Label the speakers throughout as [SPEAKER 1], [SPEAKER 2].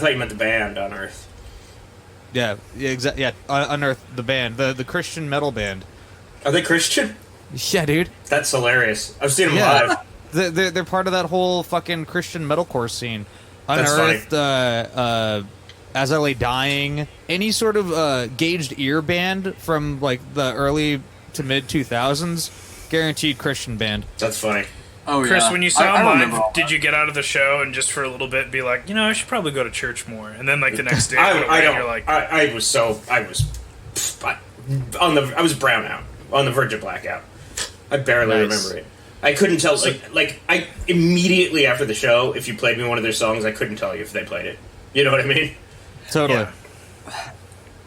[SPEAKER 1] thought you meant the band Unearth.
[SPEAKER 2] Yeah, exactly. Yeah, Unearth, the band, the Christian metal band.
[SPEAKER 1] Are they Christian?
[SPEAKER 2] Yeah, dude.
[SPEAKER 1] That's hilarious. I've seen them live.
[SPEAKER 2] They're part of that whole fucking Christian metalcore scene.
[SPEAKER 1] That's
[SPEAKER 2] Unearthed, As I Lay Dying, any sort of gauged ear band from like the early to mid 2000s, guaranteed Christian band.
[SPEAKER 1] That's funny.
[SPEAKER 3] Oh,
[SPEAKER 4] Chris,
[SPEAKER 3] yeah.
[SPEAKER 4] when you saw him live, did
[SPEAKER 3] that.
[SPEAKER 4] you get out of the show and just for a little bit be like, I should probably go to church more? And then like the next day, you're like,
[SPEAKER 1] I was brown out on the verge of blackout. I barely remember it. I couldn't tell. Like I immediately after the show, if you played me one of their songs, I couldn't tell you if they played it. You know what I mean?
[SPEAKER 2] Totally.
[SPEAKER 1] Yeah.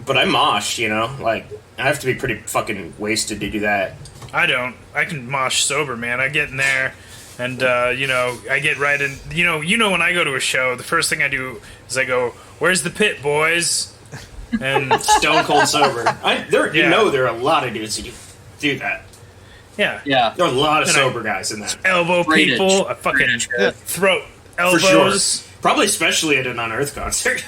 [SPEAKER 1] But I mosh, like I have to be pretty fucking wasted to do that.
[SPEAKER 4] I don't. I can mosh sober, man. I get in there, and I get right in. When I go to a show, the first thing I do is I go, "Where's the pit, boys?" And
[SPEAKER 1] stone cold sober. There are a lot of dudes who do that.
[SPEAKER 4] Yeah.
[SPEAKER 1] There are a lot of sober guys in that.
[SPEAKER 4] Elbow people, I fucking throat elbows.
[SPEAKER 1] For sure. Probably especially at an Unearthed concert.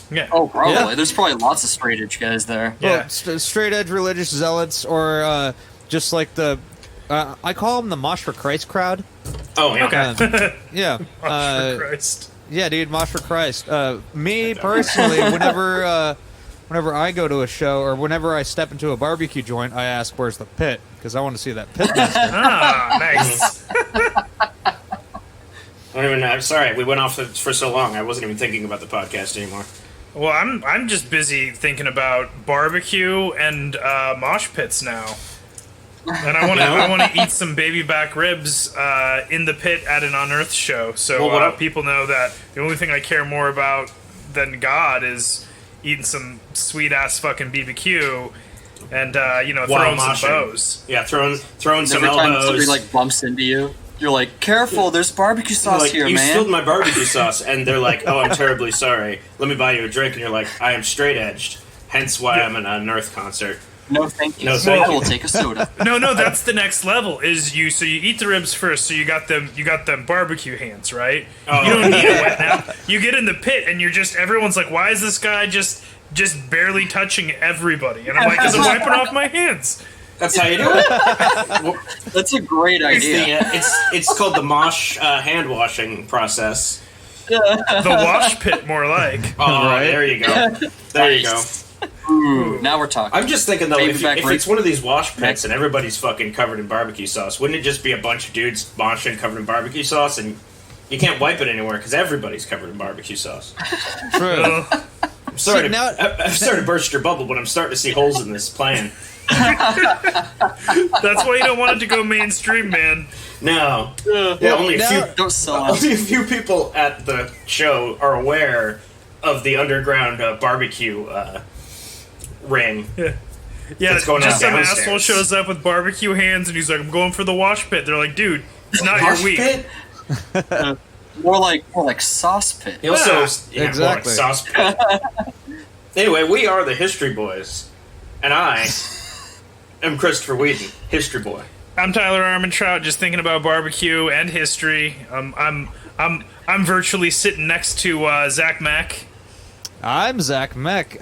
[SPEAKER 4] Yeah.
[SPEAKER 3] Oh, probably.
[SPEAKER 2] Yeah.
[SPEAKER 3] There's probably lots of straight edge guys there.
[SPEAKER 4] Yeah.
[SPEAKER 2] Well, straight edge religious zealots, or just like the I call them the Mosh for Christ crowd.
[SPEAKER 1] Oh yeah.
[SPEAKER 2] Okay. Yeah.
[SPEAKER 4] Mosh for Christ.
[SPEAKER 2] Yeah, dude, Mosh for Christ. Me personally, whenever I go to a show or whenever I step into a barbecue joint, I ask, "Where's the pit?" Because I want to see that pit master.
[SPEAKER 4] Nice.
[SPEAKER 1] I'm sorry, we went off for so long. I wasn't even thinking about the podcast anymore.
[SPEAKER 4] Well, I'm just busy thinking about barbecue and mosh pits now. And I want to eat some baby back ribs in the pit at an Unearthed show, so people know that the only thing I care more about than God is eating some sweet ass fucking BBQ and throwing some bows.
[SPEAKER 1] Yeah, throwing some
[SPEAKER 3] Every time
[SPEAKER 1] elbows.
[SPEAKER 3] somebody bumps into you, you're like, "Careful, there's barbecue sauce here,
[SPEAKER 1] you
[SPEAKER 3] man."
[SPEAKER 1] You spilled my barbecue sauce, and they're like, "Oh, I'm terribly sorry. Let me buy you a drink." And you're like, "I am straight edged, hence why I'm at an Unearthed concert."
[SPEAKER 3] No, thank you.
[SPEAKER 1] No, thank
[SPEAKER 3] I
[SPEAKER 1] you.
[SPEAKER 3] will take a soda.
[SPEAKER 4] No, that's the next level. So you eat the ribs first. So you got them barbecue hands, right?
[SPEAKER 1] Oh,
[SPEAKER 4] you don't need a wet now. You get in the pit and everyone's like, "Why is this guy just barely touching everybody?" And I'm like, "'Cause I'm wiping off my hands."
[SPEAKER 1] That's how you do it.
[SPEAKER 3] That's a great idea.
[SPEAKER 1] It's called the mosh hand washing process.
[SPEAKER 4] The wash pit, more like.
[SPEAKER 1] Oh, right. There you go. There you go.
[SPEAKER 3] Ooh, now we're talking.
[SPEAKER 1] I'm just thinking though, if
[SPEAKER 3] back
[SPEAKER 1] it's one of these wash pits and everybody's fucking covered in barbecue sauce, wouldn't it just be a bunch of dudes moshing covered in barbecue sauce, and you can't wipe it anywhere because everybody's covered in barbecue sauce?
[SPEAKER 2] True.
[SPEAKER 1] I'm sorry to burst your bubble, but I'm starting to see holes in this plan.
[SPEAKER 4] That's why you don't want it to go mainstream, man.
[SPEAKER 1] No. Yeah, only a few people at the show are aware of the underground barbecue ring.
[SPEAKER 4] Yeah,
[SPEAKER 1] that's going
[SPEAKER 4] just
[SPEAKER 1] on
[SPEAKER 4] some
[SPEAKER 1] downstairs.
[SPEAKER 4] asshole shows up with barbecue hands and he's like, "I'm going for the wash pit." They're like, "Dude, it's not
[SPEAKER 1] Wash
[SPEAKER 4] your week."
[SPEAKER 1] pit?
[SPEAKER 3] More like sauce pit.
[SPEAKER 1] He also,
[SPEAKER 2] exactly.
[SPEAKER 1] More like sauce pit. Anyway, we are the History Boys, and I am Christopher Whedon, History Boy.
[SPEAKER 4] I'm Tyler Armentrout, just thinking about barbecue and history. I'm virtually sitting next to Zach Mack.
[SPEAKER 2] I'm Zach Meck.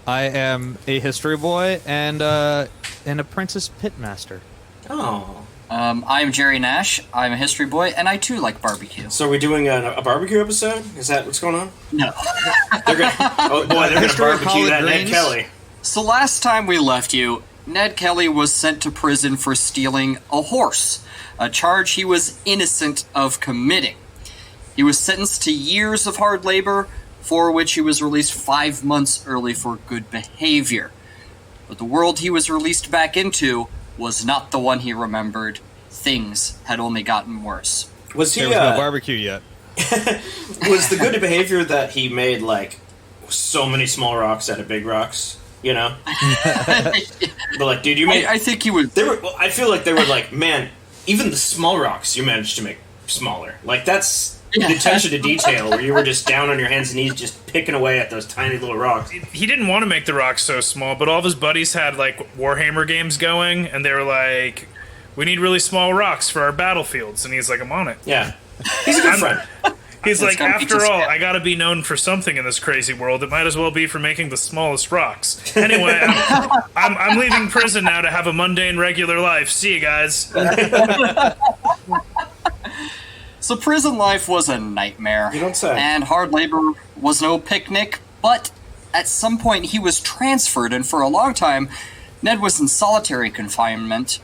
[SPEAKER 2] I am a history boy and an apprentice pitmaster.
[SPEAKER 1] Oh.
[SPEAKER 3] I'm Jerry Nash. I'm a history boy, and I too like barbecue.
[SPEAKER 1] So are we doing a barbecue episode? Is that what's going on?
[SPEAKER 3] No.
[SPEAKER 1] They're gonna
[SPEAKER 2] History of
[SPEAKER 1] barbecue that
[SPEAKER 2] collard
[SPEAKER 1] Ned
[SPEAKER 2] greens?
[SPEAKER 1] Kelly.
[SPEAKER 3] So last time we left you, Ned Kelly was sent to prison for stealing a horse, a charge he was innocent of committing. He was sentenced to years of hard labor, for which he was released 5 months early for good behavior. But the world he was released back into was not the one he remembered. Things had only gotten worse.
[SPEAKER 1] Was he?
[SPEAKER 2] There was no barbecue yet.
[SPEAKER 1] Was the good behavior that he made like so many small rocks out of big rocks? You know. But like, dude, you made.
[SPEAKER 3] I think he was.
[SPEAKER 1] They were. I feel like they were like, man, even the small rocks you managed to make smaller. Like that's the attention to detail where you were just down on your hands and knees just picking away at those tiny little rocks.
[SPEAKER 4] He didn't want to make the rocks so small, but all of his buddies had like Warhammer games going, and they were like, "We need really small rocks for our battlefields," and he's like, "I'm on it."
[SPEAKER 1] Yeah, he's a good friend.
[SPEAKER 4] He's
[SPEAKER 3] It's
[SPEAKER 4] like,
[SPEAKER 3] gonna be
[SPEAKER 4] after
[SPEAKER 3] just-
[SPEAKER 4] all, I gotta be known for something in this crazy world. It might as well be for making the smallest rocks. Anyway, I'm leaving prison now to have a mundane, regular life. See you guys.
[SPEAKER 3] So prison life was a nightmare.
[SPEAKER 1] You don't say.
[SPEAKER 3] And hard labor was no picnic, but at some point he was transferred, and for a long time, Ned was in solitary confinement,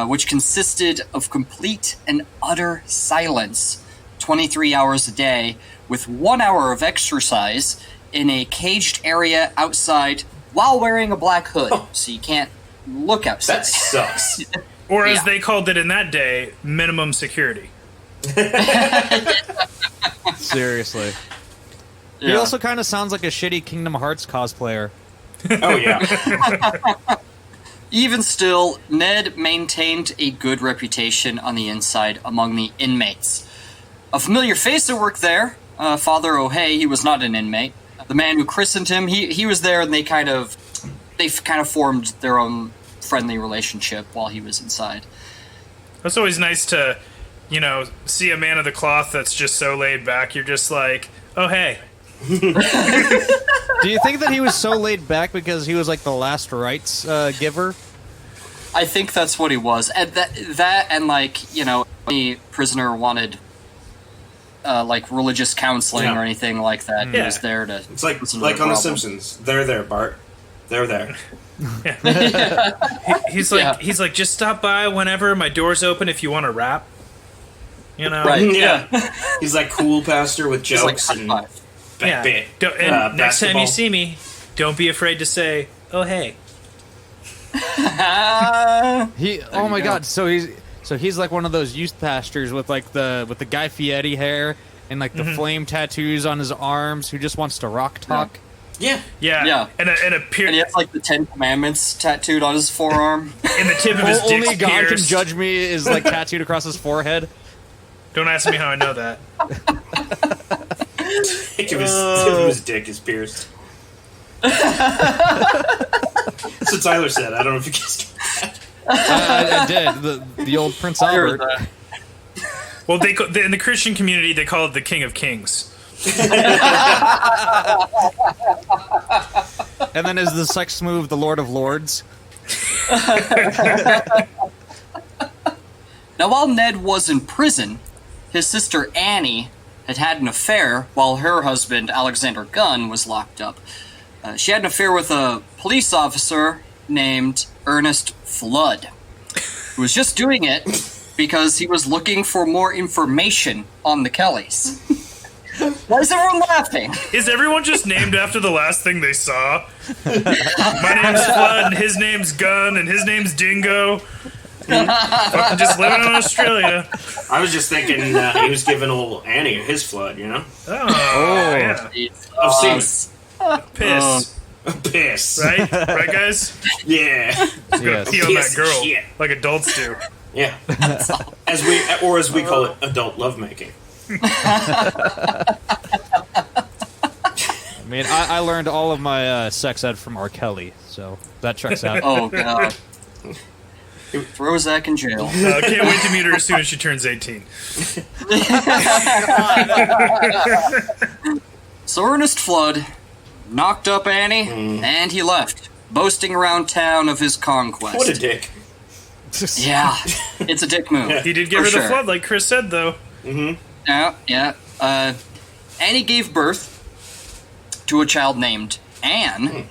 [SPEAKER 3] which consisted of complete and utter silence, 23 hours a day, with 1 hour of exercise in a caged area outside while wearing a black hood, so you can't look outside.
[SPEAKER 1] That sucks.
[SPEAKER 4] Or as
[SPEAKER 3] Yeah.
[SPEAKER 4] they called it in that day, minimum security.
[SPEAKER 2] Seriously. He
[SPEAKER 3] Yeah.
[SPEAKER 2] also kind of sounds like a shitty Kingdom Hearts cosplayer.
[SPEAKER 1] Oh, yeah.
[SPEAKER 3] Even still, Ned maintained a good reputation on the inside among the inmates. A familiar face at work there, Father O'Hay, he was not an inmate. The man who christened him, he was there, and they kind of formed their own friendly relationship while he was inside.
[SPEAKER 4] That's always nice to, see a man of the cloth that's just so laid back. You're just like, oh, hey.
[SPEAKER 2] Do you think that he was so laid back because he was like the last rites giver?
[SPEAKER 3] I think that's what he was. And that and any prisoner wanted religious counseling
[SPEAKER 1] Yeah.
[SPEAKER 3] or anything like that, he
[SPEAKER 4] Yeah.
[SPEAKER 3] was there to.
[SPEAKER 1] It's like
[SPEAKER 3] listen to
[SPEAKER 1] on
[SPEAKER 3] their
[SPEAKER 1] The
[SPEAKER 3] problem.
[SPEAKER 1] Simpsons. They're there, Bart. They're there.
[SPEAKER 4] He's like,
[SPEAKER 3] Yeah.
[SPEAKER 4] he's like, just stop by whenever my door's open if you want to rap.
[SPEAKER 3] Right.
[SPEAKER 1] Yeah. He's like cool pastor with
[SPEAKER 3] It's like
[SPEAKER 1] jokes
[SPEAKER 3] high
[SPEAKER 1] and
[SPEAKER 3] five.
[SPEAKER 4] Yeah. And next time
[SPEAKER 1] basketball.
[SPEAKER 4] you see me, don't be afraid to say, oh, hey.
[SPEAKER 2] Oh my
[SPEAKER 3] you go.
[SPEAKER 2] god! So he's like one of those youth pastors with like the Guy Fieri hair and like the flame tattoos on his arms, who just wants to rock talk.
[SPEAKER 1] Yeah.
[SPEAKER 4] Yeah.
[SPEAKER 3] Yeah.
[SPEAKER 4] And
[SPEAKER 3] And he has the 10 Commandments tattooed on his forearm.
[SPEAKER 4] in the tip of his dick's
[SPEAKER 2] Only God can
[SPEAKER 4] pierced.
[SPEAKER 2] judge me is like tattooed across his forehead.
[SPEAKER 4] Don't ask me how I know that.
[SPEAKER 1] Tip of his dick is pierced. That's what Tyler said. I don't know if you guessed.
[SPEAKER 2] I did. The old Prince
[SPEAKER 3] I heard
[SPEAKER 2] Albert.
[SPEAKER 3] that.
[SPEAKER 4] Well, in the Christian community, they call it the King of Kings.
[SPEAKER 2] And then is the sex move the Lord of Lords?
[SPEAKER 3] Now, while Ned was in prison, his sister Annie had an affair while her husband, Alexander Gunn, was locked up. She had an affair with a police officer named Ernest Flood, who was just doing it because he was looking for more information on the Kellys. Why is everyone laughing?
[SPEAKER 4] Is everyone just named after the last thing they saw? My name's Flood, and his name's Gun, and his name's Dingo. Fucking just living in Australia.
[SPEAKER 1] I was just thinking he was giving old Annie his flood,
[SPEAKER 4] Oh, yeah.
[SPEAKER 1] Of semen.
[SPEAKER 4] Piss.
[SPEAKER 1] Piss.
[SPEAKER 4] Right? Right, guys?
[SPEAKER 1] Yeah.
[SPEAKER 2] Yes.
[SPEAKER 4] Pee on
[SPEAKER 1] Piss
[SPEAKER 4] that girl,
[SPEAKER 1] shit.
[SPEAKER 4] like adults do.
[SPEAKER 1] Yeah. As we call it, adult lovemaking.
[SPEAKER 2] I mean, I learned all of my sex ed from R. Kelly, so that checks out.
[SPEAKER 3] Oh, God. Throw Zach in jail.
[SPEAKER 4] Can't wait to meet her as soon as she turns 18.
[SPEAKER 3] So Ernest Flood knocked up Annie, and he left, boasting around town of his conquest.
[SPEAKER 1] What a dick.
[SPEAKER 3] Yeah, it's a dick move.
[SPEAKER 4] He did give
[SPEAKER 3] For
[SPEAKER 4] her the
[SPEAKER 3] sure.
[SPEAKER 4] flood, like Chris said, though.
[SPEAKER 3] Yeah. Annie gave birth to a child named Anne,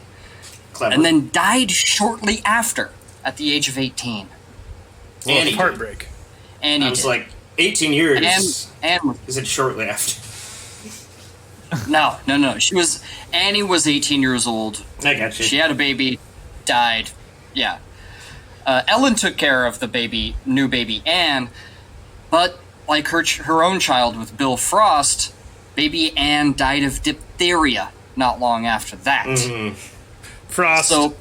[SPEAKER 1] Clever.
[SPEAKER 3] and then died shortly after, at the age of 18.
[SPEAKER 1] Annie.
[SPEAKER 4] Heartbreak.
[SPEAKER 3] Annie
[SPEAKER 1] I was
[SPEAKER 3] did.
[SPEAKER 1] like, 18 years.
[SPEAKER 3] Anne
[SPEAKER 1] Is it shortly after?
[SPEAKER 3] no. Annie was 18 years old.
[SPEAKER 1] I got you.
[SPEAKER 3] She had a baby, died. Yeah. Ellen took care of the new baby Anne, but like her own child with Bill Frost, baby Anne died of diphtheria not long after that.
[SPEAKER 4] Frost.
[SPEAKER 3] So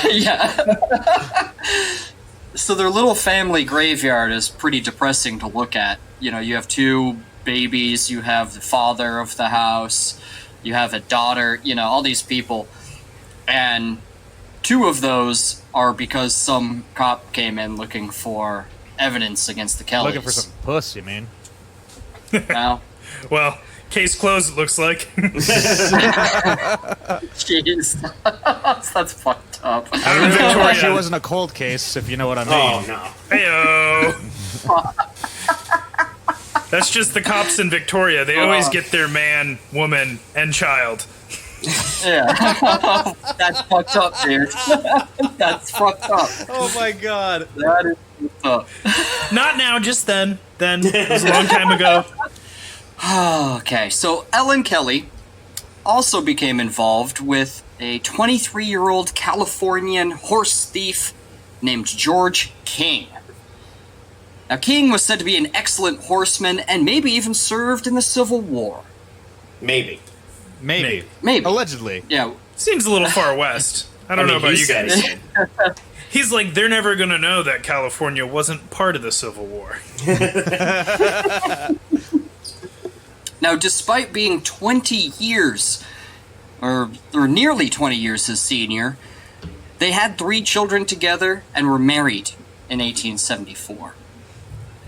[SPEAKER 3] yeah. So their little family graveyard is pretty depressing to look at. You have two babies, you have the father of the house, you have a daughter, all these people. And two of those are because some cop came in looking for evidence against the Kellys.
[SPEAKER 2] Looking for some puss, you mean?
[SPEAKER 3] Wow.
[SPEAKER 4] Well, case closed, it looks like.
[SPEAKER 3] Jeez. That's fucked up.
[SPEAKER 4] Out in
[SPEAKER 2] It
[SPEAKER 4] Victoria.
[SPEAKER 2] wasn't a cold case, if you know what I mean.
[SPEAKER 1] Oh no.
[SPEAKER 4] Heyo. That's just the cops in Victoria. They always get their man, woman, and child.
[SPEAKER 3] Yeah. That's fucked up, dude. That's fucked up.
[SPEAKER 2] Oh my god.
[SPEAKER 3] That is fucked up.
[SPEAKER 4] Not now, just then. Then. It was a long time ago.
[SPEAKER 3] Okay, so Ellen Kelly also became involved with a 23-year-old Californian horse thief named George King. Now, King was said to be an excellent horseman and maybe even served in the Civil War.
[SPEAKER 1] Maybe.
[SPEAKER 2] Maybe.
[SPEAKER 3] Maybe.
[SPEAKER 2] Allegedly.
[SPEAKER 3] Yeah.
[SPEAKER 4] Seems a little far west. I don't know about
[SPEAKER 1] he
[SPEAKER 4] you
[SPEAKER 1] said
[SPEAKER 4] guys.
[SPEAKER 1] it.
[SPEAKER 4] He's like, they're never going to know that California wasn't part of the Civil War.
[SPEAKER 3] Now, despite being 20 years, or nearly 20 years his senior, they had 3 children together and were married in 1874.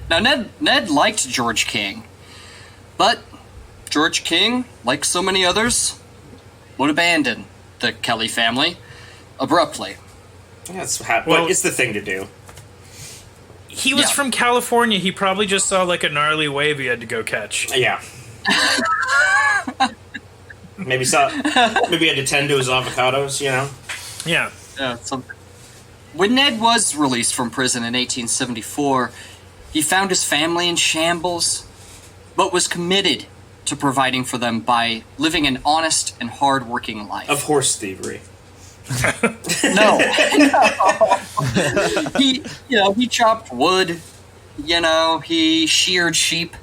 [SPEAKER 3] Now, Ned liked George King, but George King, like so many others, would abandon the Kelly family abruptly.
[SPEAKER 1] Well, it's the thing to do.
[SPEAKER 4] He was
[SPEAKER 3] Yeah.
[SPEAKER 4] from California. He probably just saw like a gnarly wave he had to go catch.
[SPEAKER 1] Yeah. Maybe he had to tend to his avocados, you know?
[SPEAKER 4] Yeah.
[SPEAKER 3] Something. When Ned was released from prison in 1874, he found his family in shambles, but was committed to providing for them by living an honest and hard-working life.
[SPEAKER 1] Of horse thievery.
[SPEAKER 3] No. He chopped wood, he sheared sheep.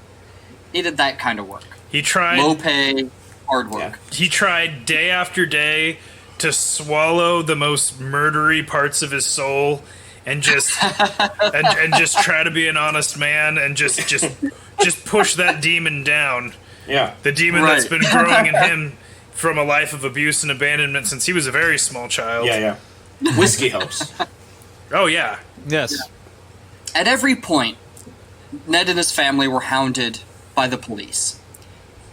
[SPEAKER 3] He did that kind of work.
[SPEAKER 4] He tried.
[SPEAKER 3] Low pay, hard work.
[SPEAKER 1] Yeah.
[SPEAKER 4] He tried day after day to swallow the most murdery parts of his soul, and just and just try to be an honest man, and just push that demon down.
[SPEAKER 1] Yeah.
[SPEAKER 4] The demon
[SPEAKER 3] Right.
[SPEAKER 4] that's been growing in him from a life of abuse and abandonment since he was a very small child.
[SPEAKER 1] Yeah. Whiskey helps.
[SPEAKER 4] Oh yeah.
[SPEAKER 2] Yes.
[SPEAKER 3] At every point, Ned and his family were hounded by the police.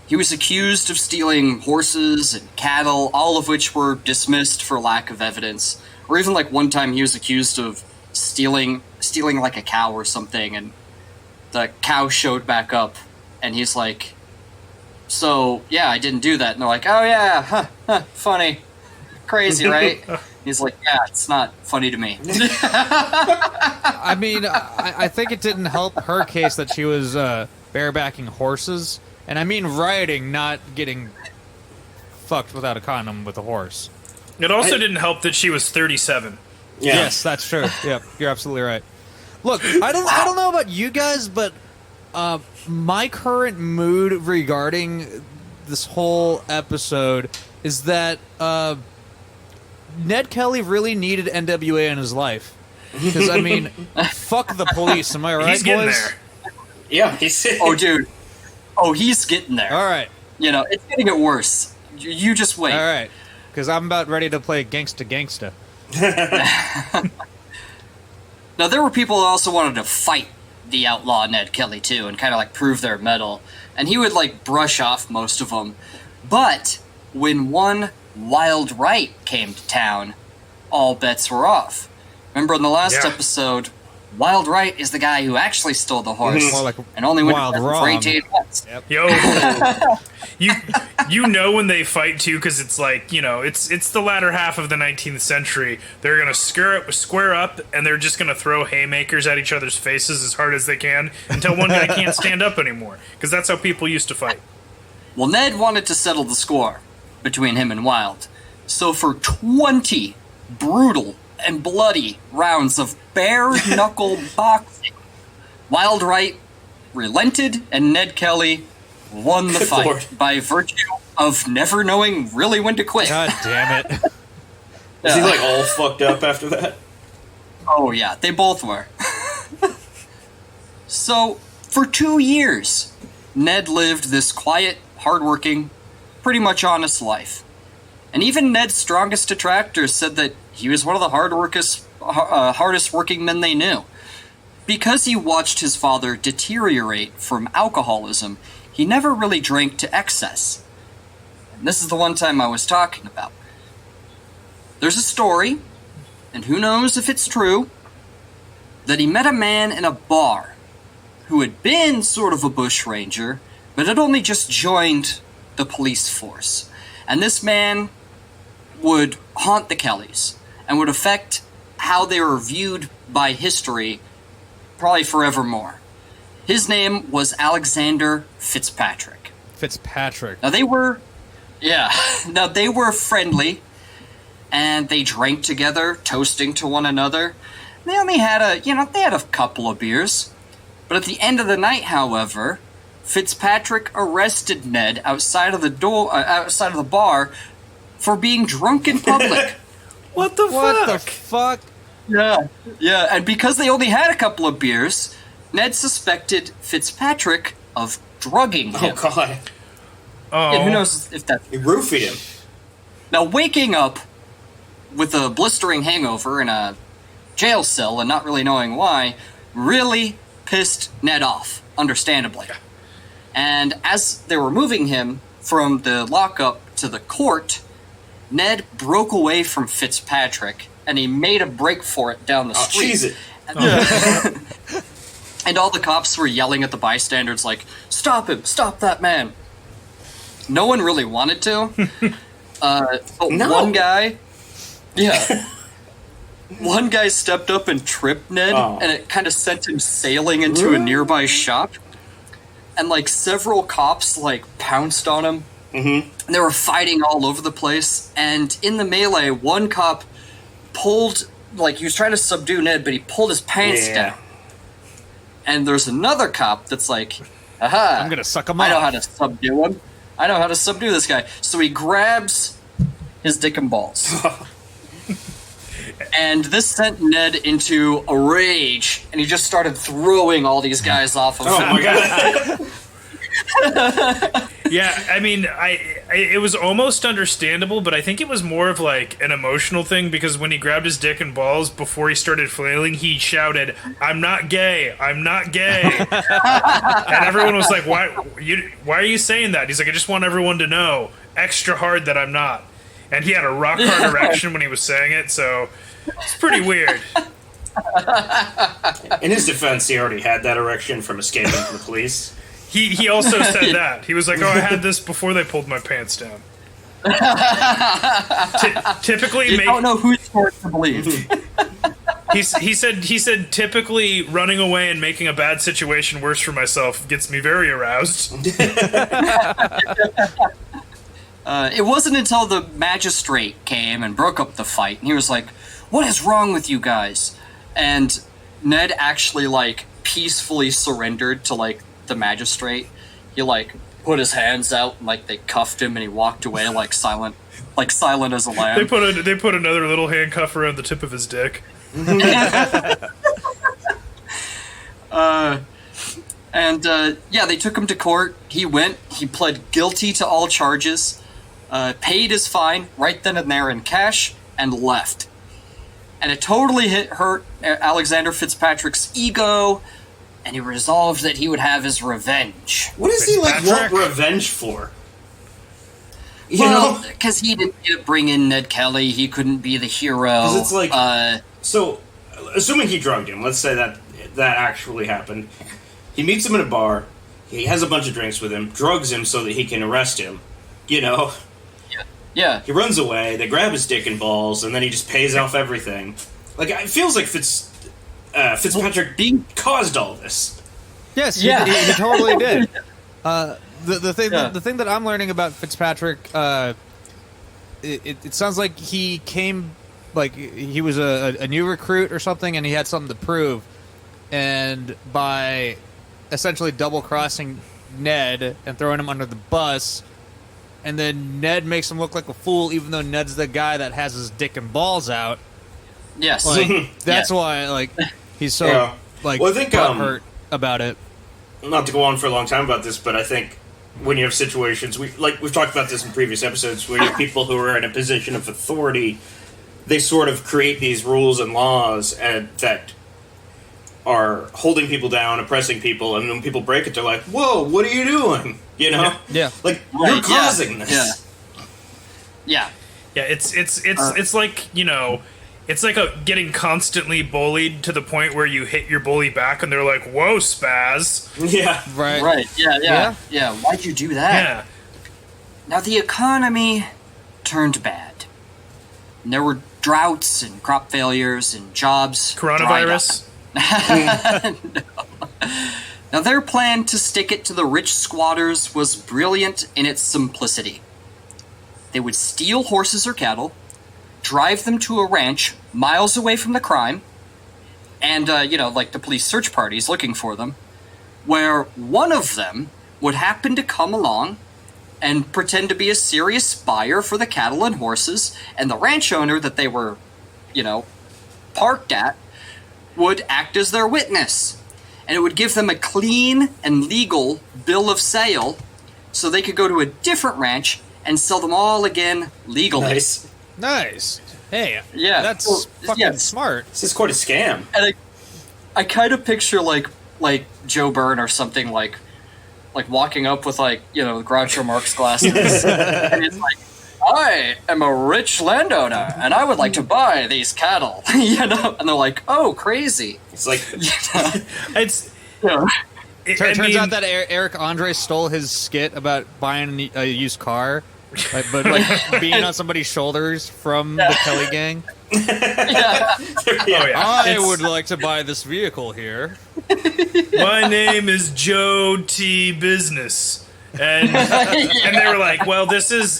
[SPEAKER 3] He was accused of stealing horses and cattle, all of which were dismissed for lack of evidence. Or even like one time he was accused of stealing like a cow or something, and the cow showed back up, and he's like, "So, yeah, I didn't do that." And they're like, "Oh yeah, funny. Crazy, right?" He's like, "Yeah, it's not funny to me."
[SPEAKER 2] I mean, I think it didn't help her case that she was barebacking horses. And I mean riding, not getting fucked without a condom with a horse.
[SPEAKER 4] It also didn't help that she was 37.
[SPEAKER 1] Yeah.
[SPEAKER 2] Yes, that's true. Yep, you're absolutely right. Look, I don't know about you guys, but my current mood regarding this whole episode is that Ned Kelly really needed NWA in his life. Because, I mean, fuck the police, am I right,
[SPEAKER 4] He's getting
[SPEAKER 2] boys?
[SPEAKER 4] there.
[SPEAKER 1] Yeah, he's...
[SPEAKER 3] Oh, dude. Oh, he's getting there.
[SPEAKER 2] All right.
[SPEAKER 3] It's gonna get worse. You just wait.
[SPEAKER 2] All right. Because I'm about ready to play Gangsta.
[SPEAKER 3] Now, there were people who also wanted to fight the outlaw Ned Kelly, too, and kind of, like, prove their mettle. And he would, like, brush off most of them. But when one Wild Right came to town, all bets were off. Remember in the last
[SPEAKER 4] Yeah.
[SPEAKER 3] episode, Wild Right is the guy who actually stole the horse
[SPEAKER 2] More like
[SPEAKER 3] and only went
[SPEAKER 2] Wild
[SPEAKER 3] to prison for
[SPEAKER 2] Rom.
[SPEAKER 3] 18 months.
[SPEAKER 4] Yo, you know when they fight too, because it's like, it's the latter half of the 19th century. They're gonna square up, and they're just gonna throw haymakers at each other's faces as hard as they can until one guy can't stand up anymore. Because that's how people used to fight.
[SPEAKER 3] Well, Ned wanted to settle the score between him and Wild. So for 20 brutal and bloody rounds of bare-knuckle boxing, Wild Right relented, and Ned Kelly won the
[SPEAKER 1] Good
[SPEAKER 3] fight
[SPEAKER 1] Lord.
[SPEAKER 3] by virtue of never knowing really when to quit.
[SPEAKER 2] God damn it.
[SPEAKER 1] Is he, like, all fucked up after that?
[SPEAKER 3] Oh, yeah, they both were. So, for 2 years, Ned lived this quiet, hardworking, pretty much honest life. And even Ned's strongest detractors said that he was one of the hardest working men they knew. because he watched his father deteriorate from alcoholism, he never really drank to excess. And this is the one time I was talking about. There's a story, and who knows if it's true, that he met a man in a bar who had been sort of a bushranger, but had only just joined the police force. And this man would haunt the Kellys and would affect how they were viewed by history probably forevermore. His name was Alexander Fitzpatrick.
[SPEAKER 2] Fitzpatrick.
[SPEAKER 3] Now they were friendly, and they drank together, toasting to one another. They only had a couple of beers. But at the end of the night, however, Fitzpatrick arrested Ned outside of the bar for being drunk in public.
[SPEAKER 4] What the
[SPEAKER 2] fuck?
[SPEAKER 3] Yeah, and because they only had a couple of beers, Ned suspected Fitzpatrick of drugging him.
[SPEAKER 1] Oh, God.
[SPEAKER 4] Oh.
[SPEAKER 3] And who knows if that...
[SPEAKER 1] He roofied him.
[SPEAKER 3] Now, waking up with a blistering hangover in a jail cell and not really knowing why really pissed Ned off, understandably. And as they were moving him from the lockup to the court, Ned broke away from Fitzpatrick, and he made a break for it down the street.
[SPEAKER 1] Cheese it.
[SPEAKER 3] And all the cops were yelling at the bystanders like, "Stop him! Stop that man!" No one really wanted to. But one guy... Yeah. One guy stepped up and tripped Ned, and it kind of sent him sailing into a nearby shop. And, like, several cops, like, pounced on him. Mm-hmm. And they were fighting all over the place. And in the melee, one cop pulled... Like, he was trying to subdue Ned, but he pulled his pants down. And there's another cop that's like, aha,
[SPEAKER 2] I'm gonna suck him
[SPEAKER 3] I know
[SPEAKER 2] off.
[SPEAKER 3] how to subdue him. I know how to subdue this guy. So he grabs his dick and balls. And this sent Ned into a rage, and he just started throwing all these guys off of him.
[SPEAKER 1] Oh, my God.
[SPEAKER 4] Yeah, I mean, it was almost understandable, but I think it was more of like an emotional thing, because when he grabbed his dick and balls before he started flailing, he shouted, "I'm not gay, I'm not gay." And everyone was like, why are you saying that? He's like, "I just want everyone to know extra hard that I'm not." And he had a rock hard erection when he was saying it, so it's pretty weird.
[SPEAKER 1] In his defense, he already had that erection from escaping from the police.
[SPEAKER 4] He also said that. He was like, "Oh, I had this before they pulled my pants down." Typically,
[SPEAKER 3] You don't know who's for to believe.
[SPEAKER 4] he said typically running away and making a bad situation worse for myself gets me very aroused.
[SPEAKER 3] It wasn't until the magistrate came and broke up the fight, and he was like, "What is wrong with you guys?" And Ned actually, like, peacefully surrendered to, like, the magistrate. He, like, put his hands out and, like, they cuffed him, and he walked away like silent as a lamb.
[SPEAKER 4] They put another little handcuff around the tip of his dick.
[SPEAKER 3] They took him to court. He went. He pled guilty to all charges, paid his fine right then and there in cash, and left. And it totally hurt Alexander Fitzpatrick's ego, and he resolved that he would have his revenge.
[SPEAKER 1] What does he, like, want revenge for? You
[SPEAKER 3] Well,
[SPEAKER 1] know?
[SPEAKER 3] because he didn't get to bring in Ned Kelly, he couldn't be the hero.
[SPEAKER 1] Because it's like... so, assuming he drugged him, let's say that actually happened. He meets him in a bar, he has a bunch of drinks with him, drugs him so that he can arrest him, you know?
[SPEAKER 3] Yeah.
[SPEAKER 1] He runs away, they grab his dick and balls, and then he just pays off everything. Like, it feels like Fitzpatrick caused all this.
[SPEAKER 2] Yes, he totally did. The thing that I'm learning about Fitzpatrick, it sounds like he came, like, he was a new recruit or something, and he had something to prove. And by essentially double-crossing Ned and throwing him under the bus, and then Ned makes him look like a fool, even though Ned's the guy that has his dick and balls out.
[SPEAKER 3] Yes.
[SPEAKER 2] Like, that's why, like, he's so, like,
[SPEAKER 1] well, I think,
[SPEAKER 2] hurt about it.
[SPEAKER 1] Not to go on for a long time about this, but I think when you have situations, we've talked about this in previous episodes, where you have people who are in a position of authority, they sort of create these rules and laws that are holding people down, oppressing people, and when people break it, they're like, "Whoa, what are you doing?" You know?
[SPEAKER 2] Yeah.
[SPEAKER 1] Like
[SPEAKER 3] Right,
[SPEAKER 1] you're causing this.
[SPEAKER 3] Yeah.
[SPEAKER 4] Yeah, it's like, it's like getting constantly bullied to the point where you hit your bully back and they're like, "Whoa, spaz."
[SPEAKER 1] Yeah.
[SPEAKER 2] Right.
[SPEAKER 3] Yeah. Why'd you do that?
[SPEAKER 4] Yeah.
[SPEAKER 3] Now the economy turned bad. And there were droughts and crop failures and jobs.
[SPEAKER 4] Coronavirus.
[SPEAKER 3] Now their plan to stick it to the rich squatters was brilliant in its simplicity. They would steal horses or cattle, drive them to a ranch miles away from the crime, and, like the police search parties looking for them, where one of them would happen to come along and pretend to be a serious buyer for the cattle and horses, and the ranch owner that they were, parked at would act as their witness. And it would give them a clean and legal bill of sale so they could go to a different ranch and sell them all again legally.
[SPEAKER 2] Nice. Hey,
[SPEAKER 3] Yeah.
[SPEAKER 2] that's
[SPEAKER 3] Well,
[SPEAKER 2] fucking
[SPEAKER 3] yeah.
[SPEAKER 2] smart.
[SPEAKER 1] This is quite a scam.
[SPEAKER 3] And I kind of picture like Joe Byrne or something like walking up with Groucho Marx glasses, and it's like, "I am a rich landowner, and I would like to buy these cattle," and they're like, "Oh, crazy!"
[SPEAKER 1] It's like
[SPEAKER 4] It's
[SPEAKER 2] Turns out that Eric Andre stole his skit about buying a used car, but being on somebody's shoulders from the Kelly gang. I would like to buy this vehicle here.
[SPEAKER 4] My name is Joe T. Business. And they were like, "Well, this is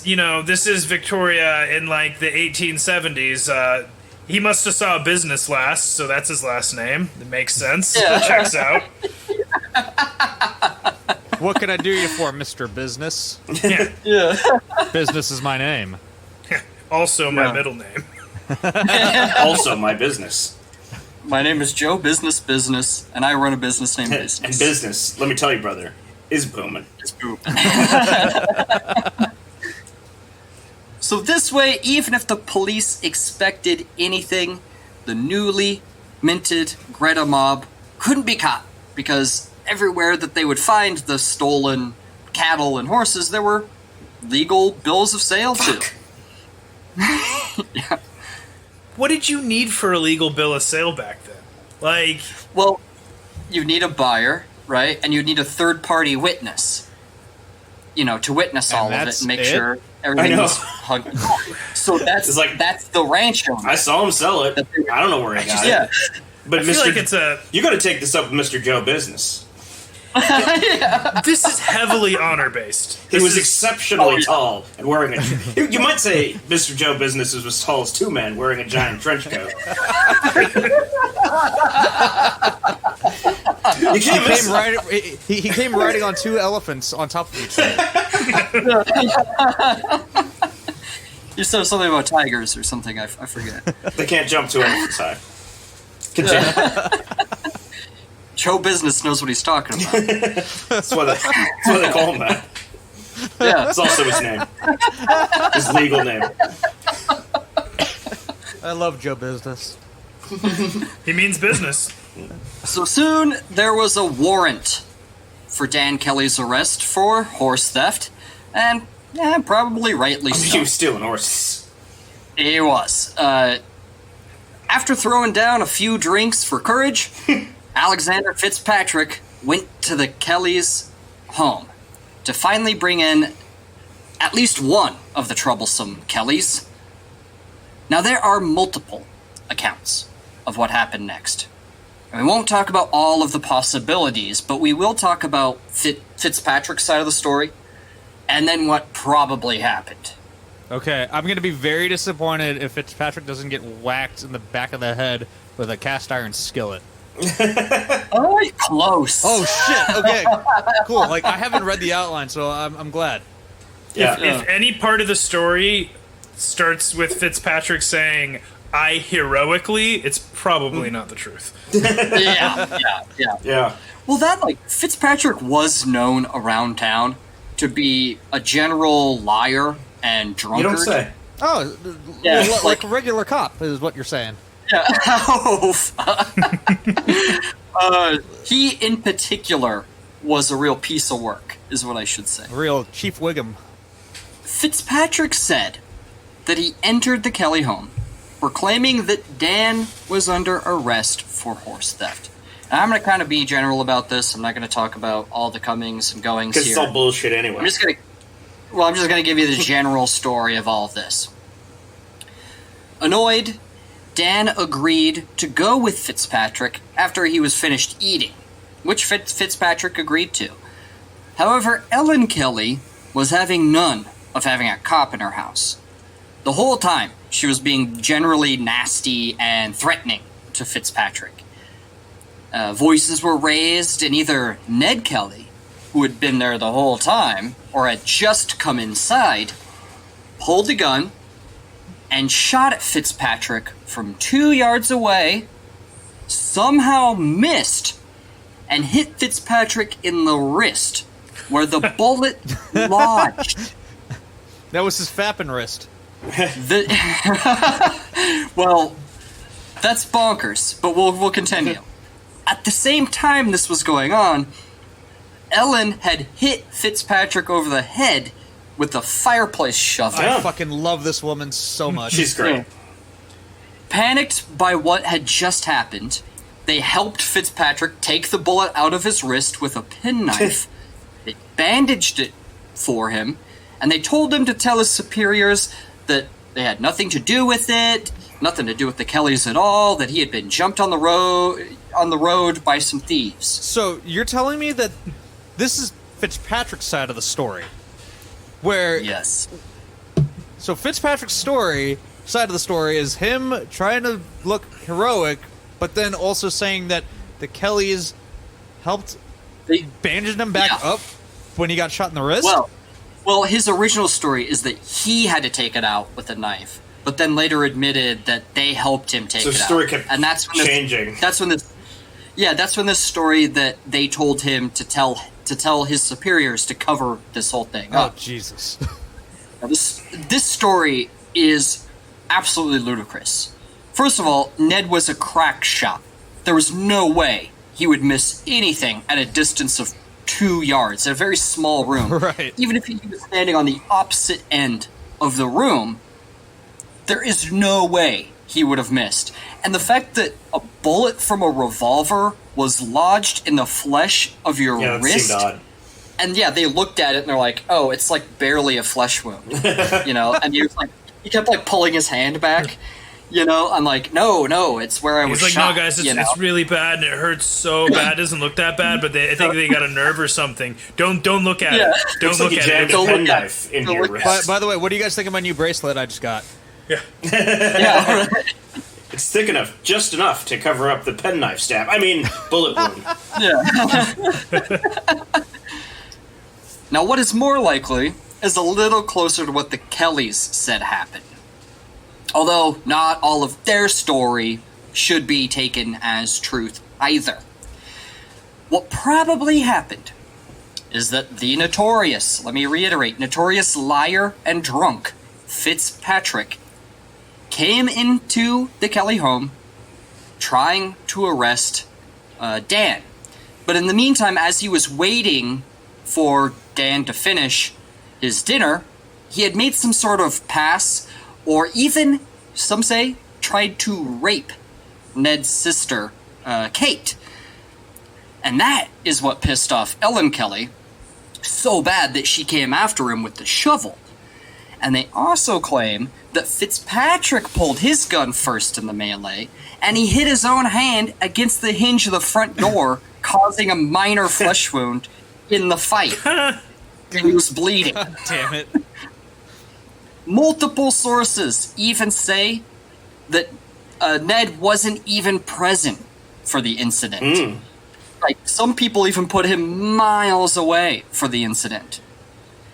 [SPEAKER 4] Victoria in like the 1870s. He must have saw business last, so that's his last name. It makes sense.
[SPEAKER 3] Yeah.
[SPEAKER 4] Checks out."
[SPEAKER 2] What can I do you for, Mr. Business?
[SPEAKER 3] Yeah.
[SPEAKER 2] Business is my name.
[SPEAKER 4] Also my middle name.
[SPEAKER 1] also my business.
[SPEAKER 3] My name is Joe Business, and I run a business named Business.
[SPEAKER 1] And business, let me tell you, brother, is booming.
[SPEAKER 3] It's boom. So this way, even if the police expected anything, the newly minted Greta mob couldn't be caught, because everywhere that they would find the stolen cattle and horses, there were legal bills of sale too. Yeah.
[SPEAKER 4] What did you need for a legal bill of sale back then? Like,
[SPEAKER 3] Well, you need a buyer, right? And you need a third-party witness, to witness all of it
[SPEAKER 2] that's
[SPEAKER 3] and make
[SPEAKER 2] it?
[SPEAKER 3] sure everything
[SPEAKER 1] I know.
[SPEAKER 3] was hugged. So
[SPEAKER 1] It's like-
[SPEAKER 3] that's the ranch owner.
[SPEAKER 1] I saw him sell it. I don't know where he got
[SPEAKER 3] Yeah.
[SPEAKER 1] it. But
[SPEAKER 4] I feel
[SPEAKER 1] Mr.
[SPEAKER 4] like it's
[SPEAKER 1] you got to take this up with Mr. Joe Business.
[SPEAKER 4] this is heavily honor based.
[SPEAKER 1] He was exceptionally tall and wearing a. You might say Mr. Joe Business is as tall as two men wearing a giant trench coat. You can't miss it.
[SPEAKER 2] He came riding on two elephants on top of each other.
[SPEAKER 3] You said something about tigers or something. I forget.
[SPEAKER 1] They can't jump to elephant's high. Continue.
[SPEAKER 3] Joe Business knows what he's talking about.
[SPEAKER 1] That's why they call him that.
[SPEAKER 3] Yeah.
[SPEAKER 1] It's also his name. His legal name.
[SPEAKER 2] I love Joe Business.
[SPEAKER 4] He means business.
[SPEAKER 3] So soon there was a warrant for Dan Kelly's arrest for horse theft, and probably rightly
[SPEAKER 1] He
[SPEAKER 3] so.
[SPEAKER 1] was stealing horses.
[SPEAKER 3] He was. After throwing down a few drinks for courage, Alexander Fitzpatrick went to the Kellys' home to finally bring in at least one of the troublesome Kellys. Now, there are multiple accounts of what happened next. And we won't talk about all of the possibilities, but we will talk about Fitzpatrick's side of the story, and then what probably happened.
[SPEAKER 2] Okay, I'm going to be very disappointed if Fitzpatrick doesn't get whacked in the back of the head with a cast iron skillet.
[SPEAKER 3] Oh, close.
[SPEAKER 2] Oh, shit. Okay, cool. Like, I haven't read the outline, so I'm glad.
[SPEAKER 1] Yeah.
[SPEAKER 4] If any part of the story starts with Fitzpatrick saying, "I heroically," it's probably not the truth.
[SPEAKER 3] Yeah. Well, Fitzpatrick was known around town to be a general liar and drunkard.
[SPEAKER 1] You don't say.
[SPEAKER 2] Oh,
[SPEAKER 3] Yeah,
[SPEAKER 2] like a regular cop is what you're saying.
[SPEAKER 3] Yeah. Oh, fuck. He, in particular, was a real piece of work, is what I should say.
[SPEAKER 2] Real Chief Wiggum.
[SPEAKER 3] Fitzpatrick said that he entered the Kelly home, proclaiming that Dan was under arrest for horse theft. And I'm going to kind of be general about this. I'm not going to talk about all the comings and goings here.
[SPEAKER 1] Because it's all bullshit anyway.
[SPEAKER 3] I'm just going to give you the general story of all of this. Annoyed, Dan agreed to go with Fitzpatrick after he was finished eating, which Fitzpatrick agreed to. However, Ellen Kelly was having none of having a cop in her house. The whole time, she was being generally nasty and threatening to Fitzpatrick. Voices were raised, and either Ned Kelly, who had been there the whole time, or had just come inside, pulled a gun and shot at Fitzpatrick from 2 yards away, somehow missed, and hit Fitzpatrick in the wrist, where the bullet lodged.
[SPEAKER 2] That was his fapping wrist.
[SPEAKER 3] Well, that's bonkers, but we'll continue. At the same time this was going on, Ellen had hit Fitzpatrick over the head with a fireplace shovel.
[SPEAKER 2] I fucking love this woman so much.
[SPEAKER 1] She's great.
[SPEAKER 3] Panicked by what had just happened, they helped Fitzpatrick take the bullet out of his wrist with a penknife. They bandaged it for him, and they told him to tell his superiors that they had nothing to do with it, nothing to do with the Kellys at all, that he had been jumped on the road by some thieves.
[SPEAKER 2] So you're telling me that this is Fitzpatrick's side of the story, where
[SPEAKER 3] Yes.
[SPEAKER 2] So Fitzpatrick's side of the story is him trying to look heroic, but then also saying that the Kellys helped bandage him back up when he got shot in the wrist?
[SPEAKER 3] Well, his original story is that he had to take it out with a knife, but then later admitted that they helped him take it out.
[SPEAKER 1] So the story kept changing.
[SPEAKER 3] That's when this story that they told him to tell his superiors to cover this whole thing up.
[SPEAKER 2] Oh, Jesus.
[SPEAKER 3] Now, this story is absolutely ludicrous. First of all, Ned was a crack shot. There was no way he would miss anything at a distance of 2 yards, in a very small room.
[SPEAKER 2] Right.
[SPEAKER 3] Even if he was standing on the opposite end of the room, there is no way he would have missed. And the fact that a bullet from a revolver was lodged in the flesh of your wrist.
[SPEAKER 1] Seemed odd.
[SPEAKER 3] And they looked at it and they're like, "Oh, it's like barely a flesh wound," And he kept like pulling his hand back. I'm like, no, it's where I was
[SPEAKER 4] He's like,
[SPEAKER 3] shot.
[SPEAKER 4] "No, guys, it's really bad and it hurts so bad. It doesn't look that bad, but I think they got a nerve or something. Don't look at it. Don't look at it.
[SPEAKER 1] Don't look at it. In your wrist.
[SPEAKER 2] By the way, what do you guys think of my new bracelet I just got?
[SPEAKER 4] Yeah.
[SPEAKER 3] Yeah.
[SPEAKER 1] It's thick enough, just enough to cover up the penknife stab. I mean, bullet wound.
[SPEAKER 3] Yeah. Now, what is more likely is a little closer to what the Kellys said happened. Although not all of their story should be taken as truth either. What probably happened is that the notorious, let me reiterate, notorious liar and drunk Fitzpatrick came into the Kelly home trying to arrest Dan. But in the meantime, as he was waiting for Dan to finish his dinner, he had made some sort of pass, or even, some say, tried to rape Ned's sister, Kate. And that is what pissed off Ellen Kelly so bad that she came after him with the shovel. And they also claim that Fitzpatrick pulled his gun first in the melee, and he hit his own hand against the hinge of the front door, causing a minor flesh wound in the fight. He was bleeding.
[SPEAKER 2] God damn it.
[SPEAKER 3] Multiple sources even say that Ned wasn't even present for the incident. Like, some people even put him miles away for the incident.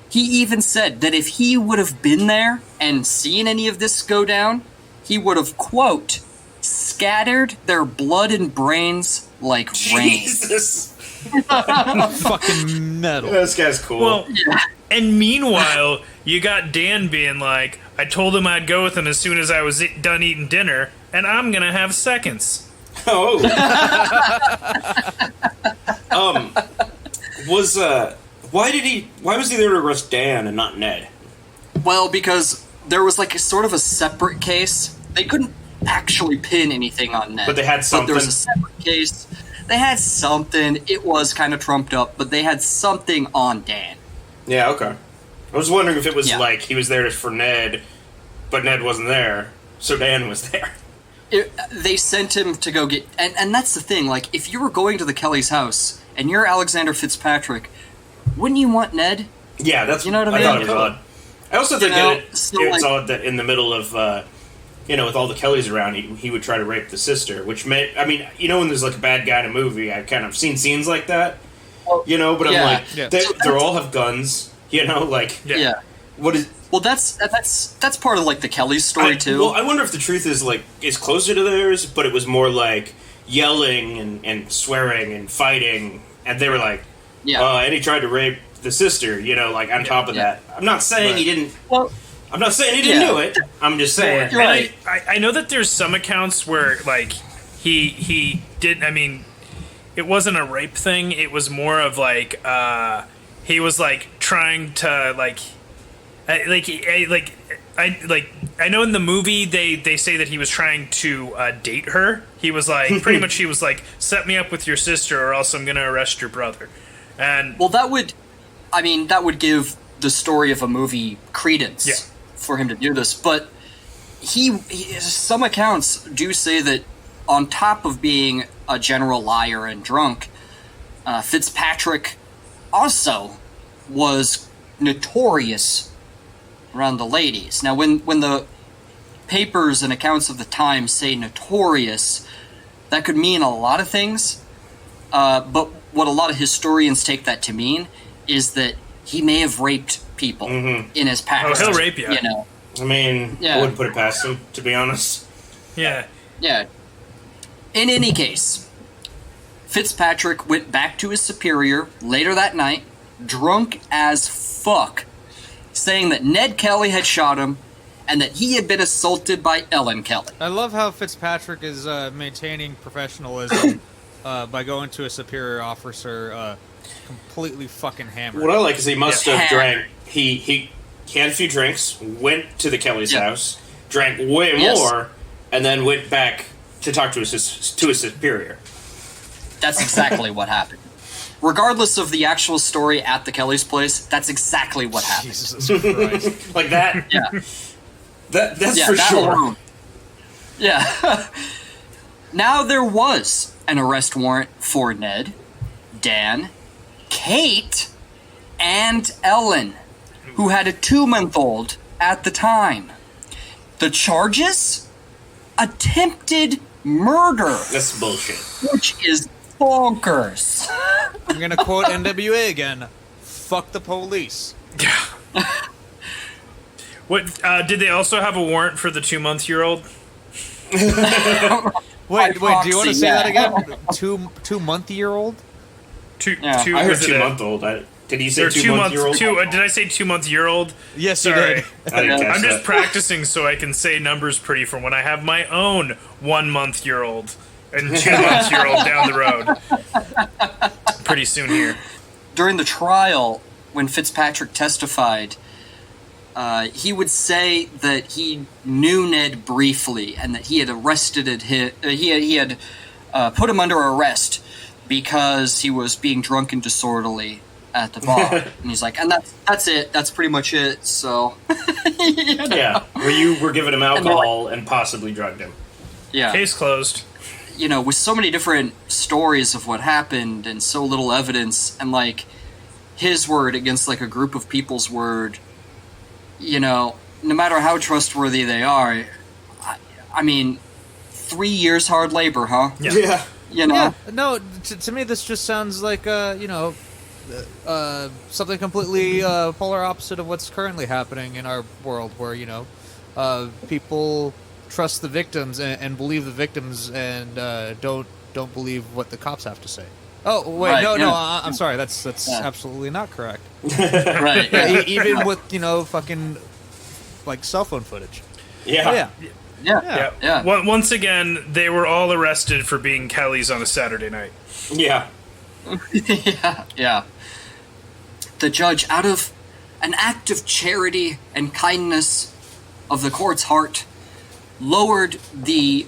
[SPEAKER 3] He even said that if he would have been there and seen any of this go down, he would have, quote, scattered their blood and brains like rain.
[SPEAKER 1] Jesus.
[SPEAKER 2] Fucking metal.
[SPEAKER 1] This guy's cool.
[SPEAKER 4] Well, and meanwhile, you got Dan being like, "I told him I'd go with him as soon as I was done eating dinner, and I'm gonna have seconds."
[SPEAKER 1] Oh. Why was he there to arrest Dan and not Ned?
[SPEAKER 3] Well, because there was like a sort of a separate case. They couldn't actually pin anything on Ned.
[SPEAKER 1] But they had something.
[SPEAKER 3] But there was a separate case. They had something. It was kind of trumped up, but they had something on Dan.
[SPEAKER 1] Yeah, okay. I was wondering if it was like he was there for Ned, but Ned wasn't there, so Dan was there.
[SPEAKER 3] They sent him to go get... And that's the thing, like, if you were going to the Kelly's house, and you're Alexander Fitzpatrick, wouldn't you want Ned?
[SPEAKER 1] Yeah, that's...
[SPEAKER 3] You know what I mean?
[SPEAKER 1] I thought it was odd. I also think it's odd that in the middle of, with all the Kellys around, he would try to rape the sister, which meant... I mean, when there's, like, a bad guy in a movie, I've kind of seen scenes like that, but I'm like, they all have guns, what is...
[SPEAKER 3] Well, that's part of, like, the Kelly's story, too.
[SPEAKER 1] Well, I wonder if the truth is closer to theirs, but it was more like yelling and swearing and fighting, and they were like, and he tried to rape the sister, on top of that. I'm not saying he didn't... Well, I'm not saying he didn't do it. I'm just saying...
[SPEAKER 4] You're right. I know that there's some accounts where, like, he did... I mean, it wasn't a rape thing. It was more of, like, he was, like, trying to, like... I know in the movie they say that he was trying to date her. He was like pretty much he was like, set me up with your sister or else I'm gonna arrest your brother. And
[SPEAKER 3] that would give the story of a movie credence for him to do this. But he some accounts do say that on top of being a general liar and drunk, Fitzpatrick also was notorious around the ladies. Now, when the papers and accounts of the time say notorious, that could mean a lot of things. But what a lot of historians take that to mean is that he may have raped people in his past.
[SPEAKER 4] Oh, he'll rape you.
[SPEAKER 1] I mean, I wouldn't put it past him, to be honest.
[SPEAKER 4] Yeah.
[SPEAKER 3] Yeah. In any case, Fitzpatrick went back to his superior later that night, drunk as fuck, saying that Ned Kelly had shot him and that he had been assaulted by Ellen Kelly.
[SPEAKER 2] I love how Fitzpatrick is maintaining professionalism by going to a superior officer completely fucking hammered.
[SPEAKER 1] What I like is he must have drank. He had a few drinks, went to the Kelly's house, drank way more, and then went back to talk to his superior.
[SPEAKER 3] That's exactly what happened. Regardless of the actual story at the Kelly's place, that's exactly what happened.
[SPEAKER 2] Jesus Christ.
[SPEAKER 1] Like that?
[SPEAKER 3] Yeah.
[SPEAKER 1] That's for sure.
[SPEAKER 3] Alone. Yeah. Now there was an arrest warrant for Ned, Dan, Kate, and Ellen, who had a 2-month-old at the time. The charges? Attempted murder.
[SPEAKER 1] That's bullshit.
[SPEAKER 3] Which is bonkers.
[SPEAKER 2] I'm gonna quote NWA again. Fuck the police.
[SPEAKER 4] What did they also have a warrant for the 2-month-old?
[SPEAKER 2] Wait, do you want to say that again? 2-month-old?
[SPEAKER 1] I heard 2-month-old. Did he say 2-month-year-old?
[SPEAKER 4] Did I say 2-month-year-old?
[SPEAKER 2] Yes,
[SPEAKER 4] Sorry.
[SPEAKER 2] you did.
[SPEAKER 1] I didn't catch
[SPEAKER 4] I'm just
[SPEAKER 1] that.
[SPEAKER 4] practicing so I can say numbers pretty for when I have my own 1-month-year-old and 2-month-year-old down the road. Pretty soon here.
[SPEAKER 3] During the trial, when Fitzpatrick testified, he would say that he knew Ned briefly and that he had arrested him. He had put him under arrest because he was being drunk and disorderly at the bar. And he's like, and that's it. That's pretty much it. So,
[SPEAKER 1] Yeah, where you were giving him alcohol and possibly drugged him.
[SPEAKER 3] Yeah.
[SPEAKER 4] Case closed.
[SPEAKER 3] With so many different stories of what happened and so little evidence, and like his word against like a group of people's word, no matter how trustworthy they are, I mean, 3 years hard labor, huh?
[SPEAKER 1] Yeah.
[SPEAKER 2] Yeah, no, to me this just sounds like, something completely polar opposite of what's currently happening in our world, where, people trust the victims and believe the victims and don't believe what the cops have to say. Oh, wait,
[SPEAKER 3] right,
[SPEAKER 2] no, I'm sorry, that's absolutely not correct.
[SPEAKER 3] Right.
[SPEAKER 2] Yeah, even with, fucking, like, cell phone footage.
[SPEAKER 1] Yeah.
[SPEAKER 2] Oh, yeah.
[SPEAKER 3] Yeah.
[SPEAKER 4] Once again, they were all arrested for being Kellys on a Saturday night.
[SPEAKER 1] Yeah.
[SPEAKER 3] Yeah. The judge, out of an act of charity and kindness of the court's heart, lowered the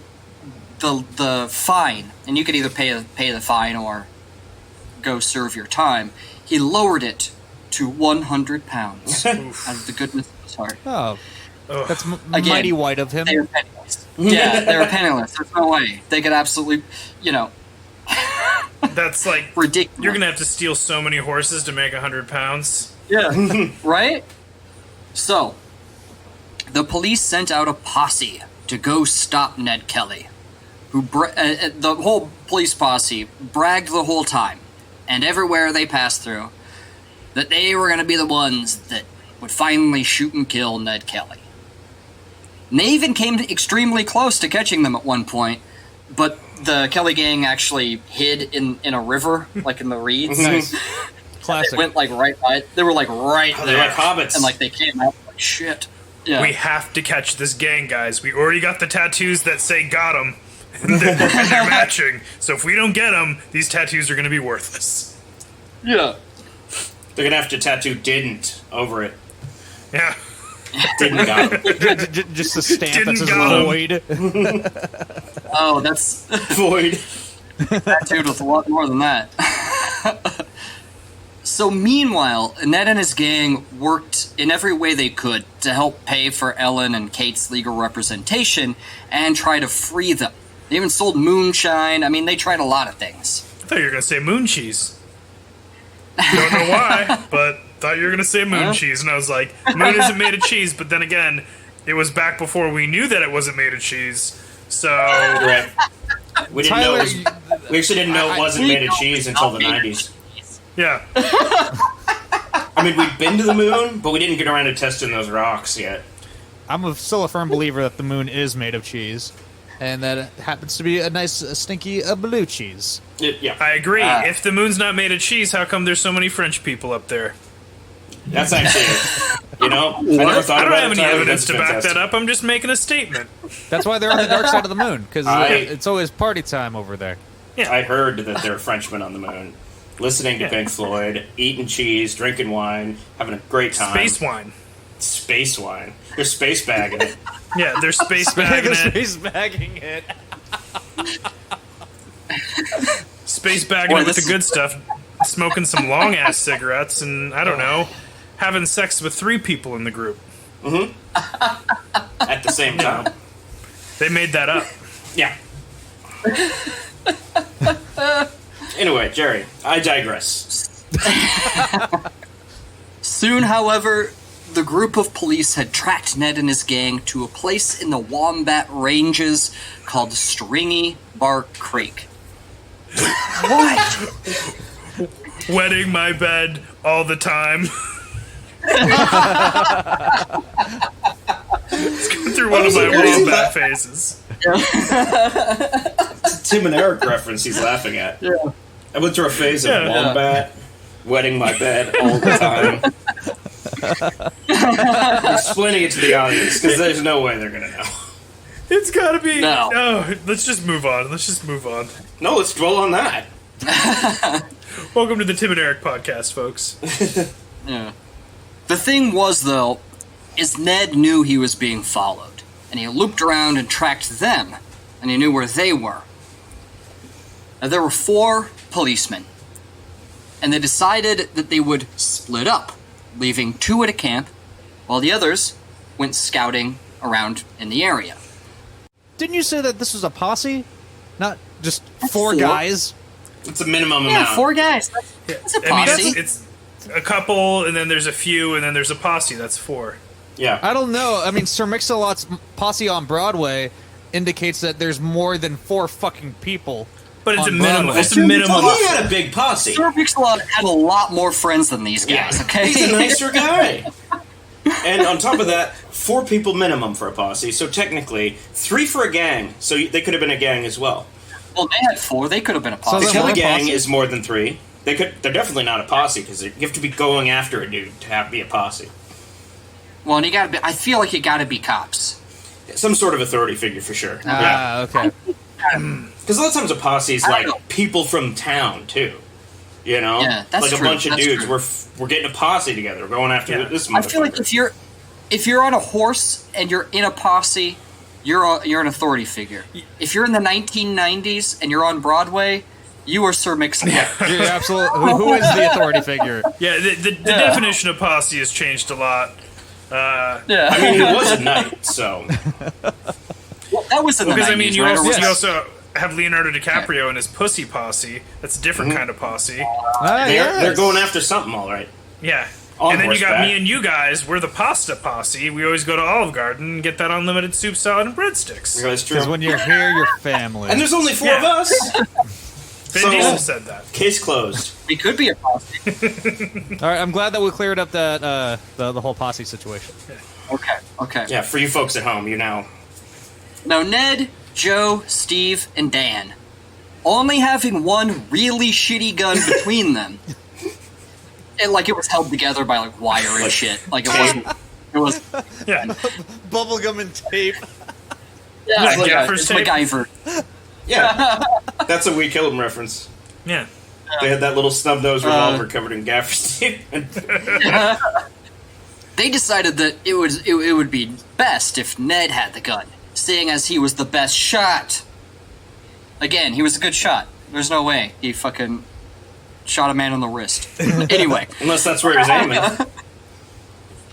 [SPEAKER 3] fine, and you could either pay the fine or go serve your time. He lowered it to £100 out of the goodness of his heart.
[SPEAKER 2] Oh, that's
[SPEAKER 3] Again,
[SPEAKER 2] mighty white of him.
[SPEAKER 3] They were penniless. Yeah, they were penniless. There's no way they could absolutely,
[SPEAKER 4] That's like
[SPEAKER 3] ridiculous.
[SPEAKER 4] You're gonna have to steal so many horses to make £100.
[SPEAKER 3] Yeah, right? So, the police sent out a posse to go stop Ned Kelly, who the whole police posse bragged the whole time, and everywhere they passed through, that they were going to be the ones that would finally shoot and kill Ned Kelly. And they even came extremely close to catching them at one point, but the Kelly gang actually hid in a river, like in the reeds.
[SPEAKER 2] Nice. Classic.
[SPEAKER 3] They went right by it. They were right there.
[SPEAKER 1] They're like hobbits.
[SPEAKER 3] And they came out like shit. Yeah.
[SPEAKER 4] We have to catch this gang, guys. We already got the tattoos that say "got 'em," and they're matching. So if we don't get them, these tattoos are going to be worthless.
[SPEAKER 3] Yeah.
[SPEAKER 1] They're gonna have to tattoo "didn't" over it.
[SPEAKER 4] Yeah.
[SPEAKER 1] Didn't got it.
[SPEAKER 2] Just a stamp that
[SPEAKER 4] Didn't
[SPEAKER 2] says
[SPEAKER 4] got 'em.
[SPEAKER 2] void.
[SPEAKER 3] Oh, that's
[SPEAKER 1] Void.
[SPEAKER 3] tattooed with a lot more than that. So meanwhile, Ned and his gang worked in every way they could to help pay for Ellen and Kate's legal representation and try to free them. They even sold moonshine. I mean, they tried a lot of things.
[SPEAKER 4] I thought you were going to say moon cheese. Don't know why, but thought you were going to say moon cheese. And I was like, moon isn't made of cheese. But then again, it was back before we knew that it wasn't made of cheese. So...
[SPEAKER 1] Right. We didn't know. We actually didn't know it wasn't
[SPEAKER 3] We
[SPEAKER 1] made of
[SPEAKER 3] know
[SPEAKER 1] cheese
[SPEAKER 3] it's
[SPEAKER 1] until
[SPEAKER 3] not
[SPEAKER 1] the
[SPEAKER 3] made of
[SPEAKER 1] 90s.
[SPEAKER 4] yeah.
[SPEAKER 1] I mean, we'd been to the moon, but we didn't get around to testing those rocks yet.
[SPEAKER 2] I'm still a firm believer that the moon is made of cheese, and that it happens to be a nice, stinky blue cheese.
[SPEAKER 1] Yeah.
[SPEAKER 4] I agree. If the moon's not made of cheese, how come there's so many French people up there?
[SPEAKER 1] That's actually it. I never thought
[SPEAKER 4] I don't
[SPEAKER 1] about
[SPEAKER 4] have
[SPEAKER 1] it.
[SPEAKER 4] any
[SPEAKER 1] Tyler.
[SPEAKER 4] evidence
[SPEAKER 1] That's
[SPEAKER 4] to back
[SPEAKER 1] fantastic.
[SPEAKER 4] that up. I'm just making a statement.
[SPEAKER 2] That's why they're on the dark side of the moon, because
[SPEAKER 1] I-
[SPEAKER 2] it's always party time over there.
[SPEAKER 1] I heard that there are Frenchmen on the moon, listening to Pink Floyd, eating cheese, drinking wine, having a great time.
[SPEAKER 4] Space wine.
[SPEAKER 1] Space wine. They're space bagging it.
[SPEAKER 4] Yeah, they're space bagging
[SPEAKER 2] They're
[SPEAKER 4] it.
[SPEAKER 2] space bagging it.
[SPEAKER 4] Space bagging
[SPEAKER 3] Boy,
[SPEAKER 4] it with
[SPEAKER 3] this
[SPEAKER 4] the good stuff. Smoking some long ass cigarettes and, I don't know, having sex with 3 people in the group.
[SPEAKER 1] At the same time.
[SPEAKER 4] They made that up.
[SPEAKER 1] Yeah. Anyway, Jerry, I digress.
[SPEAKER 3] Soon, however, the group of police had tracked Ned and his gang to a place in the Wombat Ranges called Stringy Bark Creek. What?
[SPEAKER 4] Wetting my bed all the time. It's going through one of my wombat phases.
[SPEAKER 1] Tim and Eric reference he's laughing at.
[SPEAKER 3] Yeah.
[SPEAKER 1] I went through a phase of
[SPEAKER 4] Yeah.
[SPEAKER 1] wombat, wetting my bed all the time. I'm explaining it to the audience, because there's no way they're going to know.
[SPEAKER 4] It's gotta be.
[SPEAKER 3] No.
[SPEAKER 4] Oh, let's just move on. Let's just move on.
[SPEAKER 1] No, let's dwell on that.
[SPEAKER 4] Welcome to the Tim and Eric podcast, folks.
[SPEAKER 3] Yeah. The thing was, though, is Ned knew he was being followed, and he looped around and tracked them, and he knew where they were. Now, there were 4 policemen, and they decided that they would split up, leaving 2 at a camp, while the others went scouting around in the area.
[SPEAKER 2] Didn't you say that this was a posse? Not just 4
[SPEAKER 3] 4.
[SPEAKER 2] guys?
[SPEAKER 1] It's a minimum
[SPEAKER 3] Yeah,
[SPEAKER 1] amount.
[SPEAKER 3] 4 guys. That's a
[SPEAKER 4] I mean,
[SPEAKER 3] posse.
[SPEAKER 4] it's a couple, and then there's a few, and then there's a posse. That's 4.
[SPEAKER 1] Yeah.
[SPEAKER 2] I don't know. I mean, Sir Mix-a-Lot's posse on Broadway indicates that there's more than 4 fucking people.
[SPEAKER 4] But it's a
[SPEAKER 2] On
[SPEAKER 4] minimum.
[SPEAKER 2] Broadway.
[SPEAKER 4] It's a minimum.
[SPEAKER 1] Oh, he had a big posse.
[SPEAKER 3] Sir Mix-a-Lot had a lot more friends than these guys,
[SPEAKER 1] Yeah.
[SPEAKER 3] okay?
[SPEAKER 1] He's a nicer guy. And on top of that, 4 people minimum for a posse, so technically 3 for a gang, so they could have been a gang as well.
[SPEAKER 3] Well, they had 4. They could have been a
[SPEAKER 2] So
[SPEAKER 3] posse.
[SPEAKER 1] The
[SPEAKER 2] then
[SPEAKER 1] Kelly
[SPEAKER 2] we're a
[SPEAKER 1] gang
[SPEAKER 2] posse?
[SPEAKER 1] is more than 3. They're definitely not a posse, because you have to be going after a dude to be a posse.
[SPEAKER 3] Well, and you gotta be. I feel like you gotta be cops.
[SPEAKER 1] Some sort of authority figure for sure.
[SPEAKER 2] Ah, okay.
[SPEAKER 1] Because a lot of times a posse is like people from town too. You know,
[SPEAKER 3] Yeah, that's
[SPEAKER 1] like a
[SPEAKER 3] true.
[SPEAKER 1] bunch of
[SPEAKER 3] That's
[SPEAKER 1] dudes.
[SPEAKER 3] true.
[SPEAKER 1] We're getting a posse together. We're going after this motherfucker.
[SPEAKER 3] I feel like if you're on a horse and you're in a posse, you're an authority figure. If you're in the 1990s and you're on Broadway, you are Sir Mix-a-Lot.
[SPEAKER 2] You're absolutely. Who is the authority figure?
[SPEAKER 4] Yeah, the definition of posse has changed a lot.
[SPEAKER 3] Yeah.
[SPEAKER 1] I mean, he was a knight, so
[SPEAKER 3] Well, that was in the 90s,
[SPEAKER 4] Because I mean, you
[SPEAKER 3] right? Or was-
[SPEAKER 4] also have Leonardo DiCaprio and his pussy posse. That's a different kind of posse.
[SPEAKER 1] they're going after something, all right.
[SPEAKER 4] Yeah.
[SPEAKER 1] On
[SPEAKER 4] And then you got
[SPEAKER 1] horseback.
[SPEAKER 4] me and you guys. We're the pasta posse. We always go to Olive Garden and get that unlimited soup, salad, and breadsticks.
[SPEAKER 1] That's true.
[SPEAKER 2] Because when you're here, you're family.
[SPEAKER 1] And there's only 4 of
[SPEAKER 4] Yeah.
[SPEAKER 1] us.
[SPEAKER 4] Vin
[SPEAKER 1] So-
[SPEAKER 4] Diesel said that.
[SPEAKER 1] Case closed.
[SPEAKER 3] We could be a posse.
[SPEAKER 2] All right, I'm glad that we cleared up that the whole posse situation.
[SPEAKER 3] Okay.
[SPEAKER 1] Yeah, for you folks at home, you know.
[SPEAKER 3] Now, Ned, Joe, Steve, and Dan, only having one really shitty gun between them, it was held together by like wire and shit. Like it wasn't. It was.
[SPEAKER 4] Yeah.
[SPEAKER 2] Bubblegum and tape.
[SPEAKER 3] Yeah,
[SPEAKER 4] Like
[SPEAKER 3] it's like
[SPEAKER 4] gaffer's
[SPEAKER 3] it's
[SPEAKER 4] tape?
[SPEAKER 3] MacGyver.
[SPEAKER 1] Yeah, that's a We Killed Him reference.
[SPEAKER 4] Yeah.
[SPEAKER 1] They had that little snub nose revolver covered in gaffer's tape.
[SPEAKER 3] They decided that it would be best if Ned had the gun, seeing as he was the best shot. Again, he was a good shot. There's no way he fucking shot a man on the wrist. Anyway,
[SPEAKER 1] Unless that's where he was aiming.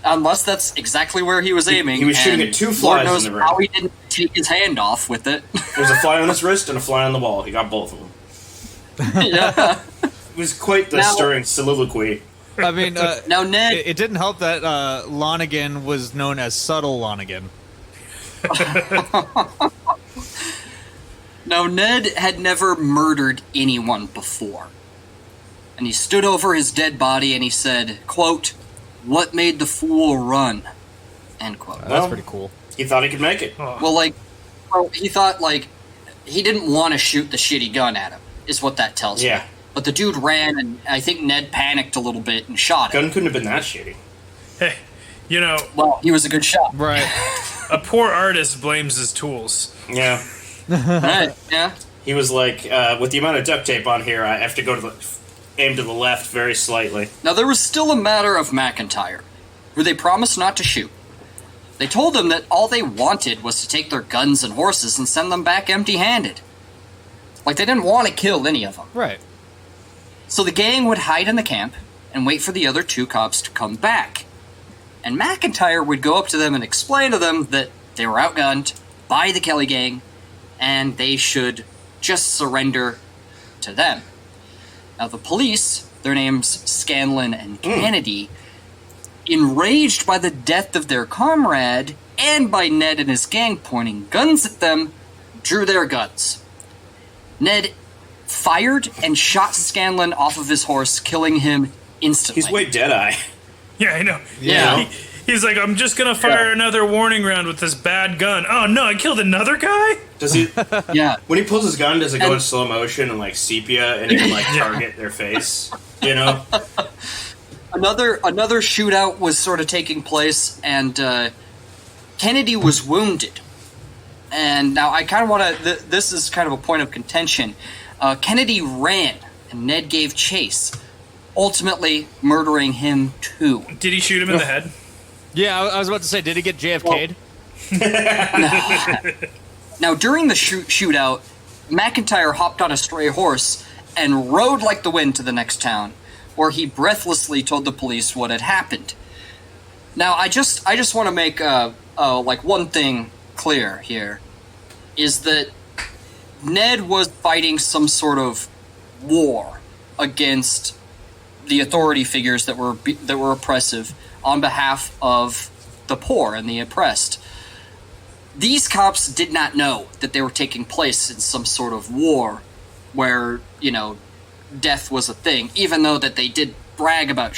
[SPEAKER 3] unless that's exactly where he was aiming.
[SPEAKER 1] he was shooting
[SPEAKER 3] and
[SPEAKER 1] at 2
[SPEAKER 3] Lord
[SPEAKER 1] flies
[SPEAKER 3] knows
[SPEAKER 1] in the ring.
[SPEAKER 3] how he didn't take his hand off with it.
[SPEAKER 1] There's a fly on his wrist and a fly on the wall. He got both of them.
[SPEAKER 3] Yeah.
[SPEAKER 1] It was quite the
[SPEAKER 3] Now-
[SPEAKER 1] stirring soliloquy.
[SPEAKER 2] I mean,
[SPEAKER 3] Now, Ned,
[SPEAKER 2] it didn't help that Lonigan was known as Subtle Lonigan.
[SPEAKER 3] Ned had never murdered anyone before. And he stood over his dead body and he said, quote, "What made the fool run?" End quote.
[SPEAKER 2] That's
[SPEAKER 1] Well,
[SPEAKER 2] pretty cool.
[SPEAKER 1] He thought he could make it.
[SPEAKER 3] Well, he thought, he didn't want to shoot the shitty gun at him, is what that tells me.
[SPEAKER 1] Yeah.
[SPEAKER 3] But the dude ran, and I think Ned panicked a little bit and shot him.
[SPEAKER 1] Gun couldn't have been that shitty.
[SPEAKER 4] Hey, you know,
[SPEAKER 3] Well, he was a good shot.
[SPEAKER 2] Right.
[SPEAKER 4] a poor artist blames his tools.
[SPEAKER 1] Yeah.
[SPEAKER 3] Right, yeah.
[SPEAKER 1] He was like, with the amount of duct tape on here, I have to go to aim to the left very slightly.
[SPEAKER 3] Now, there was still a matter of McIntyre, who they promised not to shoot. They told him that all they wanted was to take their guns and horses and send them back empty-handed. Like, they didn't want to kill any of them.
[SPEAKER 2] Right.
[SPEAKER 3] So the gang would hide in the camp and wait for the other 2 cops to come back. And McIntyre would go up to them and explain to them that they were outgunned by the Kelly gang and they should just surrender to them. Now the police, their names Scanlon and Kennedy, enraged by the death of their comrade and by Ned and his gang pointing guns at them, drew their guns. Ned fired and shot Scanlon off of his horse, killing him instantly.
[SPEAKER 1] He's way Deadeye.
[SPEAKER 4] Yeah, I know.
[SPEAKER 3] Yeah.
[SPEAKER 4] He's like, I'm just gonna fire another warning round with this bad gun. Oh no, I killed another guy?
[SPEAKER 1] Does he?
[SPEAKER 3] Yeah.
[SPEAKER 1] When he pulls his gun, does it go
[SPEAKER 3] And-
[SPEAKER 1] in slow motion and like sepia, and it can like target their face? You know?
[SPEAKER 3] Another shootout was sort of taking place, and Kennedy was wounded. And now I kind of want to. This is kind of a point of contention. Kennedy ran, and Ned gave chase, ultimately murdering him too.
[SPEAKER 4] Did he shoot him in the head?
[SPEAKER 2] Yeah, I was about to say, did he get JFK'd?
[SPEAKER 3] Now, during the shootout, McIntyre hopped on a stray horse and rode like the wind to the next town, where he breathlessly told the police what had happened. Now, I just want to make one thing clear here, is that Ned was fighting some sort of war against the authority figures that were oppressive on behalf of the poor and the oppressed. These cops did not know that they were taking place in some sort of war where, death was a thing, even though that they did brag about,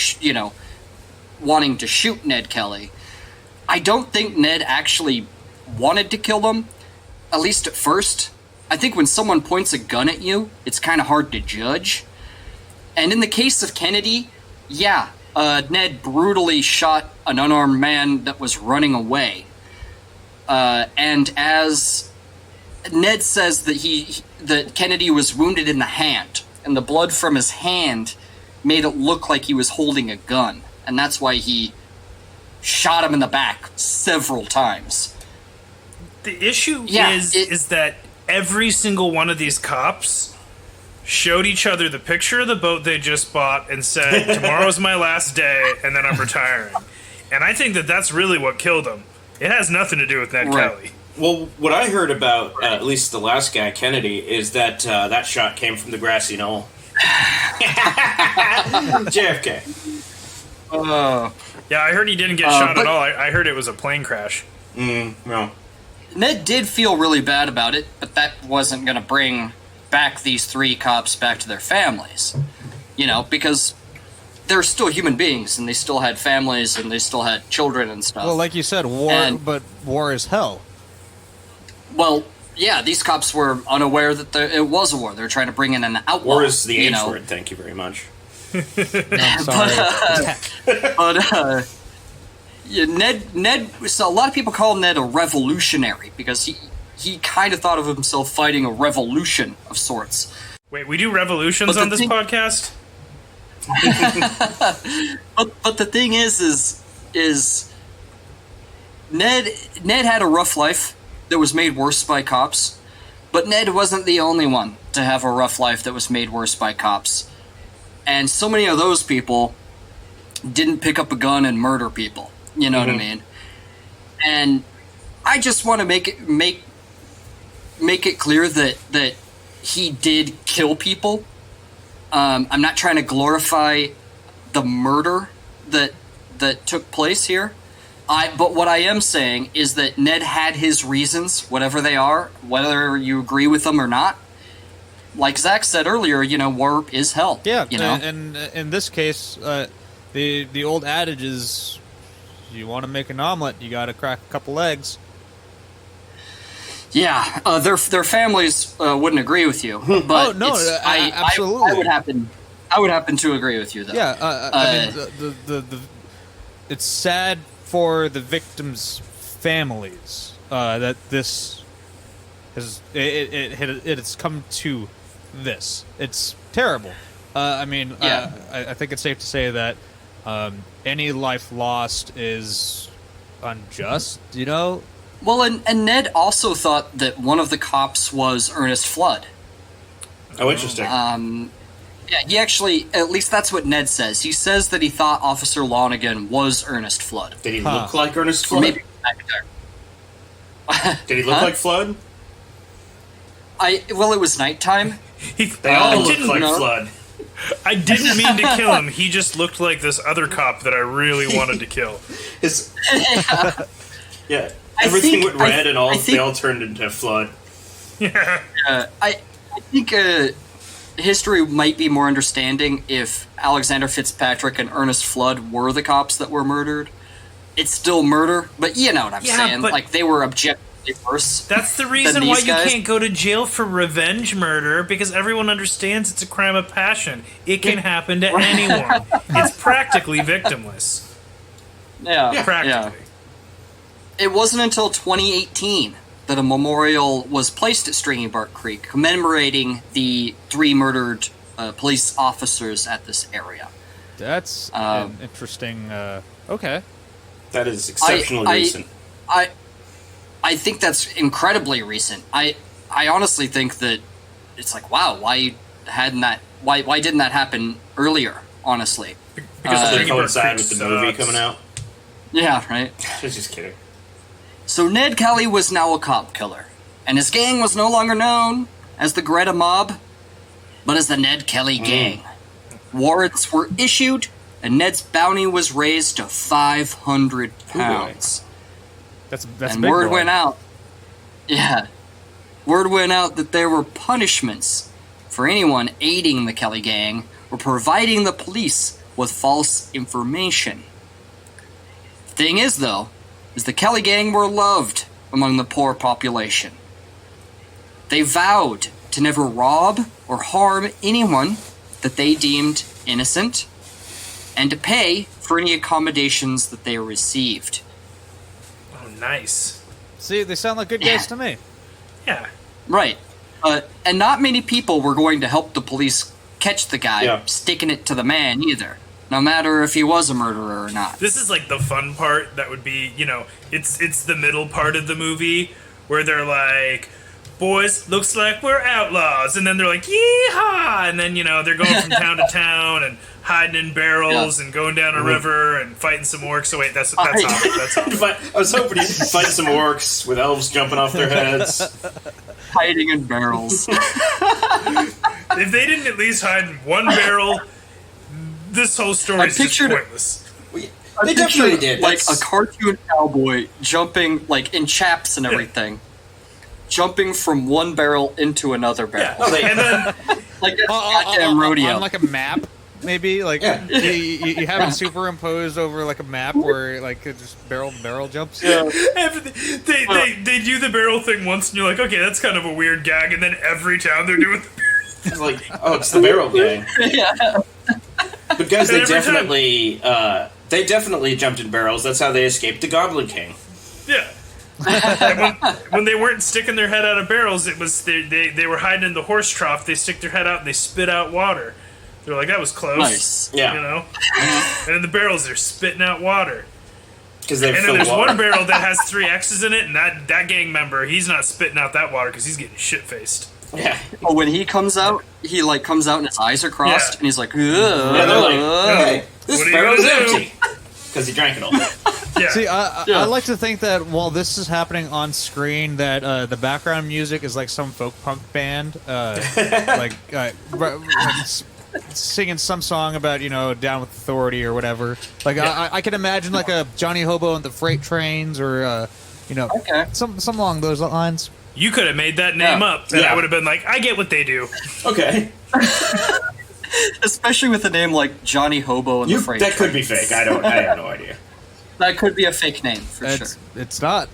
[SPEAKER 3] wanting to shoot Ned Kelly. I don't think Ned actually wanted to kill them, at least at first. I think when someone points a gun at you, it's kind of hard to judge. And in the case of Kennedy, Ned brutally shot an unarmed man that was running away. And as Ned says that Kennedy was wounded in the hand, and the blood from his hand made it look like he was holding a gun, and that's why he shot him in the back several times.
[SPEAKER 4] The issue is that every single one of these cops showed each other the picture of the boat they just bought and said, "Tomorrow's my last day, and then I'm retiring." And I think that that's really what killed him. It has nothing to do with Ned Kelly.
[SPEAKER 1] Well, what I heard about, at least the last guy, Kennedy, is that that shot came from the grassy knoll. JFK.
[SPEAKER 4] Yeah, I heard he didn't get shot at all. I heard it was a plane crash.
[SPEAKER 1] No.
[SPEAKER 3] Ned did feel really bad about it, but that wasn't going to bring back these 3 cops back to their families. You know, because they're still human beings, and they still had families, and they still had children and stuff.
[SPEAKER 2] Well, like you said, but war is hell.
[SPEAKER 3] Well, yeah, these cops were unaware that it was a war. They were trying to bring in an outlaw.
[SPEAKER 1] War is the H word, thank you very much.
[SPEAKER 2] I'm sorry.
[SPEAKER 3] Yeah, Ned. So a lot of people call Ned a revolutionary because he kind of thought of himself fighting a revolution of sorts.
[SPEAKER 4] Wait, we do revolutions on this podcast?
[SPEAKER 3] but the thing is Ned had a rough life that was made worse by cops, but Ned wasn't the only one to have a rough life that was made worse by cops. And so many of those people didn't pick up a gun and murder people. You know what I mean? And I just want to make it clear that he did kill people. I'm not trying to glorify the murder that took place here. But what I am saying is that Ned had his reasons, whatever they are, whether you agree with them or not. Like Zach said earlier, you know, war is hell.
[SPEAKER 2] Yeah,
[SPEAKER 3] you know?
[SPEAKER 2] and in this case, the old adage is, you want to make an omelet, you got to crack a couple eggs.
[SPEAKER 3] Yeah, their families wouldn't agree with you. But
[SPEAKER 2] absolutely.
[SPEAKER 3] I would happen to agree with you, though.
[SPEAKER 2] Yeah, I mean, the it's sad for the victims' families that this has come to this. It's terrible. I mean, I think it's safe to say that any life lost is unjust. You know.
[SPEAKER 3] Well, and Ned also thought that one of the cops was Ernest Flood.
[SPEAKER 1] Oh, interesting.
[SPEAKER 3] Yeah, he actually, at least that's what Ned says. He says that he thought Officer Lonigan was Ernest Flood.
[SPEAKER 1] Did he look like Ernest Flood?
[SPEAKER 3] Maybe
[SPEAKER 1] Did he look like Flood?
[SPEAKER 3] Well, it was nighttime.
[SPEAKER 1] They all looked like Flood.
[SPEAKER 4] I didn't mean to kill him. He just looked like this other cop that I really wanted to kill.
[SPEAKER 1] Yeah. Everything went red, and they all turned into Flood.
[SPEAKER 4] Yeah.
[SPEAKER 3] I think history might be more understanding if Alexander Fitzpatrick and Ernest Flood were the cops that were murdered. It's still murder, but you know what I'm saying. Like, they were objectively worse.
[SPEAKER 4] That's the reason why you can't go to jail for revenge murder, because everyone understands it's a crime of passion. It can happen to anyone. It's practically victimless.
[SPEAKER 3] Yeah.
[SPEAKER 4] Practically.
[SPEAKER 3] Yeah. It wasn't until 2018 that a memorial was placed at Stringy Bark Creek commemorating the 3 murdered police officers at this area.
[SPEAKER 2] That's an interesting... okay.
[SPEAKER 1] That is exceptionally recent.
[SPEAKER 3] I think that's incredibly recent. I honestly think that it's like, wow, why didn't that happen earlier, honestly?
[SPEAKER 1] Because it coincided with the movie coming out?
[SPEAKER 3] Yeah, right?
[SPEAKER 1] I was just kidding.
[SPEAKER 3] So Ned Kelly was now a cop killer, and his gang was no longer known as the Greta Mob, but as the Ned Kelly Gang. Warrants were issued, and Ned's bounty was raised to 500 pounds.
[SPEAKER 2] That's
[SPEAKER 3] and
[SPEAKER 2] big
[SPEAKER 3] word
[SPEAKER 2] boy.
[SPEAKER 3] went out. Yeah. Word went out that there were punishments for anyone aiding the Kelly Gang or providing the police with false information. The thing is, though, is the Kelly Gang were loved among the poor population. They vowed to never rob or harm anyone that they deemed innocent, and to pay for any accommodations that they received.
[SPEAKER 4] Oh, nice.
[SPEAKER 2] See, they sound like good guys to me.
[SPEAKER 4] Yeah.
[SPEAKER 3] Right. And not many people were going to help the police catch the guy sticking it to the man either, no matter if he was a murderer or not.
[SPEAKER 4] This is like the fun part that would be, it's the middle part of the movie where they're like, boys, looks like we're outlaws. And then they're like, yeehaw! And then, they're going from town to town and hiding in barrels and going down a river and fighting some orcs. So wait, that's Hobbit. That's Hobbit.
[SPEAKER 1] I was hoping you'd fight some orcs with elves jumping off their heads.
[SPEAKER 3] Hiding in barrels.
[SPEAKER 4] If they didn't at least hide in one barrel, this whole story is just pointless.
[SPEAKER 1] They definitely did.
[SPEAKER 3] Like a cartoon cowboy jumping, like in chaps and everything, jumping from one barrel into another barrel.
[SPEAKER 4] Yeah. And then,
[SPEAKER 3] like a goddamn rodeo.
[SPEAKER 2] On like a map, maybe? Like, you have it superimposed over like a map where like it just barrel to barrel jumps?
[SPEAKER 3] Yeah.
[SPEAKER 4] They do the barrel thing once and you're like, okay, that's kind of a weird gag, and then every time they're doing
[SPEAKER 1] it's like, oh, it's the barrel gang.
[SPEAKER 3] Yeah.
[SPEAKER 1] But guys, they definitely jumped in barrels. That's how they escaped the Goblin King.
[SPEAKER 4] Yeah. And when they weren't sticking their head out of barrels, it was they were hiding in the horse trough. They stick their head out and they spit out water. They're like, that was close.
[SPEAKER 1] Nice. Yeah.
[SPEAKER 4] And in the barrels, they're spitting out water.
[SPEAKER 1] And then
[SPEAKER 4] there's one barrel that has 3 X's in it, and that gang member, he's not spitting out that water because he's getting shit-faced.
[SPEAKER 1] Yeah.
[SPEAKER 3] Oh, when he comes out, comes out and his eyes are crossed, and he's like, ugh.
[SPEAKER 1] Yeah, they're like, hey, this barrel's empty. Because he drank it all.
[SPEAKER 2] Yeah. See, I like to think that while this is happening on screen, that the background music is like some folk punk band, singing some song about, down with authority or whatever. Like, I can imagine like a Johnny Hobo and the Freight Trains or, some along those lines.
[SPEAKER 4] You could have made that name up, and I would have been like, I get what they do.
[SPEAKER 1] Okay.
[SPEAKER 3] Especially with a name like Johnny Hobo and the Freight Trains.
[SPEAKER 1] That could be fake. I have no idea.
[SPEAKER 3] That could be a fake name, for sure.
[SPEAKER 2] It's not.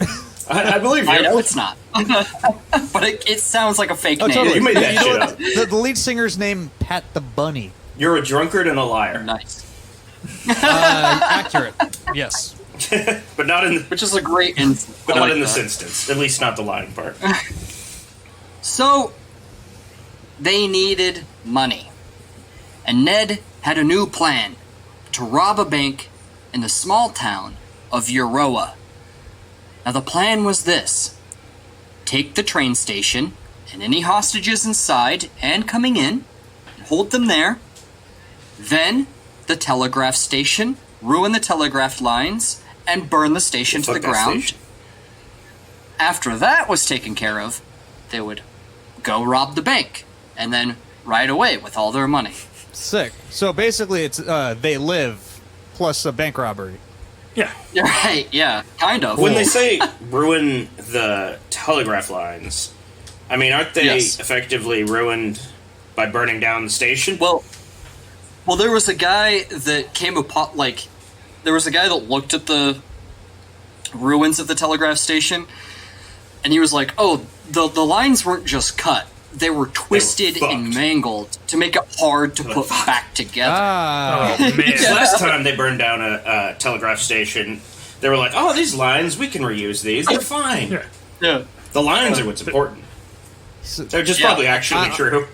[SPEAKER 1] I believe you.
[SPEAKER 3] I know it's not. But it sounds like a fake name.
[SPEAKER 1] Totally. You made that shit up.
[SPEAKER 2] The lead singer's name, Pat the Bunny.
[SPEAKER 1] You're a drunkard and a liar.
[SPEAKER 3] Nice.
[SPEAKER 2] Accurate. Yes.
[SPEAKER 1] But not in
[SPEAKER 3] which is a great instance.
[SPEAKER 1] But not in this instance. At least not the lying part.
[SPEAKER 3] So, they needed money. And Ned had a new plan to rob a bank in the small town of Euroa. Now, the plan was this. Take the train station and any hostages inside and coming in, and hold them there. Then, the telegraph station, ruin the telegraph lines, and burn the station to the ground. After that was taken care of, they would go rob the bank, and then ride away with all their money.
[SPEAKER 2] Sick. So basically, it's They Live plus a bank robbery.
[SPEAKER 4] Yeah.
[SPEAKER 3] You're right, yeah, kind of.
[SPEAKER 1] When they say ruin the telegraph lines, I mean, aren't they effectively ruined by burning down the station?
[SPEAKER 3] Well, there was a guy that there was a guy that looked at the ruins of the telegraph station, and he was like, oh, the lines weren't just cut. They were twisted and mangled to make it hard to put back together.
[SPEAKER 2] Ah.
[SPEAKER 4] Oh, man.
[SPEAKER 1] Last time they burned down a telegraph station, they were like, oh, these lines, we can reuse these. They're fine.
[SPEAKER 3] Yeah.
[SPEAKER 1] The lines are what's important. They're just probably actually true.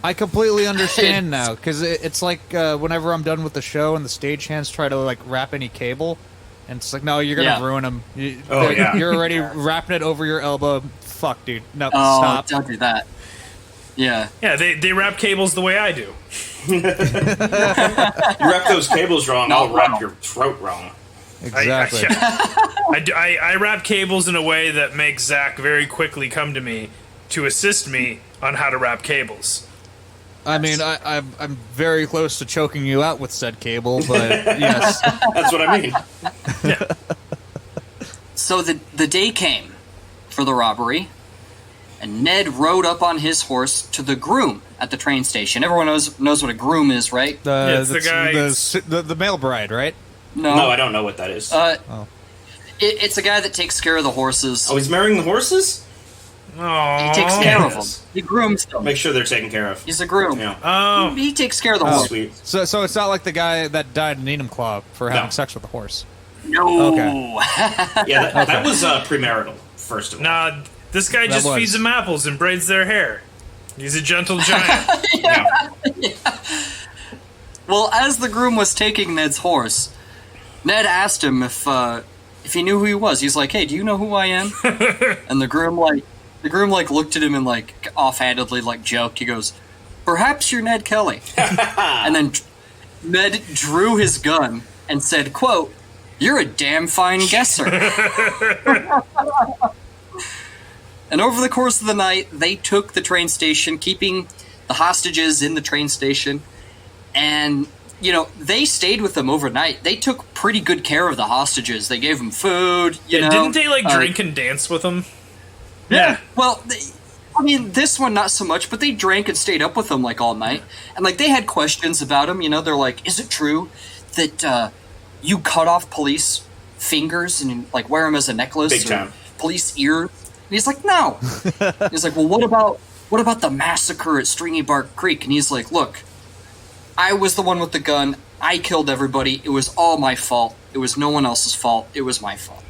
[SPEAKER 2] I completely understand now, because it's like whenever I'm done with the show and the stagehands try to like wrap any cable, and it's like, no, you're gonna ruin them. You're already wrapping it over your elbow. Fuck, dude. No, stop.
[SPEAKER 3] Don't do that. Yeah.
[SPEAKER 4] Yeah, they wrap cables the way I do.
[SPEAKER 1] You wrap those cables wrong, I'll wrap your throat wrong.
[SPEAKER 2] Exactly.
[SPEAKER 4] I wrap cables in a way that makes Zach very quickly come to me to assist me on how to wrap cables.
[SPEAKER 2] I mean, I'm very close to choking you out with said cable, but yes.
[SPEAKER 1] That's what I mean.
[SPEAKER 4] Yeah.
[SPEAKER 3] So the day came for the robbery, and Ned rode up on his horse to the groom at the train station. Everyone knows what a groom is, right?
[SPEAKER 4] It's the guy...
[SPEAKER 2] The male bride, right?
[SPEAKER 3] No,
[SPEAKER 1] I don't know what that is.
[SPEAKER 3] It's a guy that takes care of the horses.
[SPEAKER 1] Oh, he's marrying the horses?
[SPEAKER 4] Aww.
[SPEAKER 3] He takes care of them. He grooms them.
[SPEAKER 1] Make sure they're taken care of.
[SPEAKER 3] He's a groom.
[SPEAKER 1] Yeah.
[SPEAKER 4] Oh.
[SPEAKER 3] He takes care of the horse.
[SPEAKER 1] Sweet.
[SPEAKER 2] So it's not like the guy that died in Enumclaw for having sex with the horse.
[SPEAKER 3] No.
[SPEAKER 2] Okay.
[SPEAKER 1] Yeah, that was premarital. first of all.
[SPEAKER 4] Nah, this guy
[SPEAKER 2] That
[SPEAKER 4] just
[SPEAKER 2] was.
[SPEAKER 4] feeds them apples and braids their hair. He's a gentle giant.
[SPEAKER 1] Yeah.
[SPEAKER 3] Well, as the groom was taking Ned's horse, Ned asked him if he knew who he was. He's like, "Hey, do you know who I am?" And the groom looked at him and offhandedly joked. He goes, "Perhaps you're Ned Kelly." And then Ned drew his gun and said, quote, "You're a damn fine guesser." And over the course of the night, they took the train station, keeping the hostages in the train station. And, they stayed with them overnight. They took pretty good care of the hostages. They gave them food,
[SPEAKER 4] Didn't they, drink and dance with them?
[SPEAKER 3] Yeah. Well, this one not so much, but they drank and stayed up with them, all night. And, they had questions about him, They're like, "Is it true that you cut off police fingers and, wear them as a necklace?
[SPEAKER 1] Big time.
[SPEAKER 3] Police ears?" And he's like, "No." He's like, "Well, what about the massacre at Stringy Bark Creek?" And he's like, "Look, I was the one with the gun. I killed everybody. It was all my fault. It was no one else's fault. It was my fault."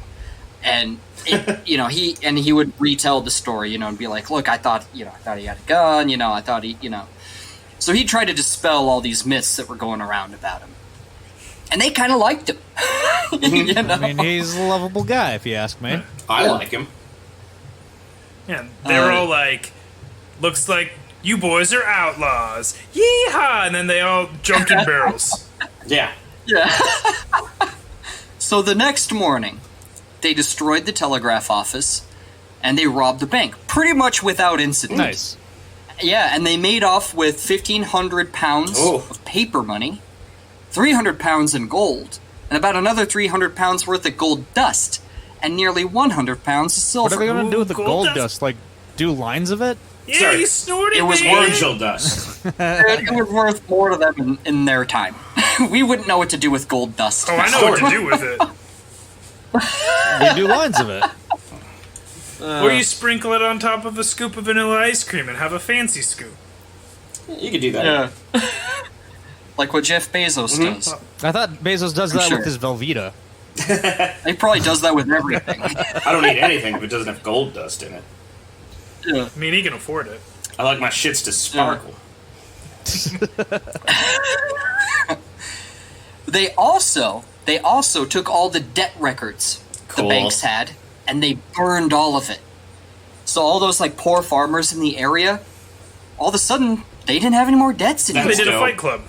[SPEAKER 3] And he would retell the story, and be like, "Look, I thought he had a gun. I thought he. So he tried to dispel all these myths that were going around about him, and they kind of liked him.
[SPEAKER 2] I mean, he's a lovable guy, if you ask me.
[SPEAKER 1] I like him.
[SPEAKER 4] Yeah, they were all like, "Looks like you boys are outlaws. Yeehaw!" And then they all jumped in barrels.
[SPEAKER 1] Yeah.
[SPEAKER 3] Yeah. So the next morning, they destroyed the telegraph office, and they robbed the bank, pretty much without incident.
[SPEAKER 2] Nice.
[SPEAKER 3] Yeah, and they made off with 1,500 pounds of paper money, 300 pounds in gold, and about another 300 pounds worth of gold dust, and nearly 100 pounds of silver.
[SPEAKER 2] What are they going to do with the
[SPEAKER 4] Gold
[SPEAKER 2] gold
[SPEAKER 4] dust?
[SPEAKER 2] dust? Do lines of it?
[SPEAKER 4] Yeah,
[SPEAKER 1] Sorry.
[SPEAKER 4] he snorted
[SPEAKER 3] It was
[SPEAKER 1] Angel dust.
[SPEAKER 3] It was worth more to them in their time. We wouldn't know what to do with gold dust.
[SPEAKER 4] Oh, I know what to do with it.
[SPEAKER 2] We do lines of it.
[SPEAKER 4] Or you sprinkle it on top of a scoop of vanilla ice cream and have a fancy scoop.
[SPEAKER 1] You could do that.
[SPEAKER 3] Yeah. Like what Jeff Bezos does.
[SPEAKER 2] I thought Bezos does that
[SPEAKER 3] sure.
[SPEAKER 2] with his Velveeta.
[SPEAKER 3] He probably does that with everything.
[SPEAKER 1] I don't eat anything if it doesn't have gold dust in it.
[SPEAKER 3] Yeah.
[SPEAKER 4] I mean, he can afford it.
[SPEAKER 1] I like my shits to sparkle.
[SPEAKER 3] They also took all the debt records
[SPEAKER 1] Cool.
[SPEAKER 3] the banks had, and they burned all of it. So all those poor farmers in the area, all of a sudden they didn't have any more debts
[SPEAKER 4] They
[SPEAKER 3] anymore.
[SPEAKER 1] That's
[SPEAKER 4] did a
[SPEAKER 1] dope.
[SPEAKER 4] Fight Club.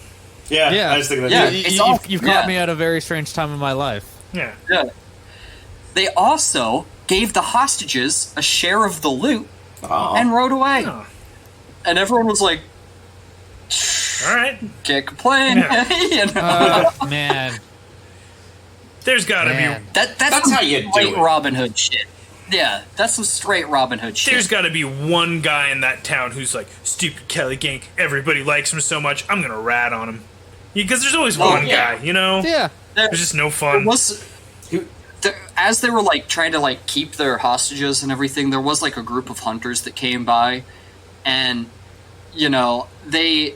[SPEAKER 1] Yeah, I was thinking that.
[SPEAKER 3] Yeah.
[SPEAKER 1] too.
[SPEAKER 2] You've caught me at a very strange time in my life.
[SPEAKER 4] Yeah.
[SPEAKER 3] Yeah. They also gave the hostages a share of the loot
[SPEAKER 1] Aw.
[SPEAKER 3] and rode away.
[SPEAKER 4] Oh.
[SPEAKER 3] And everyone was like,
[SPEAKER 4] All right.
[SPEAKER 3] "Can't complain."
[SPEAKER 4] Yeah.
[SPEAKER 2] Man.
[SPEAKER 4] There's gotta
[SPEAKER 2] Man.
[SPEAKER 3] That's
[SPEAKER 1] That's
[SPEAKER 3] some
[SPEAKER 1] how you do
[SPEAKER 3] straight
[SPEAKER 1] it.
[SPEAKER 3] Robin Hood shit. Yeah, that's some straight Robin Hood
[SPEAKER 4] be.
[SPEAKER 3] shit.
[SPEAKER 4] There's gotta be one guy in that town who's like, "Stupid Kelly gang. Everybody likes him so much. I'm gonna rat on him." Because there's always one
[SPEAKER 3] yeah.
[SPEAKER 4] guy, you know?
[SPEAKER 2] Yeah.
[SPEAKER 4] There's just no fun.
[SPEAKER 3] As they were trying to keep their hostages and everything, there was a group of hunters that came by, and they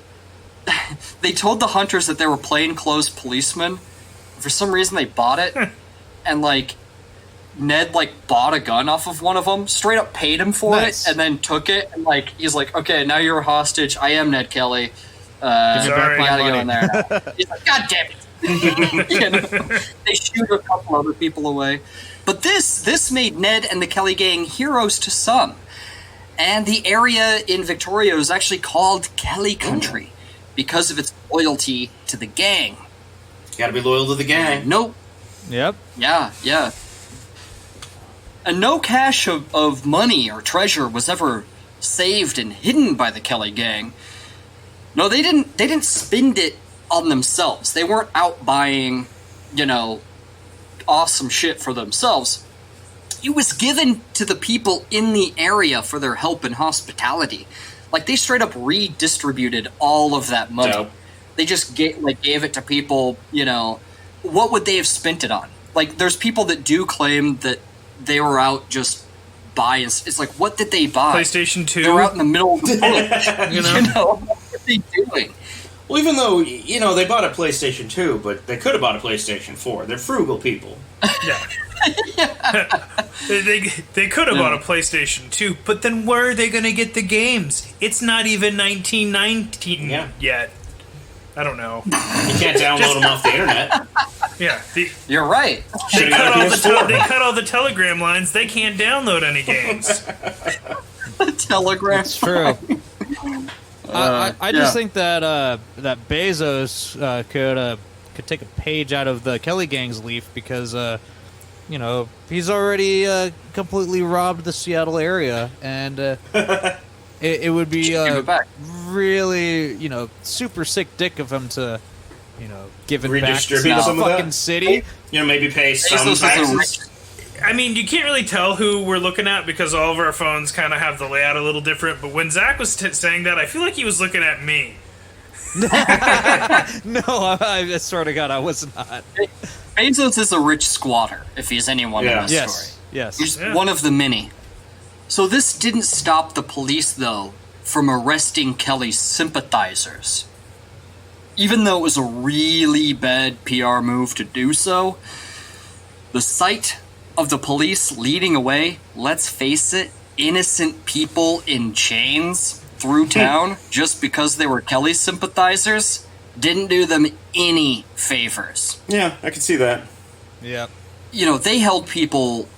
[SPEAKER 3] told the hunters that they were plainclothes policemen. For some reason, they bought it, and Ned bought a gun off of one of them, straight up paid him for
[SPEAKER 2] Nice.
[SPEAKER 3] it, and then took it, and he's like, "Okay, now you're a hostage. I am Ned Kelly.
[SPEAKER 2] Give me
[SPEAKER 4] Sorry.
[SPEAKER 2] back my
[SPEAKER 3] Gotta go
[SPEAKER 2] money.
[SPEAKER 3] in there now." He's like, "God damn it." They shoot a couple other people away. But this made Ned and the Kelly gang heroes to some. And the area in Victoria was actually called Kelly Country because of its loyalty to the gang.
[SPEAKER 1] You gotta be loyal to the gang.
[SPEAKER 3] No,
[SPEAKER 2] Yep.
[SPEAKER 3] yeah. And no cache of money or treasure was ever saved and hidden by the Kelly gang. No, they didn't spend it on themselves. They weren't out buying, awesome shit for themselves. It was given to the people in the area for their help and hospitality. They straight up redistributed all of that money.
[SPEAKER 1] Dope.
[SPEAKER 3] They just gave it to people, what would they have spent it on? There's people that do claim that they were out just buying. It's what did they buy?
[SPEAKER 4] PlayStation 2.
[SPEAKER 3] They were out in the middle of the woods.
[SPEAKER 4] You know?
[SPEAKER 3] What are they doing?
[SPEAKER 1] Well, even though, they bought a PlayStation 2, but they could have bought a PlayStation 4. They're frugal people.
[SPEAKER 4] Yeah. They could have bought a PlayStation 2, but then where are they going to get the games? It's not even 1919 yet. I don't know.
[SPEAKER 1] You can't download them off the internet.
[SPEAKER 4] Yeah.
[SPEAKER 3] You're right.
[SPEAKER 4] They cut all the telegram lines. They can't download any games.
[SPEAKER 3] Telegram.
[SPEAKER 2] It's true. I just think that that Bezos could take a page out of the Kelly gang's leaf because he's already completely robbed the Seattle area, and it would be really super sick dick of him to give it back to the fucking city.
[SPEAKER 1] Maybe pay some taxes.
[SPEAKER 4] I mean, you can't really tell who we're looking at because all of our phones kind of have the layout a little different. But when Zach was saying that, I feel like he was looking at me.
[SPEAKER 2] No, I swear to God, I was not.
[SPEAKER 3] Bezos is a rich squatter, if he's anyone in this story.
[SPEAKER 2] Yes.
[SPEAKER 3] He's one of the many. So this didn't stop the police, though, from arresting Kelly's sympathizers. Even though it was a really bad PR move to do so, the sight of the police leading away, let's face it, innocent people in chains through town just because they were Kelly sympathizers didn't do them any favors.
[SPEAKER 1] Yeah, I can see that.
[SPEAKER 2] Yep.
[SPEAKER 3] They held people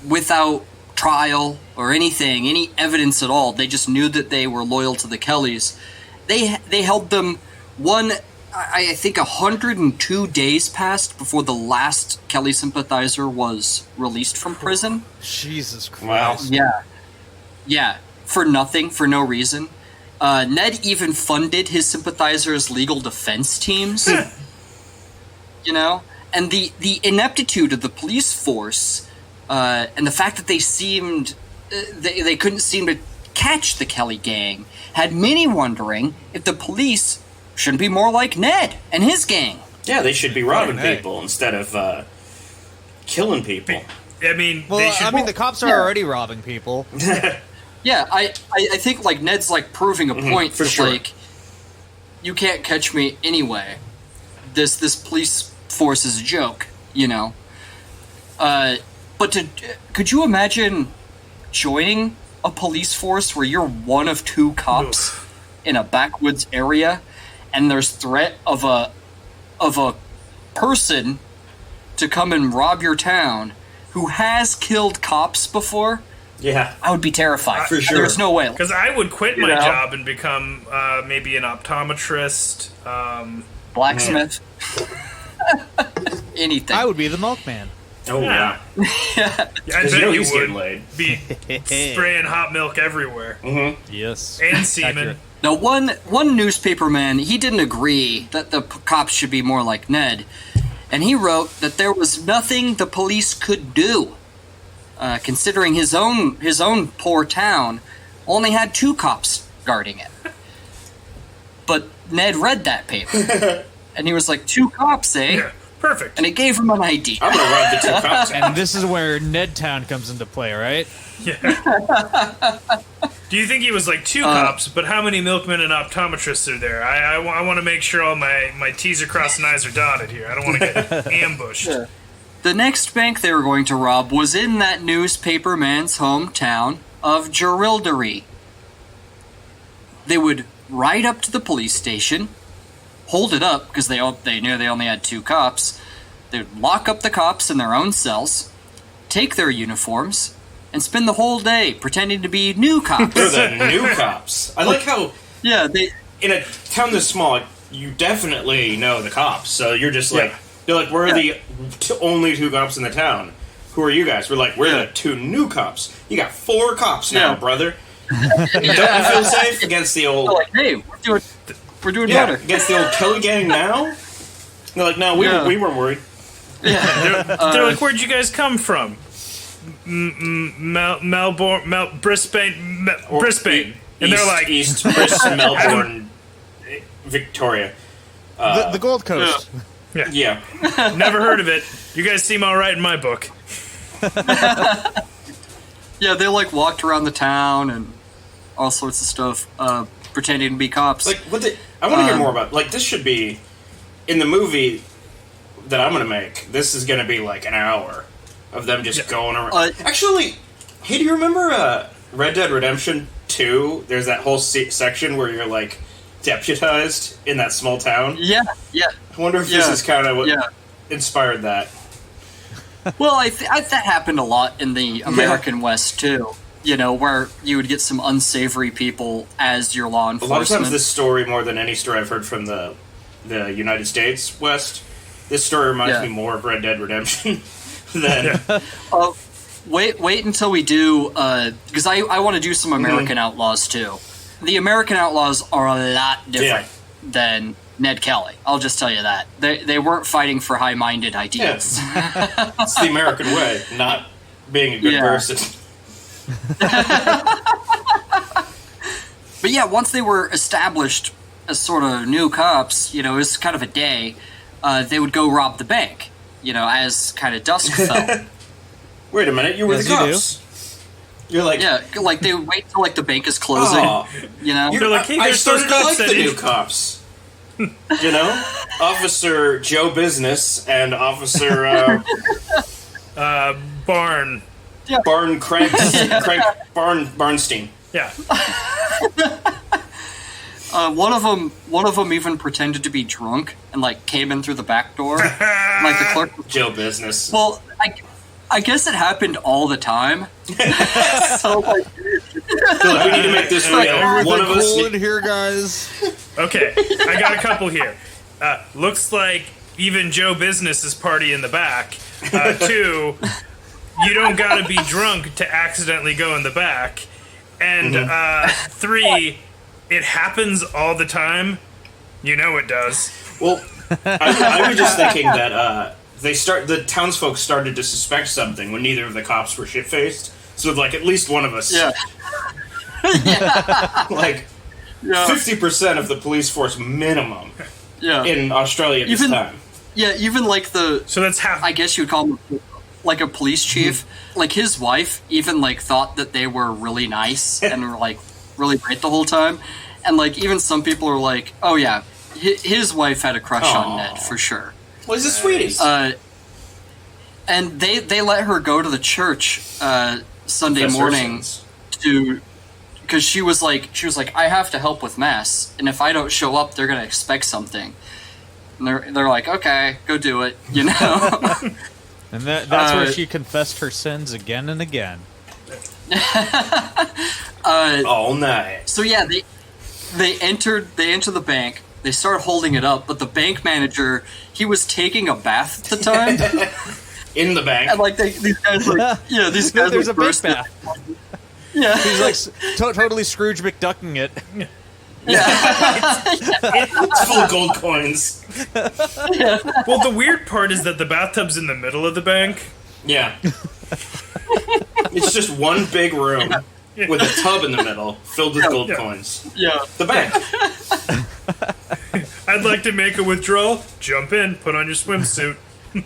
[SPEAKER 3] without trial or anything, any evidence at all. They just knew that they were loyal to the Kellys. They held them I think 102 days passed before the last Kelly sympathizer was released from prison.
[SPEAKER 2] Jesus Christ.
[SPEAKER 3] Wow. Yeah. For nothing, for no reason. Ned even funded his sympathizers' legal defense teams. And the ineptitude of the police force, and the fact that they seemed they couldn't seem to catch the Kelly gang had many wondering if the police shouldn't be more like Ned and his gang.
[SPEAKER 1] Yeah, they should be robbing people instead of killing people.
[SPEAKER 4] I mean,
[SPEAKER 2] the cops are already robbing people.
[SPEAKER 3] Yeah, I think Ned's proving a point.
[SPEAKER 1] For sure.
[SPEAKER 3] You can't catch me anyway. This police force is a joke, But could you imagine joining a police force where you're one of two cops in a backwoods area, and there's threat of a person to come and rob your town who has killed cops before?
[SPEAKER 1] Yeah.
[SPEAKER 3] I would be terrified.
[SPEAKER 1] For sure.
[SPEAKER 3] There's no way.
[SPEAKER 4] Because I would quit my job and become maybe an optometrist.
[SPEAKER 3] Blacksmith. Anything.
[SPEAKER 2] I would be the milkman.
[SPEAKER 1] Oh, yeah.
[SPEAKER 4] I bet you
[SPEAKER 1] he's
[SPEAKER 4] would
[SPEAKER 1] getting laid.
[SPEAKER 4] be spraying hot milk everywhere.
[SPEAKER 1] Mm-hmm.
[SPEAKER 2] Yes.
[SPEAKER 4] And semen.
[SPEAKER 3] Now, one newspaperman, he didn't agree that the cops should be more like Ned, and he wrote that there was nothing the police could do, considering his own poor town only had 2 cops guarding it. But Ned read that paper, and he was like, 2 cops, eh?
[SPEAKER 4] Yeah, perfect.
[SPEAKER 3] And it gave him an idea.
[SPEAKER 1] I'm going to rob the 2 cops.
[SPEAKER 2] And this is where Ned Town comes into play, right?
[SPEAKER 4] Yeah. Do you think he was 2 cops, but how many milkmen and optometrists are there? I want to make sure all my T's are crossed and I's are dotted here. I don't want to get ambushed.
[SPEAKER 3] Yeah. The next bank they were going to rob was in that newspaperman's hometown of Jerilderie. They would ride up to the police station, hold it up because they knew they only had 2 cops. They would lock up the cops in their own cells, take their uniforms, and spend the whole day pretending to be new cops.
[SPEAKER 1] They're the new cops. I like how
[SPEAKER 3] in
[SPEAKER 1] a town this small, you definitely know the cops. So you're just you're like, we're the only 2 cops in the town. Who are you guys? We're like, we're the 2 new cops. You got 4 cops now, brother. Don't you feel safe against the old?
[SPEAKER 3] They're like, hey, we're doing better.
[SPEAKER 1] Against the old Kelly gang now? They're like, no, we weren't worried.
[SPEAKER 3] Yeah.
[SPEAKER 4] They're like, where'd you guys come from? Melbourne, Brisbane, Brisbane. And they're like...
[SPEAKER 1] East Brisbane, Melbourne, Victoria.
[SPEAKER 2] The Gold Coast.
[SPEAKER 1] Yeah.
[SPEAKER 4] Never heard of it. You guys seem all right in my book.
[SPEAKER 3] Yeah, they walked around the town and all sorts of stuff, pretending to be cops.
[SPEAKER 1] I I want to hear more about, like, this should be, in the movie that I'm going to make, this is going to be like an hour of them just going around. Actually, hey, do you remember Red Dead Redemption 2? There's that whole section where you're, like, deputized in that small town.
[SPEAKER 3] Yeah.
[SPEAKER 1] I wonder if this is kind of what inspired that.
[SPEAKER 3] Well, that happened a lot in the American West, too. You know, where you would get some unsavory people as your law enforcement.
[SPEAKER 1] A lot of times this story, more than any story I've heard from the United States West, this story reminds me more of Red Dead Redemption than...
[SPEAKER 3] Wait until we do, because I want to do some American Outlaws, too. The American Outlaws are a lot different than Ned Kelly. I'll just tell you that. They weren't fighting for high-minded ideals.
[SPEAKER 1] Yeah. It's the American way, not being a good person.
[SPEAKER 3] But yeah, once they were established as sort of new cops, you know, it was kind of a day, they would go rob the bank, you know, as kind of dusk fell.
[SPEAKER 1] Wait a minute, you were the cops. You're like...
[SPEAKER 3] Yeah, like they would wait till like the bank is closing, you know?
[SPEAKER 4] You're like, hey,
[SPEAKER 1] I
[SPEAKER 4] there's
[SPEAKER 1] started to like the
[SPEAKER 4] city.
[SPEAKER 1] new cops. You know? Officer Joe Business and Officer...
[SPEAKER 4] Barn.
[SPEAKER 3] Yeah.
[SPEAKER 1] Barn Barnstein.
[SPEAKER 4] Yeah.
[SPEAKER 3] One of them even pretended to be drunk and like came in through the back door. Like the clerk.
[SPEAKER 1] Joe Business.
[SPEAKER 3] Well, I guess it happened all the time. So like,
[SPEAKER 1] we need to make this real. One of us
[SPEAKER 2] in here, guys.
[SPEAKER 4] Okay, I got a couple here. Looks like even Joe Business is party in the back. 2, you don't gotta be drunk to accidentally go in the back. And 3, it happens all the time. You know it does.
[SPEAKER 1] Well, I was just thinking that the townsfolk started to suspect something when neither of the cops were shit-faced. So, like, at least one of us.
[SPEAKER 3] Yeah.
[SPEAKER 1] Like, 50% of the police force minimum in Australia at this time.
[SPEAKER 3] Yeah, even like
[SPEAKER 4] So that's half.
[SPEAKER 3] I guess you would call him like a police chief. Like his wife even like thought that they were really nice and were like really great the whole time. And like even some people are like, oh yeah, his wife had a crush on Ned for sure.
[SPEAKER 1] Well, he's a sweetie.
[SPEAKER 3] And they let her go to the church Sunday morning because she was like I have to help with mass, and if I don't show up, they're gonna expect something. And they're like, okay, go do it, you know.
[SPEAKER 2] And that's where she confessed her sins again and again.
[SPEAKER 1] All night.
[SPEAKER 3] So yeah, they entered the bank. They started holding it up, but the bank manager, he was taking a bath at the time.
[SPEAKER 1] In the bank.
[SPEAKER 3] And like these guys like these guys
[SPEAKER 2] There's a
[SPEAKER 3] burst
[SPEAKER 2] bank bath.
[SPEAKER 3] Yeah,
[SPEAKER 2] he's like totally Scrooge McDucking it.
[SPEAKER 1] It's full of gold coins.
[SPEAKER 4] Well, the weird part is that the bathtub's in the middle of the bank.
[SPEAKER 1] Yeah. It's just one big room with a tub in the middle filled with gold coins.
[SPEAKER 3] Yeah.
[SPEAKER 1] The bank.
[SPEAKER 4] I'd like to make a withdrawal. Jump in. Put on your swimsuit.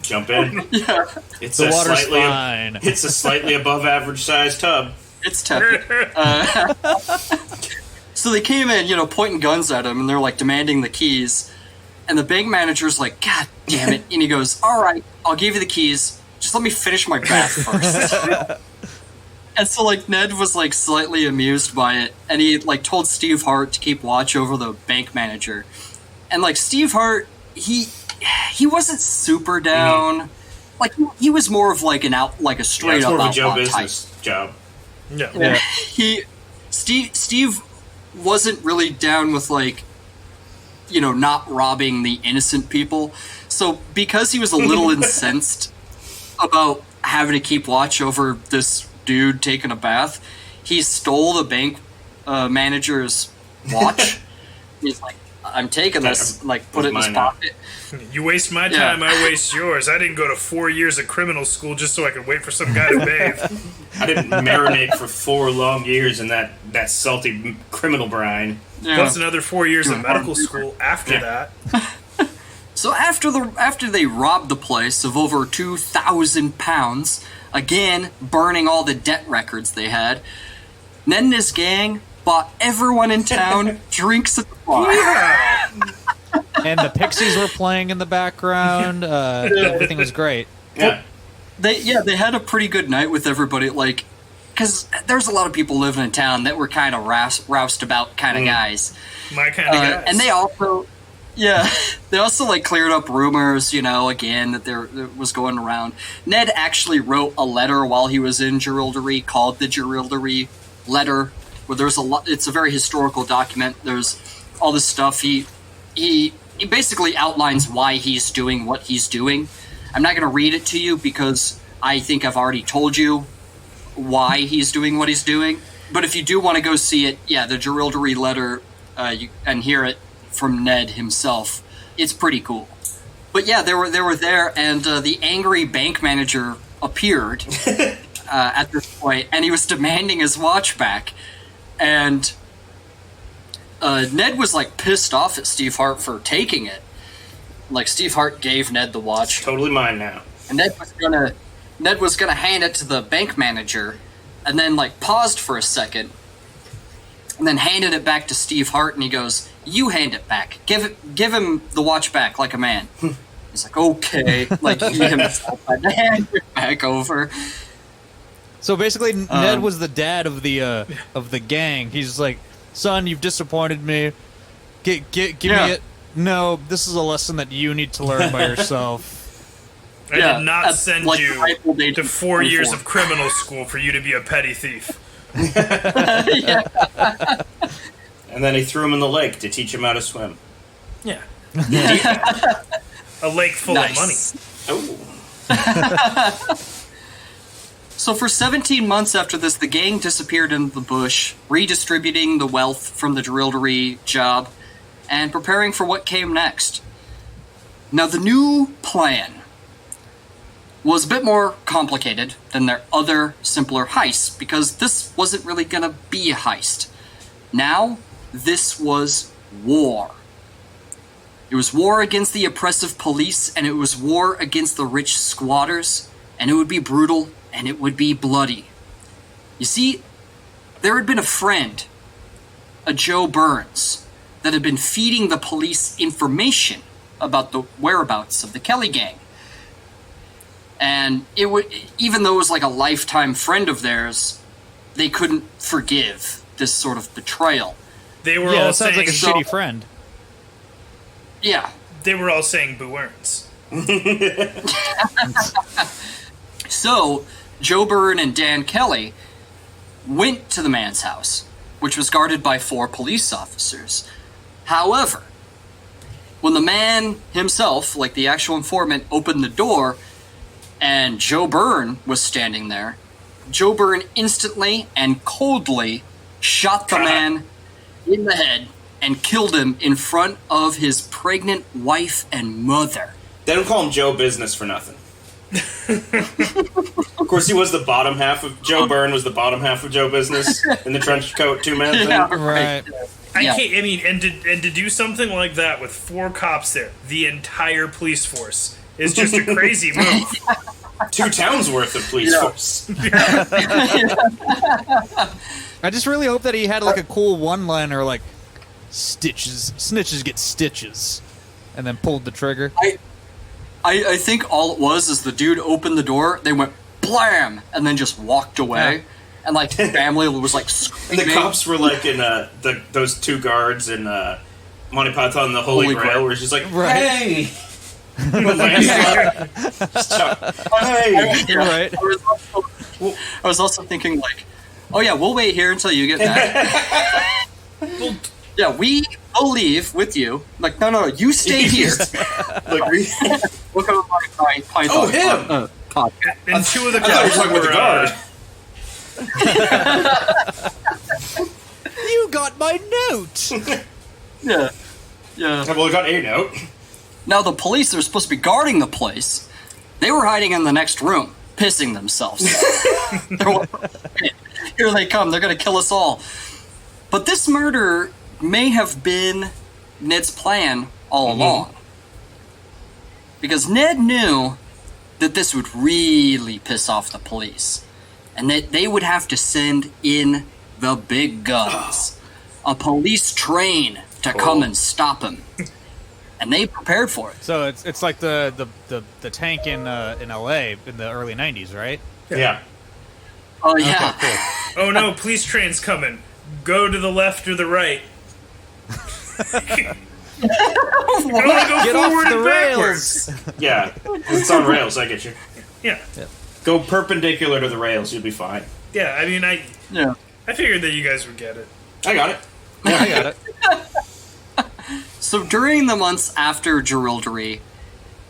[SPEAKER 1] Jump in.
[SPEAKER 3] Yeah.
[SPEAKER 1] It's
[SPEAKER 2] The water's fine.
[SPEAKER 1] It's a slightly above average sized tub.
[SPEAKER 3] It's tepid. So they came in, pointing guns at him, and they're like demanding the keys. And the bank manager's like, God damn it. And he goes, all right, I'll give you the keys. Just let me finish my bath first. And so, like, Ned was, like, slightly amused by it. And he, like, told Steve Hart to keep watch over the bank manager. And, like, Steve Hart, he wasn't super down. Mm-hmm. Like, he was more of, like, a straight up outlaw
[SPEAKER 1] Joe
[SPEAKER 3] type.
[SPEAKER 1] Business job.
[SPEAKER 4] Yeah.
[SPEAKER 3] Steve wasn't really down with, like, not robbing the innocent people. So because he was a little incensed about having to keep watch over this dude taking a bath, he stole the bank manager's watch. He's like, I'm taking this, like, put it in his pocket.
[SPEAKER 4] You waste my time, I waste yours. I didn't go to 4 years of criminal school just so I could wait for some guy to bathe.
[SPEAKER 1] I didn't marinate for 4 long years in that salty criminal brine.
[SPEAKER 3] Yeah.
[SPEAKER 4] Plus another 4 years of medical school after that.
[SPEAKER 3] So after they robbed the place of over 2,000 pounds, again burning all the debt records they had, Ned and his gang bought everyone in town drinks at the bar.
[SPEAKER 4] Yeah.
[SPEAKER 2] And the Pixies were playing in the background. Everything was great.
[SPEAKER 1] Yeah.
[SPEAKER 3] They had a pretty good night with everybody, like, because there's a lot of people living in town that were kind of roustabout kind of guys.
[SPEAKER 4] My kind of guys.
[SPEAKER 3] And they also, like, cleared up rumors, again, that there was going around. Ned actually wrote a letter while he was in Geraldry called the Geraldry Letter, where there's a lot. It's a very historical document. There's all this stuff. He basically outlines why he's doing what he's doing. I'm not going to read it to you because I think I've already told you why he's doing what he's doing. But if you do want to go see it, the Geraldry Letter, and hear it from Ned himself, it's pretty cool. But yeah, they were there, and the angry bank manager appeared at this point, and he was demanding his watch back. And Ned was like pissed off at Steve Hart for taking it. Like, Steve Hart gave Ned the watch.
[SPEAKER 1] Totally mine now.
[SPEAKER 3] And Ned was gonna hand it to the bank manager, and then like paused for a second, and then handed it back to Steve Hart, and he goes, "You hand it back. Give him the watch back like a man." He's like, "Okay." Like, he himself had to hand it back over.
[SPEAKER 2] So basically, Ned was the dad of the gang. He's just like, "Son, you've disappointed me. Give me it. No, this is a lesson that you need to learn by yourself."
[SPEAKER 4] I did not send
[SPEAKER 3] like,
[SPEAKER 4] you to 4 years of criminal school for you to be a petty thief.
[SPEAKER 1] And then he threw him in the lake to teach him how to swim.
[SPEAKER 4] Yeah. A lake full of money.
[SPEAKER 1] Oh.
[SPEAKER 3] So for 17 months after this, the gang disappeared into the bush, redistributing the wealth from the Geraldry job and preparing for what came next. Now, the new plan was a bit more complicated than their other simpler heists, because this wasn't really going to be a heist. Now, this was war. It was war against the oppressive police, and it was war against the rich squatters, and it would be brutal, and it would be bloody. You see, there had been a friend, a Joe Burns, that had been feeding the police information about the whereabouts of the Kelly gang. And even though it was like a lifetime friend of theirs, they couldn't forgive this sort of betrayal.
[SPEAKER 4] They were all
[SPEAKER 2] that sounds
[SPEAKER 4] saying
[SPEAKER 2] like a shitty friend.
[SPEAKER 3] Yeah.
[SPEAKER 4] They were all saying Boo Earns.
[SPEAKER 3] So, Joe Byrne and Dan Kelly went to the man's house, which was guarded by 4 police officers. However, when the man himself, like the actual informant, opened the door and Joe Byrne was standing there, Joe Byrne instantly and coldly shot the man in the head and killed him in front of his pregnant wife and mother.
[SPEAKER 1] They don't call him Joe Business for nothing. Of course, he was the bottom half of Joe Byrne was the bottom half of Joe Business in the trench coat 2-man thing.
[SPEAKER 3] Yeah,
[SPEAKER 2] Right.
[SPEAKER 4] I can't. I mean, and to do something like that with 4 cops there, the entire police force is just a crazy move.
[SPEAKER 1] 2 towns worth of police force.
[SPEAKER 2] I just really hope that he had like a cool one-liner, like snitches get stitches, and then pulled the trigger.
[SPEAKER 3] I think all it was is the dude opened the door, they went blam, and then just walked away.
[SPEAKER 2] Yeah.
[SPEAKER 3] And like the family was like
[SPEAKER 1] And
[SPEAKER 3] screaming.
[SPEAKER 1] the cops were like in those 2 guards in Monty Python and the Holy Grail, where it's just like, hey! Hey!
[SPEAKER 2] You're right.
[SPEAKER 3] I was also thinking like, oh yeah, we'll wait here until you get back. Yeah, we'll leave with you. Like, no, you stay here.
[SPEAKER 1] Like,
[SPEAKER 3] Look at my Python.
[SPEAKER 1] oh, him!
[SPEAKER 4] And 2 of the
[SPEAKER 1] I thought you were
[SPEAKER 4] cops
[SPEAKER 1] talking about the guard.
[SPEAKER 2] You got my note.
[SPEAKER 3] Yeah.
[SPEAKER 1] Well, I got a note.
[SPEAKER 3] Now the police that are supposed to be guarding the place, they were hiding in the next room, pissing themselves. Here they come, they're going to kill us all. But this murder may have been Ned's plan all along. Because Ned knew that this would really piss off the police. And that they would have to send in the big guns. a police train to come and stop him. And they prepared for it.
[SPEAKER 2] So it's like the tank in L.A. in the early '90s, right?
[SPEAKER 1] Yeah.
[SPEAKER 3] Oh yeah.
[SPEAKER 2] Okay, cool.
[SPEAKER 4] Oh no, police train's coming. Go to the left or the right. You want to go
[SPEAKER 2] Get
[SPEAKER 4] forward
[SPEAKER 2] off the
[SPEAKER 4] and
[SPEAKER 2] rails.
[SPEAKER 4] backwards.
[SPEAKER 1] Yeah. It's on rails, I get you.
[SPEAKER 4] Yeah.
[SPEAKER 1] Go perpendicular to the rails, you'll be fine.
[SPEAKER 4] Yeah, I mean, I figured that you guys would get it.
[SPEAKER 1] I got it.
[SPEAKER 2] Yeah, I got it.
[SPEAKER 3] So during the months after Jerilderie,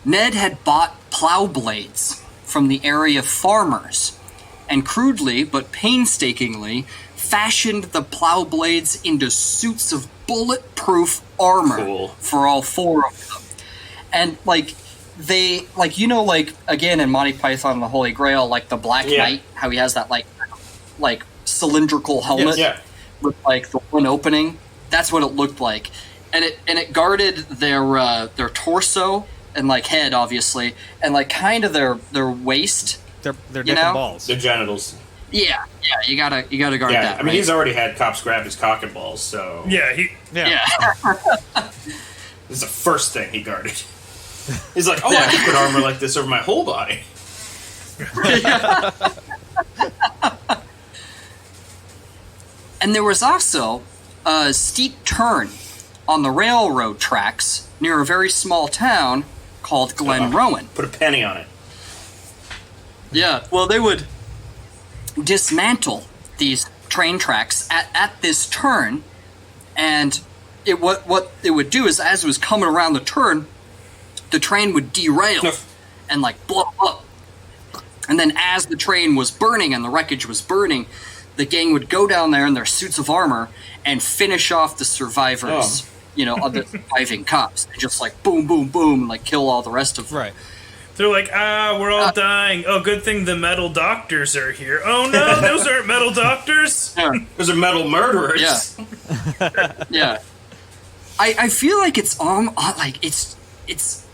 [SPEAKER 3] Ned had bought plow blades from the area farmers and crudely but painstakingly fashioned the plow blades into suits of bulletproof armor for all 4 of them. And they again in Monty Python and the Holy Grail, like the Black Knight, how he has that like cylindrical helmet with like the one opening. That's what it looked like. And it guarded their torso and like head, obviously, and like kind of their waist.
[SPEAKER 2] Their dick and balls.
[SPEAKER 1] Their genitals.
[SPEAKER 3] Yeah, you gotta guard that.
[SPEAKER 1] I mean, he's already had cops grab his cock and balls, so
[SPEAKER 4] Yeah.
[SPEAKER 1] this is the first thing he guarded. He's like, I can put armor like this over my whole body.
[SPEAKER 3] And there was also a steep turn on the railroad tracks near a very small town called Glen Rowan.
[SPEAKER 1] Put a penny on it.
[SPEAKER 3] Yeah, well, they would dismantle these train tracks at this turn, and what it would do is, as it was coming around the turn, the train would derail and like blow up. And then as the train was burning and the wreckage was burning, the gang would go down there in their suits of armor and finish off the survivors, of the surviving cops. They just like boom, boom, boom, and like kill all the rest of them.
[SPEAKER 2] Right.
[SPEAKER 4] They're like, we're all dying. Oh, good thing the metal doctors are here. Oh no, those aren't metal doctors.
[SPEAKER 1] Those are metal murderers.
[SPEAKER 3] Yeah. Yeah. I feel like it's it's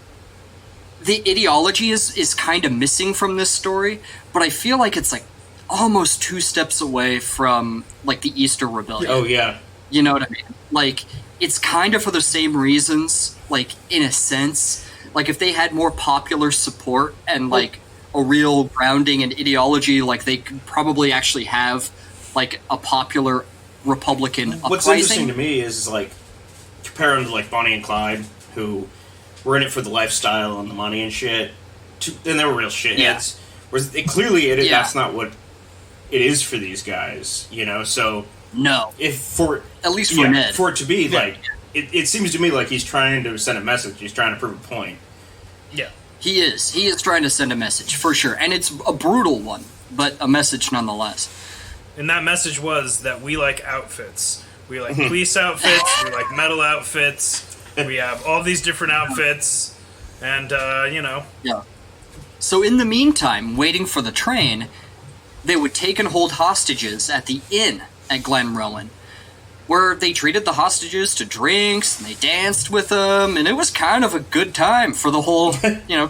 [SPEAKER 3] the ideology is kind of missing from this story, but I feel like it's like almost 2 steps away from like the Easter Rebellion.
[SPEAKER 1] Oh yeah.
[SPEAKER 3] You know what I mean? Like, it's kind of for the same reasons, like, in a sense. Like, if they had more popular support and, like, a real grounding in ideology, like, they could probably actually have, like, a popular Republican uprising.
[SPEAKER 1] What's interesting to me is, like, comparing to, like, Bonnie and Clyde, who were in it for the lifestyle and the money and shit, and they were real shitheads.
[SPEAKER 3] Yeah.
[SPEAKER 1] Whereas that's not what it is for these guys, so...
[SPEAKER 3] No.
[SPEAKER 1] At
[SPEAKER 3] least for Ned.
[SPEAKER 1] For it to be, like... It seems to me like he's trying to send a message. He's trying to prove a point.
[SPEAKER 4] Yeah.
[SPEAKER 3] He is. He is trying to send a message, for sure. And it's a brutal one, but a message nonetheless.
[SPEAKER 4] And that message was that we like outfits. We like police outfits. We like metal outfits. We have all these different outfits. And,
[SPEAKER 3] Yeah. So in the meantime, waiting for the train, they would take and hold hostages at the inn at Glen Rowan, where they treated the hostages to drinks, and they danced with them, and it was kind of a good time for the whole,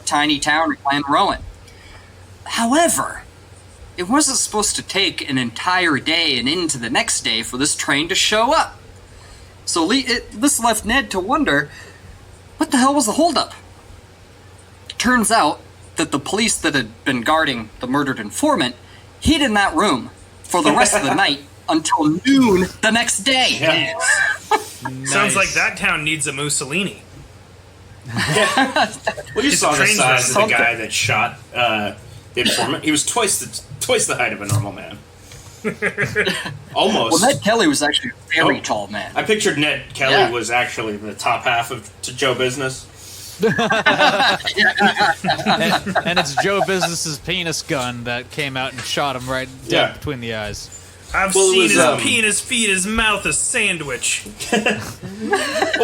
[SPEAKER 3] tiny town of Glen Rowan. However, it wasn't supposed to take an entire day and into the next day for this train to show up. So this left Ned to wonder, what the hell was the holdup? Turns out that the police that had been guarding the murdered informant hid in that room for the rest of the night until noon the next day.
[SPEAKER 1] Yeah.
[SPEAKER 2] Nice.
[SPEAKER 4] Sounds like that town needs a Mussolini.
[SPEAKER 1] Well, you saw the
[SPEAKER 4] trains
[SPEAKER 1] size of
[SPEAKER 3] were
[SPEAKER 1] the guy that shot the informant. He was twice the height of a normal man. Almost.
[SPEAKER 3] Well, Ned Kelly was actually a very tall man.
[SPEAKER 1] I pictured Ned Kelly was actually the top half of Joe Business.
[SPEAKER 2] and it's Joe Business's penis gun that came out and shot him right dead between the eyes.
[SPEAKER 4] I've seen his penis feed his mouth a sandwich.
[SPEAKER 1] It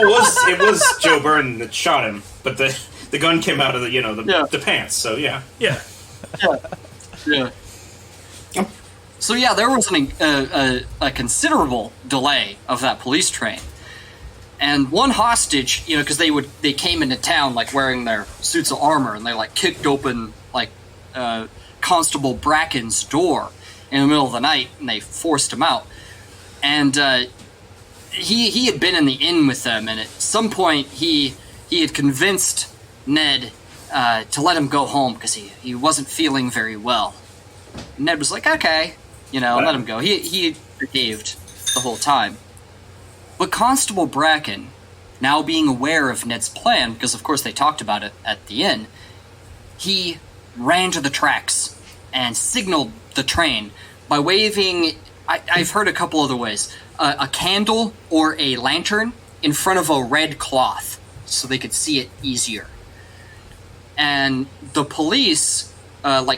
[SPEAKER 1] was Joe Byrne that shot him, but the gun came out of the pants. So yeah.
[SPEAKER 3] Yeah. So yeah, there was a considerable delay of that police train, and one hostage, because they came into town like wearing their suits of armor, and they like kicked open like Constable Bracken's door in the middle of the night, and they forced him out. And he had been in the inn with them, and at some point he had convinced Ned to let him go home because he wasn't feeling very well. Ned was like, okay, let him go. He behaved the whole time. But Constable Bracken, now being aware of Ned's plan, because of course they talked about it at the inn, he ran to the tracks and signaled the train by waving, I've heard a couple other ways, a candle or a lantern in front of a red cloth so they could see it easier. And the police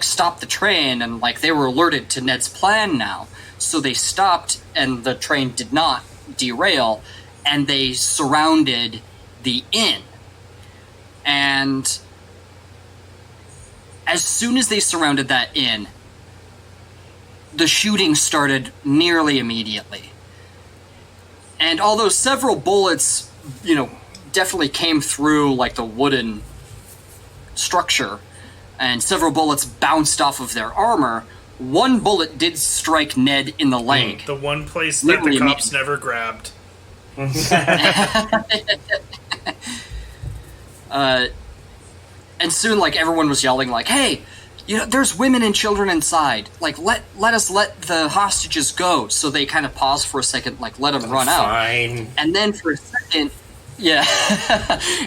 [SPEAKER 3] stopped the train, and they were alerted to Ned's plan now. So they stopped, and the train did not derail, and they surrounded the inn. And as soon as they surrounded that inn, the shooting started nearly immediately. And although several bullets, definitely came through the wooden structure, and several bullets bounced off of their armor, one bullet did strike Ned in the leg.
[SPEAKER 4] The one place that the cops never grabbed.
[SPEAKER 3] And soon, everyone was yelling, hey, there's women and children inside. Let us let the hostages go. So they kind of paused for a second, let them run out.
[SPEAKER 1] Fine.
[SPEAKER 3] And then for a second, yeah.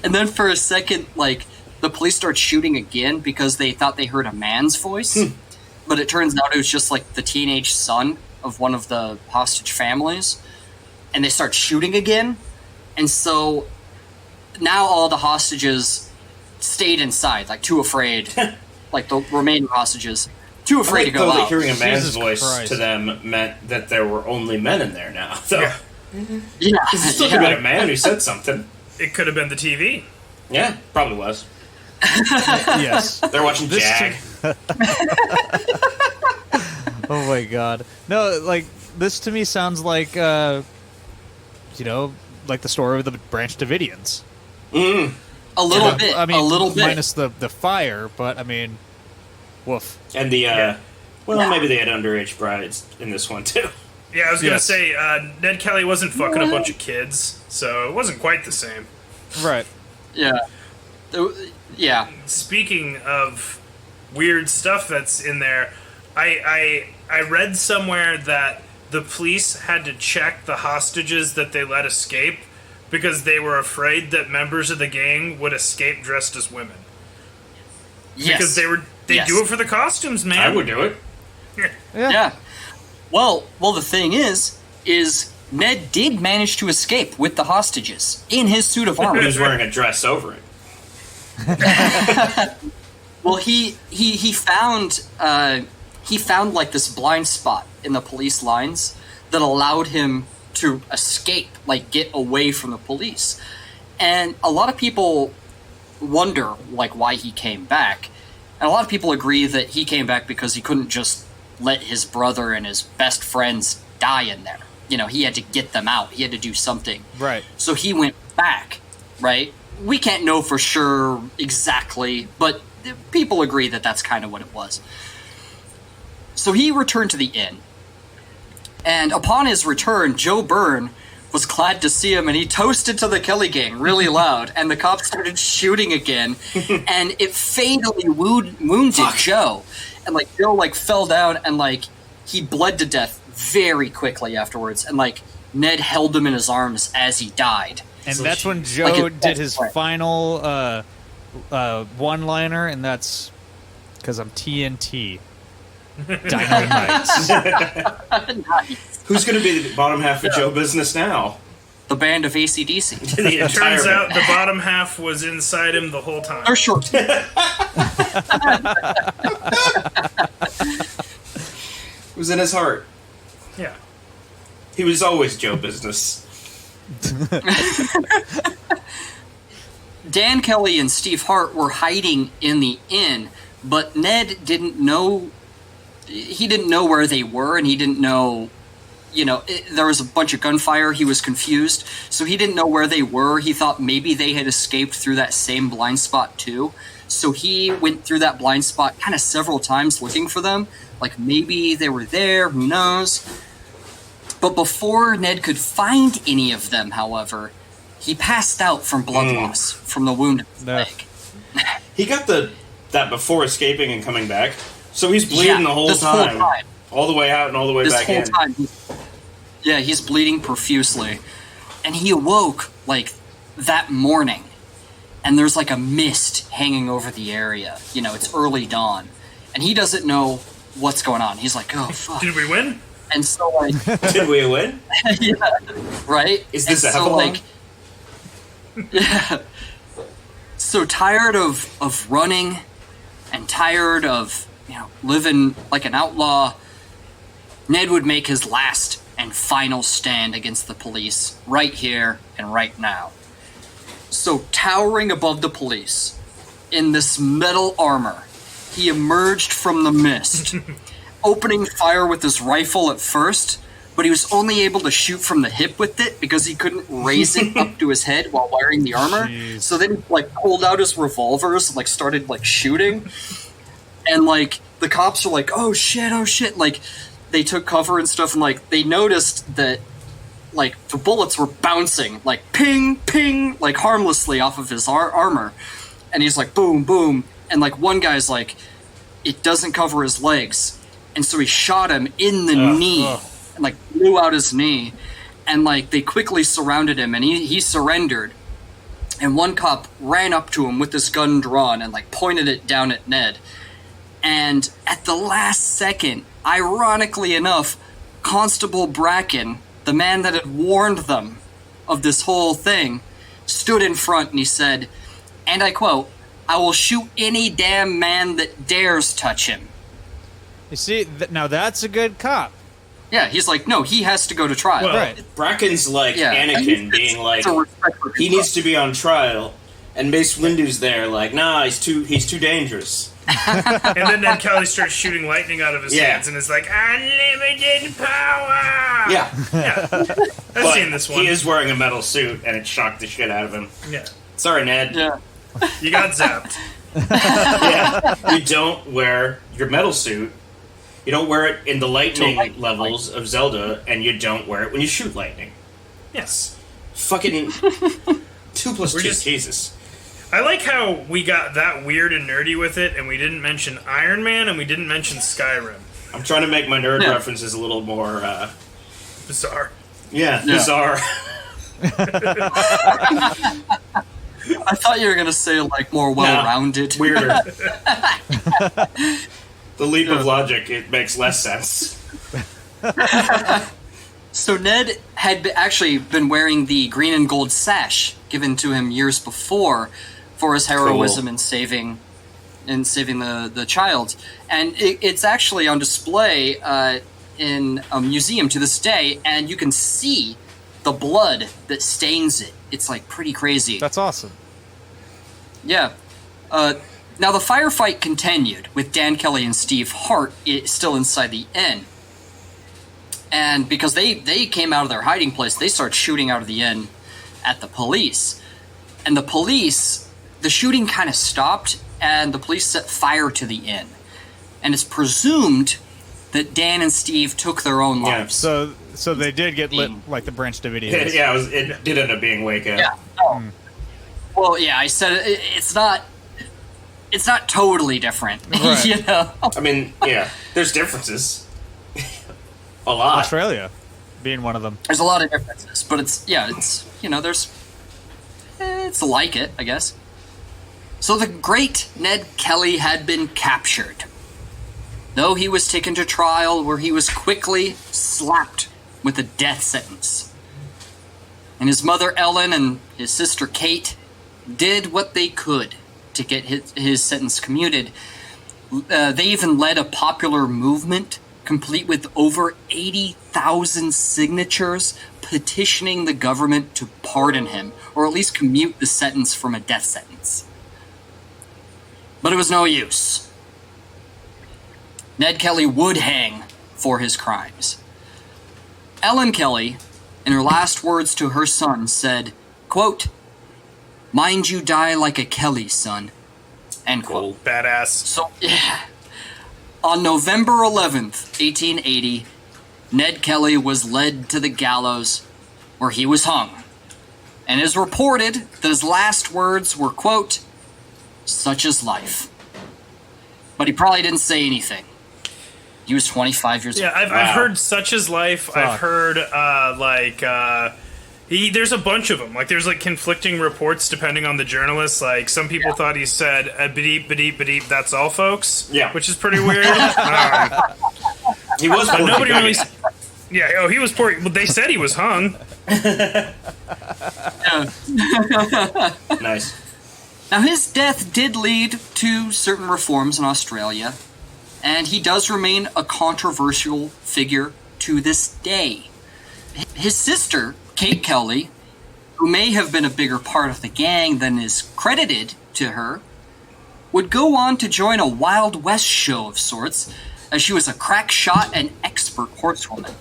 [SPEAKER 3] And then for a second, the police start shooting again because they thought they heard a man's voice. But it turns out it was just the teenage son of one of the hostage families. And they start shooting again. And so now all the hostages stayed inside, too afraid. The remaining hostages, too afraid to go out.
[SPEAKER 1] Hearing a man's
[SPEAKER 2] Jesus
[SPEAKER 1] voice
[SPEAKER 2] Christ.
[SPEAKER 1] to them meant that there were only men in there now. So.
[SPEAKER 4] Yeah.
[SPEAKER 3] Yeah.
[SPEAKER 1] It still could have been a man who said something.
[SPEAKER 4] It could have been the TV.
[SPEAKER 1] Yeah, probably was.
[SPEAKER 2] Yes.
[SPEAKER 1] They're watching
[SPEAKER 2] This
[SPEAKER 1] Jag.
[SPEAKER 2] Oh my god. No, this to me sounds like, the story of the Branch Davidians.
[SPEAKER 1] Mm.
[SPEAKER 3] A little bit.
[SPEAKER 2] I mean,
[SPEAKER 3] a little bit.
[SPEAKER 2] minus the fire, but I mean, woof.
[SPEAKER 1] And maybe they had underage brides in this one too.
[SPEAKER 4] Yeah, I was going to
[SPEAKER 2] Yes.
[SPEAKER 4] say, Ned Kelly wasn't fucking a bunch of kids, so it wasn't quite the same.
[SPEAKER 2] Right.
[SPEAKER 3] Yeah. Yeah.
[SPEAKER 4] Speaking of weird stuff that's in there, I read somewhere that the police had to check the hostages that they let escape because they were afraid that members of the gang would escape dressed as women.
[SPEAKER 3] Yes.
[SPEAKER 4] Because they do it for the costumes, man.
[SPEAKER 1] I would do it.
[SPEAKER 3] Yeah. Well, the thing is Ned did manage to escape with the hostages in his suit of armor.
[SPEAKER 1] He was wearing a dress over it.
[SPEAKER 3] Well, he found this blind spot in the police lines that allowed him to escape, get away from the police. And a lot of people wonder why he came back. And a lot of people agree that he came back because he couldn't just let his brother and his best friends die in there. He had to get them out. He had to do something.
[SPEAKER 2] Right.
[SPEAKER 3] So he went back, right? We can't know for sure exactly, but people agree that that's kind of what it was. So he returned to the inn. And upon his return, Joe Byrne was glad to see him, and he toasted to the Kelly gang really loud, and the cops started shooting again, and it fatally wounded Joe. And, Joe, fell down, and, he bled to death very quickly afterwards, and, Ned held him in his arms as he died.
[SPEAKER 2] And
[SPEAKER 1] So
[SPEAKER 2] that's when
[SPEAKER 3] like
[SPEAKER 2] Joe
[SPEAKER 3] a-
[SPEAKER 2] did his final one-liner, and that's because I'm TNT. Dynamite.
[SPEAKER 3] Nice.
[SPEAKER 1] Who's going to be the bottom half of Joe Business now?
[SPEAKER 3] The band of AC/DC.
[SPEAKER 1] The
[SPEAKER 4] It turns
[SPEAKER 1] entire
[SPEAKER 4] out the bottom half was inside him the whole time.
[SPEAKER 3] They're short.
[SPEAKER 1] It was in his heart.
[SPEAKER 4] Yeah.
[SPEAKER 1] He was always Joe Business.
[SPEAKER 3] Dan Kelly and Steve Hart were hiding in the inn, but Ned didn't know. He didn't know where they were, and he didn't know. There was a bunch of gunfire. He was confused, so he didn't know where they were. He thought maybe they had escaped through that same blind spot too. So he went through that blind spot kind of several times looking for them. Maybe they were there. Who knows? But before Ned could find any of them, however, he passed out from blood loss from the wound in his leg.
[SPEAKER 1] He got that before escaping and coming back, so he's bleeding the whole time. All the way out and all the way back in.
[SPEAKER 3] He's bleeding profusely. And he awoke, like, that morning. And there's, like, a mist hanging over the area. You know, it's early dawn. And he doesn't know what's going on. He's like, oh, fuck.
[SPEAKER 4] Did we win?
[SPEAKER 3] And so, like...
[SPEAKER 1] Did we win?
[SPEAKER 3] Yeah, right?
[SPEAKER 1] Is this
[SPEAKER 3] and
[SPEAKER 1] a
[SPEAKER 3] so, like, yeah. So tired of running and tired of, you know, living like an outlaw, Ned would make his last and final stand against the police right here and right now. So towering above the police, in this metal armor, he emerged from the mist, opening fire with his rifle at first, but he was only able to shoot from the hip with it because he couldn't raise it up to his head while wearing the armor.
[SPEAKER 2] Jeez.
[SPEAKER 3] So then he, like, pulled out his revolvers and, like, started, like, shooting. And, like, the cops were like, oh, shit. Like, they took cover and stuff, and, like, they noticed that, like, the bullets were bouncing, like, ping, ping, like, harmlessly off of his armor. And he's like, boom, boom. And, like, one guy's like, it doesn't cover his legs. And so he shot him in the knee. And, like, blew out his knee. And, like, they quickly surrounded him, and he surrendered. And one cop ran up to him with his gun drawn and, like, pointed it down at Ned. And at the last second, ironically enough, Constable Bracken, the man that had warned them of this whole thing, stood in front and he said, and I quote, "I will shoot any damn man that dares touch him."
[SPEAKER 2] You see, now that's a good cop.
[SPEAKER 3] Yeah, he's like, no, he has to go to trial.
[SPEAKER 4] Well,
[SPEAKER 2] Right.
[SPEAKER 1] Bracken's like Anakin being like, he needs to be on trial, and Mace Windu's there like, nah, he's too dangerous.
[SPEAKER 4] And then Ned Kelly starts shooting lightning out of his hands and is like, unlimited power!
[SPEAKER 1] Yeah.
[SPEAKER 4] I've seen this one.
[SPEAKER 1] He is wearing a metal suit, and it shocked the shit out of him.
[SPEAKER 4] Yeah.
[SPEAKER 1] Sorry, Ned.
[SPEAKER 3] Yeah.
[SPEAKER 4] You got zapped.
[SPEAKER 1] Yeah. You don't wear your metal suit. You don't wear it in the lightning levels of Zelda, and you don't wear it when you shoot lightning.
[SPEAKER 4] Yes.
[SPEAKER 1] Fucking 2 plus 2, Jesus.
[SPEAKER 4] I like how we got that weird and nerdy with it, and we didn't mention Iron Man, and we didn't mention Skyrim.
[SPEAKER 1] I'm trying to make my nerd references a little more,
[SPEAKER 4] Bizarre.
[SPEAKER 1] bizarre.
[SPEAKER 3] I thought you were going to say, like, more well-rounded.
[SPEAKER 1] Weirder. The leap of logic, it makes less sense.
[SPEAKER 3] So Ned had actually been wearing the green and gold sash given to him years before for his heroism in saving the child. And it's actually on display in a museum to this day, and you can see the blood that stains it. It's, like, pretty crazy.
[SPEAKER 2] That's awesome.
[SPEAKER 3] Yeah. Now, the firefight continued with Dan Kelly and Steve Hart still inside the inn. And because they came out of their hiding place, they started shooting out of the inn at the police. And the shooting kind of stopped, and the police set fire to the inn. And it's presumed that Dan and Steve took their own lives.
[SPEAKER 2] So they did get lit like the Branch Davidians.
[SPEAKER 1] It did end up being Wake Up.
[SPEAKER 3] Yeah. Well, yeah, I said it's not totally different,
[SPEAKER 2] Right.
[SPEAKER 3] you know?
[SPEAKER 1] I mean, there's differences. A lot.
[SPEAKER 2] Australia being one of them.
[SPEAKER 3] There's a lot of differences, but it's you know, it's like it, I guess. So the great Ned Kelly had been captured. Though he was taken to trial where he was quickly slapped with a death sentence. And his mother Ellen and his sister Kate did what they could to get his sentence commuted. They even led a popular movement complete with over 80,000 signatures petitioning the government to pardon him, or at least commute the sentence from a death sentence. But it was no use. Ned Kelly would hang for his crimes. Ellen Kelly, in her last words to her son, said, quote, "Mind you die like a Kelly, son." End quote.
[SPEAKER 4] Badass.
[SPEAKER 3] So, yeah. On November 11th, 1880, Ned Kelly was led to the gallows, where he was hung. And it is reported that his last words were, quote, "Such is life." But he probably didn't say anything. He was 25 years old.
[SPEAKER 4] Yeah, I've heard "Such is life."
[SPEAKER 2] Fuck.
[SPEAKER 4] I've heard there's a bunch of them. Like, there's like conflicting reports depending on the journalist. Like, some people thought he said "Badeep, badeep, badeep." That's all, folks.
[SPEAKER 1] Yeah.
[SPEAKER 4] Which is pretty weird.
[SPEAKER 1] He was.
[SPEAKER 4] Nobody really. Yeah. Oh, he was poor. Well, they said he was hung.
[SPEAKER 1] Nice.
[SPEAKER 3] Now, his death did lead to certain reforms in Australia, and he does remain a controversial figure to this day. His sister, Kate Kelly, who may have been a bigger part of the gang than is credited to her, would go on to join a Wild West show of sorts, as she was a crack shot and expert horsewoman.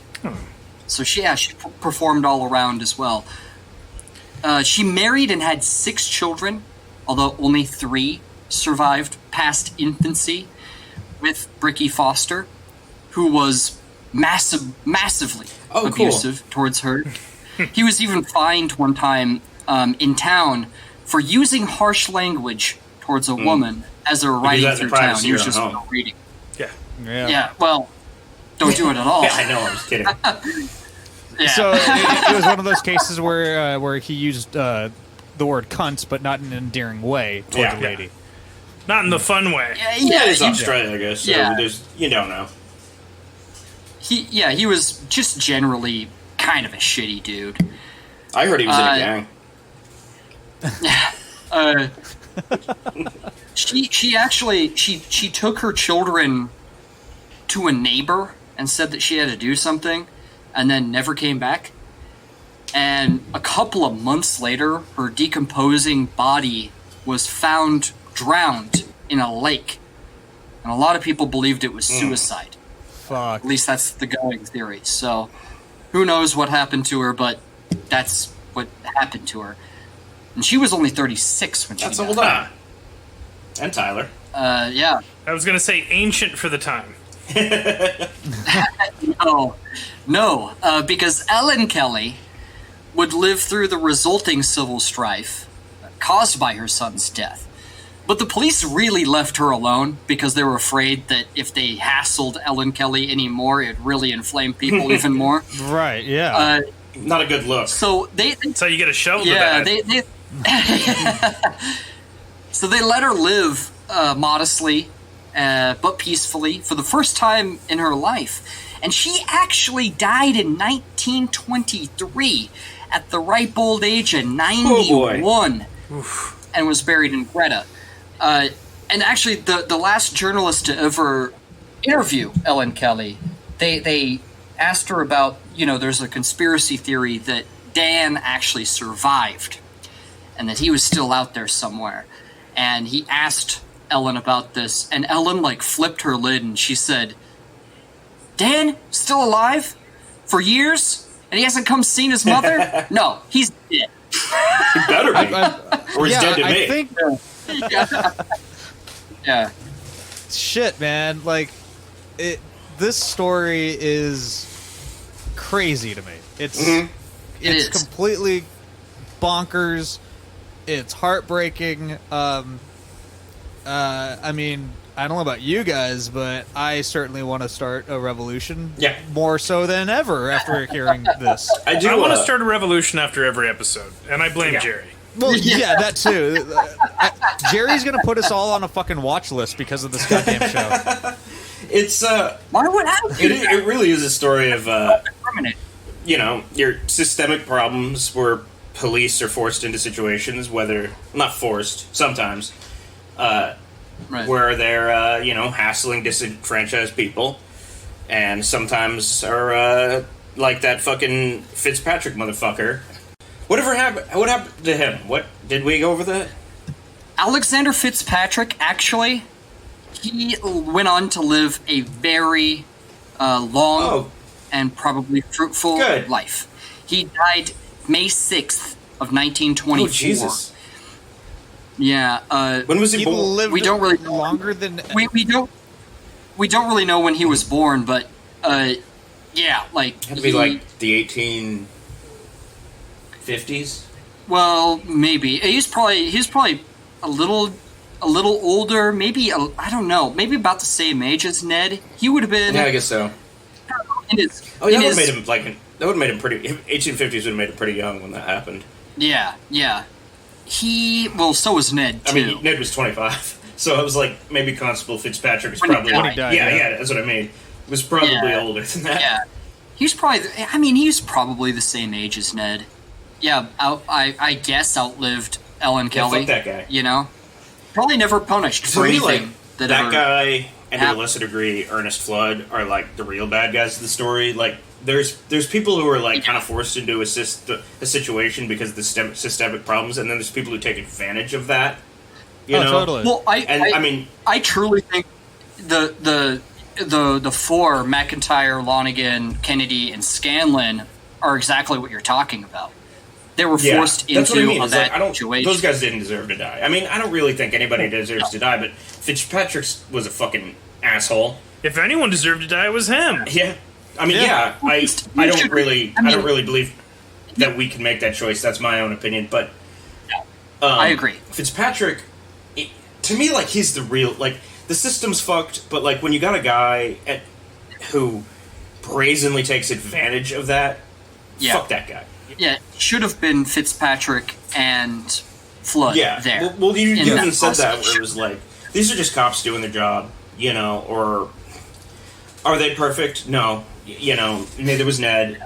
[SPEAKER 3] So she performed all around as well. She married and had 6 children, although only 3 survived past infancy, with Bricky Foster, who was massively abusive towards her. He was even fined one time in town for using harsh language towards a woman as they were riding through town. He was just reading. Yeah, well, don't do it at all.
[SPEAKER 1] Yeah, I know, I was kidding.
[SPEAKER 3] Yeah.
[SPEAKER 2] So it was one of those cases where he used the word "cunts," but not in an endearing way towards a lady.
[SPEAKER 4] Not in the fun way.
[SPEAKER 1] Yeah, it's Australia, I guess. So
[SPEAKER 3] Yeah.
[SPEAKER 1] you don't know.
[SPEAKER 3] He was just generally kind of a shitty dude.
[SPEAKER 1] I heard he was in a gang.
[SPEAKER 3] She actually took her children to a neighbor and said that she had to do something, and then never came back. And a couple of months later, her decomposing body was found drowned in a lake, and a lot of people believed it was suicide.
[SPEAKER 2] Fuck.
[SPEAKER 3] At least that's the going theory. So, who knows what happened to her, but that's what happened to her. And she was only 36 when she
[SPEAKER 1] That's
[SPEAKER 3] died.
[SPEAKER 1] old on. And Tyler.
[SPEAKER 3] Yeah.
[SPEAKER 4] I was gonna say ancient for the time.
[SPEAKER 3] No, because Ellen Kelly would live through the resulting civil strife caused by her son's death. But the police really left her alone because they were afraid that if they hassled Ellen Kelly anymore, it'd really inflame people even more.
[SPEAKER 2] Right, yeah.
[SPEAKER 1] Not a good look.
[SPEAKER 3] So
[SPEAKER 4] That's how you get a shovel to
[SPEAKER 3] yeah,
[SPEAKER 4] bed.
[SPEAKER 3] So they let her live modestly, but peacefully for the first time in her life. And she actually died in 1923 at the ripe old age of 91 and was buried in Greta. And actually, the last journalist to ever interview Ellen Kelly, they asked her about, there's a conspiracy theory that Dan actually survived and that he was still out there somewhere. And he asked Ellen about this, and Ellen, flipped her lid and she said, "Dan, still alive? For years? And he hasn't come seen his mother? No, he's dead."
[SPEAKER 1] He better be. Or he's dead to me.
[SPEAKER 2] I think
[SPEAKER 3] Yeah.
[SPEAKER 2] shit, man. This story is crazy to me. It's
[SPEAKER 3] It
[SPEAKER 2] it's
[SPEAKER 3] is.
[SPEAKER 2] completely bonkers. It's heartbreaking. I mean, I don't know about you guys, but I certainly want to start a revolution.
[SPEAKER 1] Yeah.
[SPEAKER 2] More so than ever after hearing this.
[SPEAKER 1] I do
[SPEAKER 4] I want to start a revolution after every episode, and I blame
[SPEAKER 1] Yeah.
[SPEAKER 4] Jerry.
[SPEAKER 2] Well, yeah, that too. Jerry's gonna put us all on a fucking watch list because of this goddamn show.
[SPEAKER 1] It's
[SPEAKER 3] Why would I?
[SPEAKER 1] it really is a story of
[SPEAKER 3] Permanent.
[SPEAKER 1] your systemic problems where police are forced into situations, whether not forced, sometimes,
[SPEAKER 3] Right.
[SPEAKER 1] where they're hassling disenfranchised people, and sometimes are like that fucking Fitzpatrick motherfucker. Whatever happened? What happened to him? What did we go over that?
[SPEAKER 3] Alexander Fitzpatrick, actually, he went on to live a very long and probably fruitful
[SPEAKER 1] Good.
[SPEAKER 3] life. He died May 6th of 1924.
[SPEAKER 1] Oh, Jesus!
[SPEAKER 3] Yeah.
[SPEAKER 1] When was he
[SPEAKER 2] He
[SPEAKER 1] born?
[SPEAKER 2] lived
[SPEAKER 3] We don't really-
[SPEAKER 2] longer than
[SPEAKER 3] We don't really know when he was born, but Yeah, like
[SPEAKER 1] Had to be like the 1850s.
[SPEAKER 3] Well, maybe he's probably a little older. Maybe I don't know. Maybe about the same age as Ned. He would have been.
[SPEAKER 1] Yeah, I guess so.
[SPEAKER 3] In his,
[SPEAKER 1] Oh, yeah, that would have made him that would have made him pretty. 1850s would have made him pretty young when that happened.
[SPEAKER 3] Yeah. So was Ned too.
[SPEAKER 1] I mean, Ned was 25, so I was like, maybe Constable Fitzpatrick was probably.
[SPEAKER 2] When he died,
[SPEAKER 1] yeah, that's what I mean. Was probably older than that.
[SPEAKER 3] Yeah, he's probably the same age as Ned. Yeah, I guess outlived Ellen Kelly.
[SPEAKER 1] Fuck that guy.
[SPEAKER 3] You know, probably never punished for
[SPEAKER 1] me,
[SPEAKER 3] anything.
[SPEAKER 1] Like, that guy and to a lesser degree Ernest Flood are like the real bad guys of the story. Like, there's people who are like kind of forced into a situation because of the systemic problems, and then there's people who take advantage of that. You know?
[SPEAKER 2] Totally.
[SPEAKER 3] Well, I truly think the four, McIntyre, Lonigan, Kennedy, and Scanlon, are exactly what you're talking about. They were forced into that situation.
[SPEAKER 1] Those guys didn't deserve to die. I mean, I don't really think anybody deserves to die, but Fitzpatrick was a fucking asshole.
[SPEAKER 4] If anyone deserved to die, it was him.
[SPEAKER 1] Yeah. I mean, I don't really believe that we can make that choice. That's my own opinion, but
[SPEAKER 3] I agree.
[SPEAKER 1] Fitzpatrick, to me, like, he's the real, like, the system's fucked, but like when you got a guy who brazenly takes advantage of that, fuck that guy.
[SPEAKER 3] Yeah, should have been Fitzpatrick and Flood there.
[SPEAKER 1] Well, you even said that where it was like, these are just cops doing their job, you know, or are they perfect? No. You know, neither was Ned.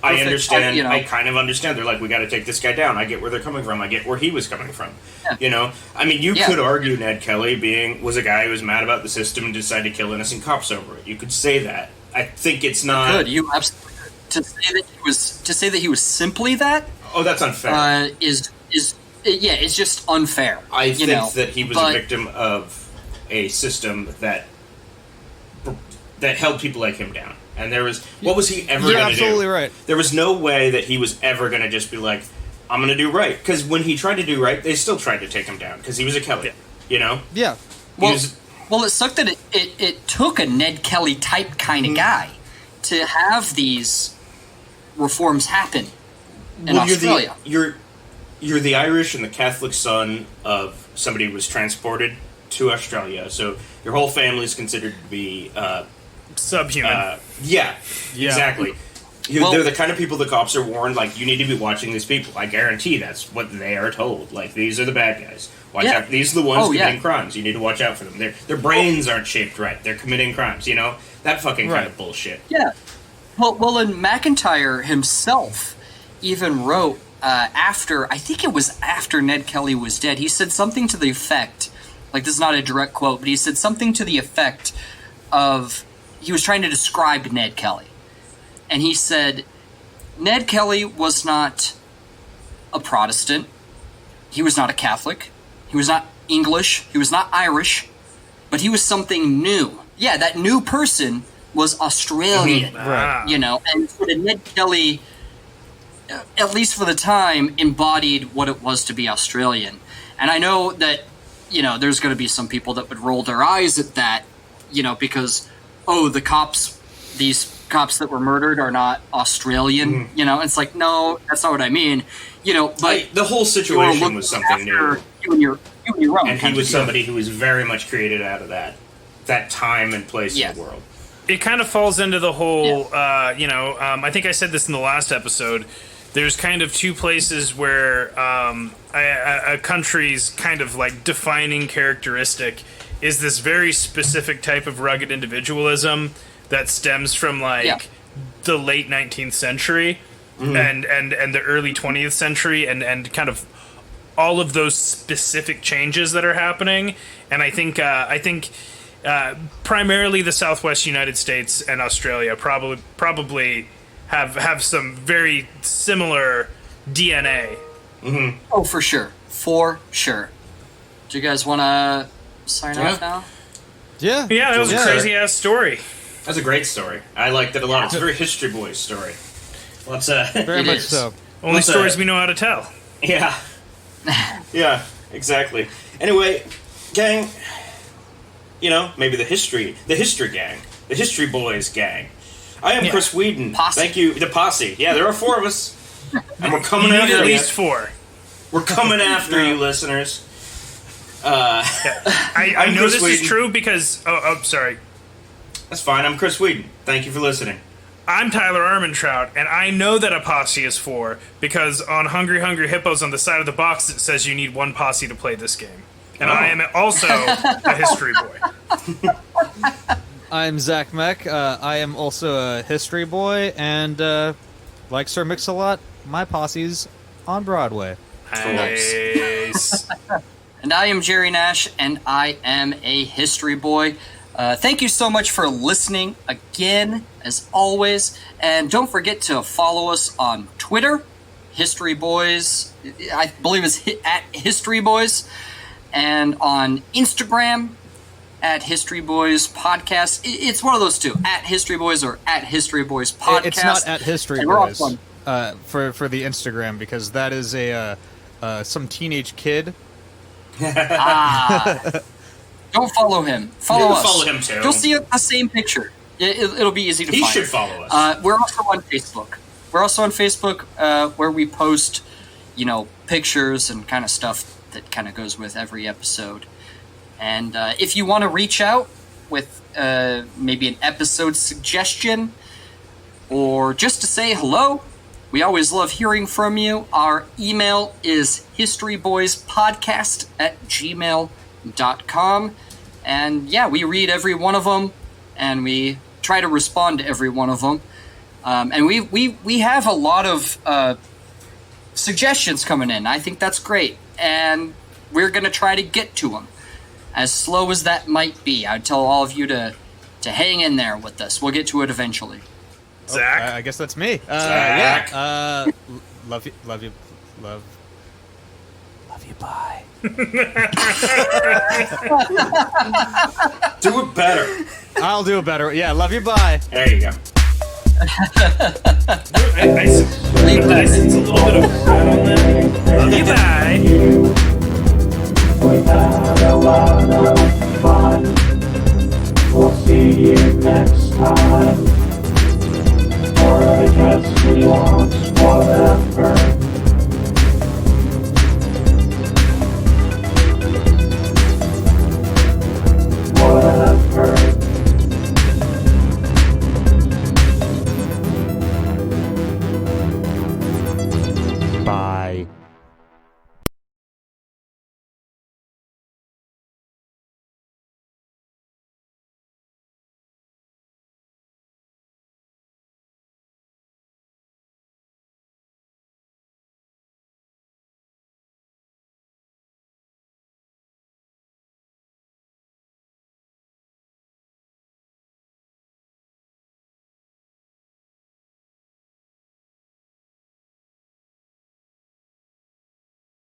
[SPEAKER 1] I understand. I kind of understand. They're like, we got to take this guy down. I get where they're coming from. I get where he was coming from. Yeah. You know, I mean, you could argue Ned Kelly was a guy who was mad about the system and decided to kill innocent cops over it. You could say that. I think it's not.
[SPEAKER 3] Good. You absolutely could. To say that he was simply that.
[SPEAKER 1] Oh, that's unfair.
[SPEAKER 3] It's just unfair.
[SPEAKER 1] I think that he was a victim of a system that held people like him down. And what was he ever going to do?
[SPEAKER 2] Absolutely right.
[SPEAKER 1] There was no way that he was ever going to just be like, I'm going to do right. Because when he tried to do right, they still tried to take him down. Because he was a Kelly, you know?
[SPEAKER 2] Yeah.
[SPEAKER 3] Well, it sucked that it took a Ned Kelly type kind of guy to have these reforms happen in Australia.
[SPEAKER 1] You're the Irish and the Catholic son of somebody who was transported to Australia. So your whole family is considered to be...
[SPEAKER 4] subhuman.
[SPEAKER 1] Yeah, exactly. They're the kind of people the cops are warned, like, you need to be watching these people. I guarantee that's what they are told. Like, these are the bad guys. Watch out. These are the ones committing crimes. You need to watch out for them. Their brains aren't shaped right. They're committing crimes, you know? That fucking kind of bullshit.
[SPEAKER 3] Yeah. Well, and McIntyre himself even wrote after Ned Kelly was dead, he said something to the effect, like, this is not a direct quote, but he said something to the effect of, he was trying to describe Ned Kelly. And he said, Ned Kelly was not a Protestant. He was not a Catholic. He was not English. He was not Irish. But he was something new. Yeah, that new person was Australian.
[SPEAKER 2] Right.
[SPEAKER 3] You know, and Ned Kelly, at least for the time, embodied what it was to be Australian. And I know that, you know, there's going to be some people that would roll their eyes at that, you know, because, these cops that were murdered are not Australian, you know? It's like, no, that's not what I mean. You know, but...
[SPEAKER 1] the whole situation was something new.
[SPEAKER 3] You and your own.
[SPEAKER 1] And he was somebody who was very much created out of that time and place in the world.
[SPEAKER 4] It kind of falls into the whole, I think I said this in the last episode, there's kind of two places where a country's kind of like defining characteristic is this very specific type of rugged individualism that stems from the late 19th century and the early 20th century and kind of all of those specific changes that are happening. And I think primarily the Southwest United States and Australia probably have some very similar DNA.
[SPEAKER 1] Mm-hmm.
[SPEAKER 3] Oh, for sure. Do you guys want to sign off now?
[SPEAKER 4] Yeah, that was a crazy-ass story.
[SPEAKER 1] That's a great story. I liked it a lot. It's a very HistoryBoiz story.
[SPEAKER 2] Very much so.
[SPEAKER 4] Only stories we know how to tell.
[SPEAKER 1] Yeah. Yeah, exactly. Anyway, gang, you know, maybe the history gang, the HistoryBoiz gang. I am
[SPEAKER 4] Yeah.
[SPEAKER 1] Chris Whedon.
[SPEAKER 3] Posse.
[SPEAKER 1] Thank you. The posse. Yeah, there are 4 of us. And we're
[SPEAKER 4] You
[SPEAKER 1] coming
[SPEAKER 4] need
[SPEAKER 1] after
[SPEAKER 4] at
[SPEAKER 1] you.
[SPEAKER 4] least 4.
[SPEAKER 1] We're coming after you, listeners.
[SPEAKER 4] I
[SPEAKER 1] I'm
[SPEAKER 4] know
[SPEAKER 1] Chris
[SPEAKER 4] this
[SPEAKER 1] Whedon.
[SPEAKER 4] is true because... Oh, sorry.
[SPEAKER 1] That's fine. I'm Chris Whedon. Thank you for listening.
[SPEAKER 4] I'm Tyler Armentrout, and I know that a posse is 4 because on Hungry Hungry Hippos on the side of the box it says you need 1 posse to play this game. And I am also a history boy.
[SPEAKER 2] I'm Zach Meck. I am also a history boy, and like Sir Mix-a-Lot, my posse's on Broadway.
[SPEAKER 4] Nice.
[SPEAKER 3] And I am Jerry Nash, and I am a history boy. Thank you so much for listening again, as always. And don't forget to follow us on Twitter, HistoryBoiz. I believe it's at HistoryBoiz. And on Instagram, at HistoryBoiz Podcast. It's one of those two, at HistoryBoiz or at HistoryBoiz Podcast.
[SPEAKER 2] It's not at History
[SPEAKER 3] And we're
[SPEAKER 2] Boys
[SPEAKER 3] also
[SPEAKER 2] for the Instagram, because that is a some teenage kid.
[SPEAKER 3] Don't follow him. Follow us.
[SPEAKER 1] Follow him too.
[SPEAKER 3] You'll see the same picture. It'll be easy to
[SPEAKER 1] He
[SPEAKER 3] find.
[SPEAKER 1] should follow us.
[SPEAKER 3] We're also on Facebook. We're also on Facebook where we post, pictures and kind of stuff that kind of goes with every episode. And if you want to reach out with maybe an episode suggestion or just to say hello, we always love hearing from you. Our email is historyboyspodcast@gmail.com. And yeah, we read every one of them and we try to respond to every one of them. And we have a lot of suggestions coming in. I think that's great. And we're going to try to get to them. As slow as that might be, I'd tell all of you to hang in there with us. We'll get to it eventually.
[SPEAKER 4] Zach?
[SPEAKER 2] I guess that's me.
[SPEAKER 1] Zach.
[SPEAKER 2] Yeah. Love you. Bye.
[SPEAKER 1] Do it better.
[SPEAKER 2] I'll do it better. Yeah, love you. Bye.
[SPEAKER 1] There you go.
[SPEAKER 4] I sense a little bit of rat on that. Love you, bye.
[SPEAKER 5] We had a lot of fun. We'll see you next time. Or I guess we won't, whatever. Whatever.
[SPEAKER 2] Bye.